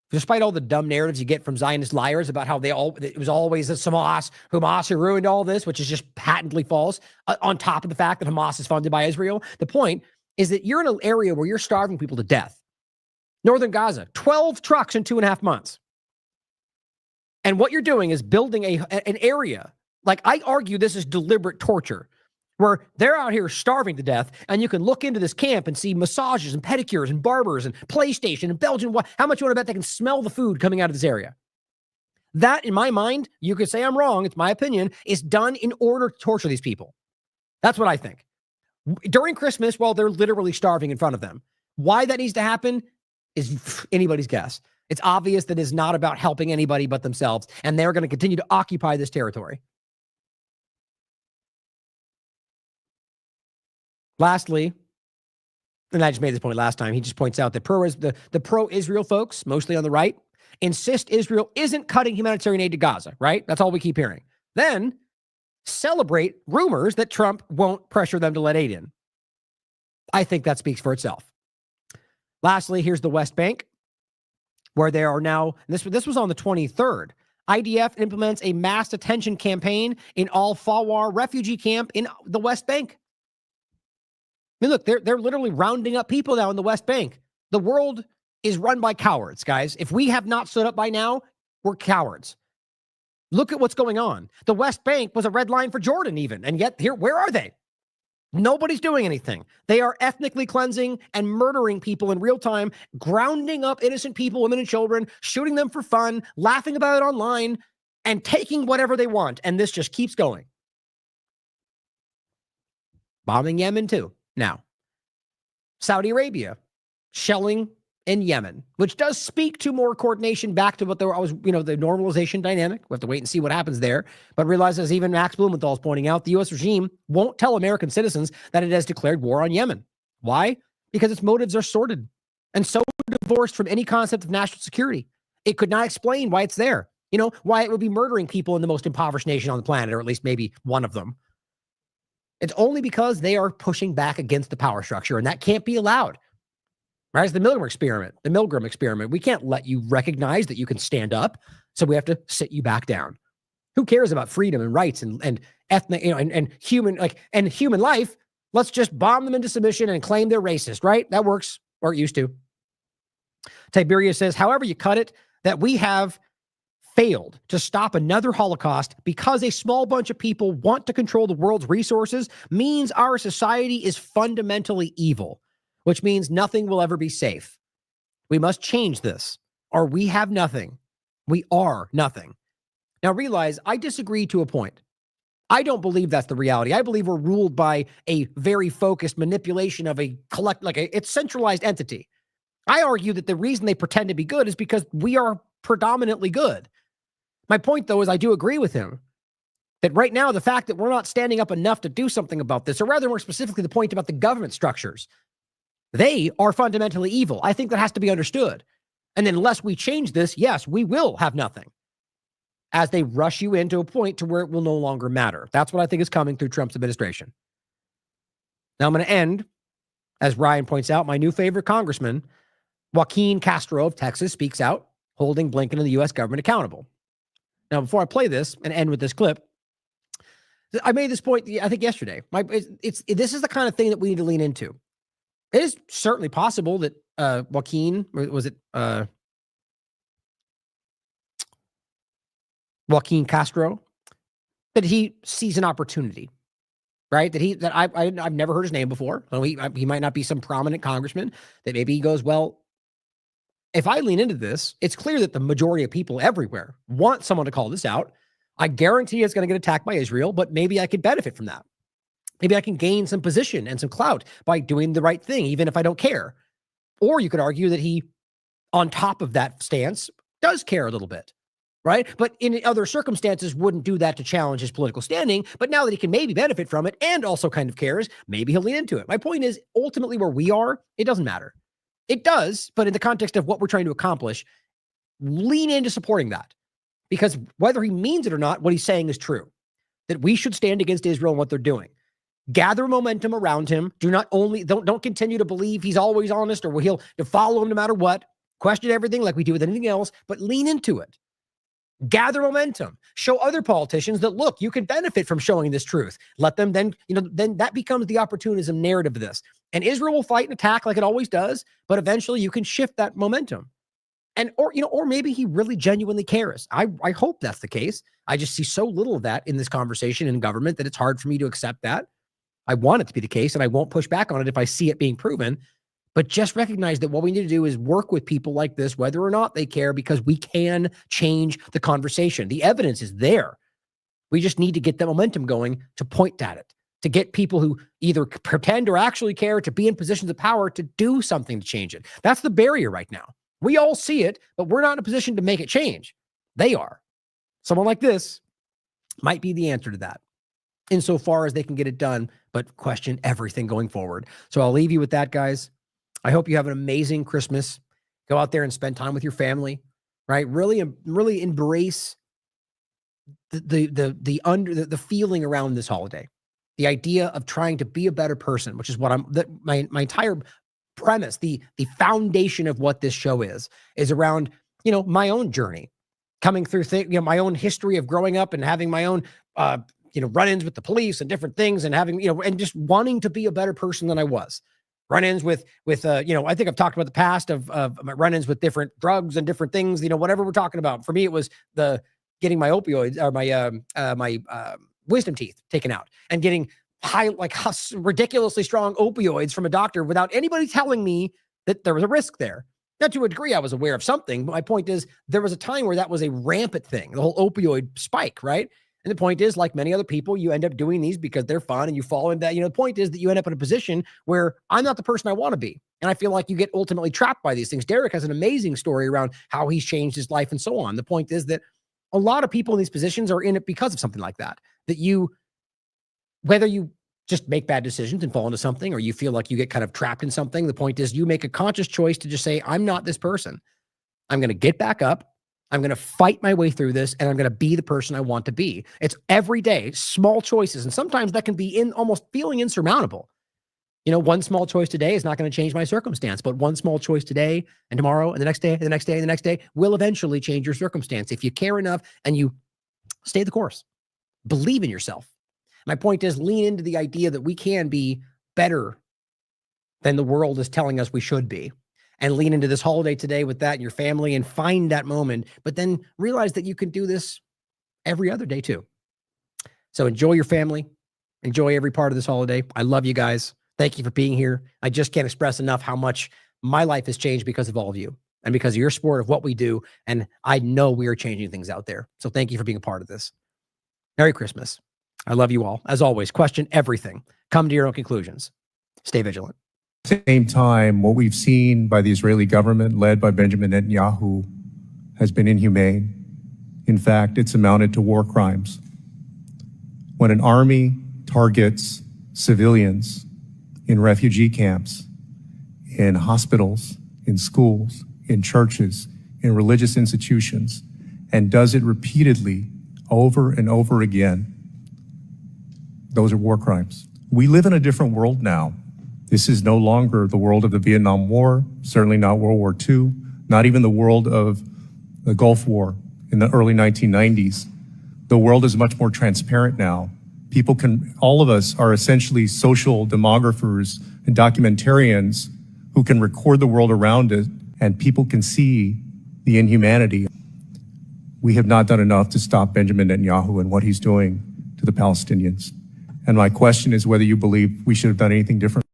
Despite all the dumb narratives you get from Zionist liars about how it was always Hamas who ruined all this, which is just patently false, on top of the fact that Hamas is funded by Israel. The point is that you're in an area where you're starving people to death. Northern Gaza, 12 trucks in 2.5 months. And what you're doing is building an area. Like, I argue this is deliberate torture, where they're out here starving to death, and you can look into this camp and see massages and pedicures and barbers and PlayStation and Belgian. How much you want to bet they can smell the food coming out of this area? That, in my mind, you could say I'm wrong, it's my opinion, is done in order to torture these people. That's what I think. During Christmas, while they're literally starving in front of them. Why that needs to happen is anybody's guess. It's obvious that it's not about helping anybody but themselves, and they're going to continue to occupy this territory. Lastly, and I just made this point last time, he just points out that the pro-Israel folks, mostly on the right, insist Israel isn't cutting humanitarian aid to Gaza, right? That's all we keep hearing. Then celebrate rumors that Trump won't pressure them to let aid in. I think that speaks for itself. Lastly, here's the West Bank, where there are now, and this was on the 23rd, IDF implements a mass detention campaign in Al-Fawar refugee camp in the West Bank. I mean, look, they're literally rounding up people now in the West Bank. The world is run by cowards, guys. If we have not stood up by now, we're cowards. Look at what's going on. The West Bank was a red line for Jordan even, and yet here, where are they? Nobody's doing anything. They are ethnically cleansing and murdering people in real time, grounding up innocent people, women and children, shooting them for fun, laughing about it online, and taking whatever they want. And this just keeps going. Bombing Yemen too. Now, Saudi Arabia shelling in Yemen, which does speak to more coordination back to what there was, the normalization dynamic. We have to wait and see what happens there. But realize, as even Max Blumenthal is pointing out, the U.S. regime won't tell American citizens that it has declared war on Yemen. Why? Because its motives are sordid and so divorced from any concept of national security. It could not explain why it's there. Why it would be murdering people in the most impoverished nation on the planet, or at least maybe one of them. It's only because they are pushing back against the power structure, and that can't be allowed. Right? It's the Milgram experiment. We can't let you recognize that you can stand up, so we have to sit you back down. Who cares about freedom and rights and ethnic, and human life? Let's just bomb them into submission and claim they're racist, right? That works, or it used to. Tiberius says, however you cut it, that we have failed to stop another Holocaust because a small bunch of people want to control the world's resources means our society is fundamentally evil, which means nothing will ever be safe. We must change this, or we have nothing. We are nothing. Now realize, I disagree to a point. I don't believe that's the reality. I believe we're ruled by a very focused manipulation of it's centralized entity. I argue that the reason they pretend to be good is because we are predominantly good. My point, though, is I do agree with him that right now, the fact that we're not standing up enough to do something about this, or rather more specifically, the point about the government structures, they are fundamentally evil. I think that has to be understood. And then unless we change this, yes, we will have nothing as they rush you into a point to where it will no longer matter. That's what I think is coming through Trump's administration. Now I'm going to end, as Ryan points out, my new favorite congressman, Joaquin Castro of Texas, speaks out, holding Blinken and the U.S. government accountable. Now, before I play this and end with this clip, I made this point, I think, yesterday. This is the kind of thing that we need to lean into. It is certainly possible that Joaquin Castro, that he sees an opportunity, right? I've never heard his name before. So he might not be some prominent congressman. That maybe he goes, well, if I lean into this, it's clear that the majority of people everywhere want someone to call this out. I guarantee it's going to get attacked by Israel, but maybe I could benefit from that. Maybe I can gain some position and some clout by doing the right thing, even if I don't care. Or you could argue that he, on top of that stance, does care a little bit, right? But in other circumstances wouldn't do that to challenge his political standing. But now that he can maybe benefit from it and also kind of cares, maybe he'll lean into it. My point is, ultimately where we are, it doesn't matter. It does, but in the context of what we're trying to accomplish, lean into supporting that. Because whether he means it or not, what he's saying is true. That we should stand against Israel and what they're doing. Gather momentum around him. Don't continue to believe he's always honest or he'll follow him no matter what. Question everything like we do with anything else, but lean into it. Gather momentum. Show other politicians that, look, you can benefit from showing this truth. Let them then that becomes the opportunism narrative of this. And Israel will fight and attack like it always does, but eventually you can shift that momentum. And or maybe he really genuinely cares. I hope that's the case. I just see so little of that in this conversation in government that it's hard for me to accept that. I want it to be the case, and I won't push back on it if I see it being proven. But just recognize that what we need to do is work with people like this, whether or not they care, because we can change the conversation. The evidence is there. We just need to get the momentum going to point at it, to get people who either pretend or actually care to be in positions of power to do something to change it. That's the barrier right now. We all see it, but we're not in a position to make it change. They are. Someone like this might be the answer to that, insofar as they can get it done, but question everything going forward. So I'll leave you with that, guys. I hope you have an amazing Christmas. Go out there and spend time with your family, right? Really embrace the feeling around this holiday. The idea of trying to be a better person, which is what my entire premise, the foundation of what this show is around, my own journey, coming through my own history of growing up and having my own, run-ins with the police and different things, and having, and just wanting to be a better person than I was. Run-ins with I think I've talked about the past of my run-ins with different drugs and different things, whatever we're talking about. For me, it was getting my opioids or my wisdom teeth taken out and getting ridiculously strong opioids from a doctor without anybody telling me that there was a risk there. Now, to a degree, I was aware of something, but my point is there was a time where that was a rampant thing, the whole opioid spike, right? And the point is, like many other people, you end up doing these because they're fun and you fall into that. The point is that you end up in a position where I'm not the person I want to be. And I feel like you get ultimately trapped by these things. Derek has an amazing story around how he's changed his life and so on. The point is that a lot of people in these positions are in it because of something like that, whether you just make bad decisions and fall into something, or you feel like you get kind of trapped in something. The point is you make a conscious choice to just say, I'm not this person. I'm going to get back up. I'm going to fight my way through this, and I'm going to be the person I want to be. It's every day, small choices. And sometimes that can be almost feeling insurmountable. One small choice today is not going to change my circumstance, but one small choice today and tomorrow and the next day and the next day and the next day will eventually change your circumstance if you care enough and you stay the course. Believe in yourself. My point is, lean into the idea that we can be better than the world is telling us we should be. And lean into this holiday today with that and your family and find that moment, but then realize that you can do this every other day too. So enjoy your family. Enjoy every part of this holiday. I love you guys. Thank you for being here. I just can't express enough how much my life has changed because of all of you and because of your support of what we do. And I know we are changing things out there. So thank you for being a part of this. Merry Christmas. I love you all. As always, question everything. Come to your own conclusions. Stay vigilant. At the same time, what we've seen by the Israeli government led by Benjamin Netanyahu has been inhumane. In fact, it's amounted to war crimes. When an army targets civilians in refugee camps, in hospitals, in schools, in churches, in religious institutions, and does it repeatedly over and over again, those are war crimes. We live in a different world now. This is no longer the world of the Vietnam War, certainly not World War II, not even the world of the Gulf War in the early 1990s. The world is much more transparent now. All of us are essentially social demographers and documentarians who can record the world around us, and people can see the inhumanity. We have not done enough to stop Benjamin Netanyahu and what he's doing to the Palestinians. And my question is whether you believe we should have done anything different.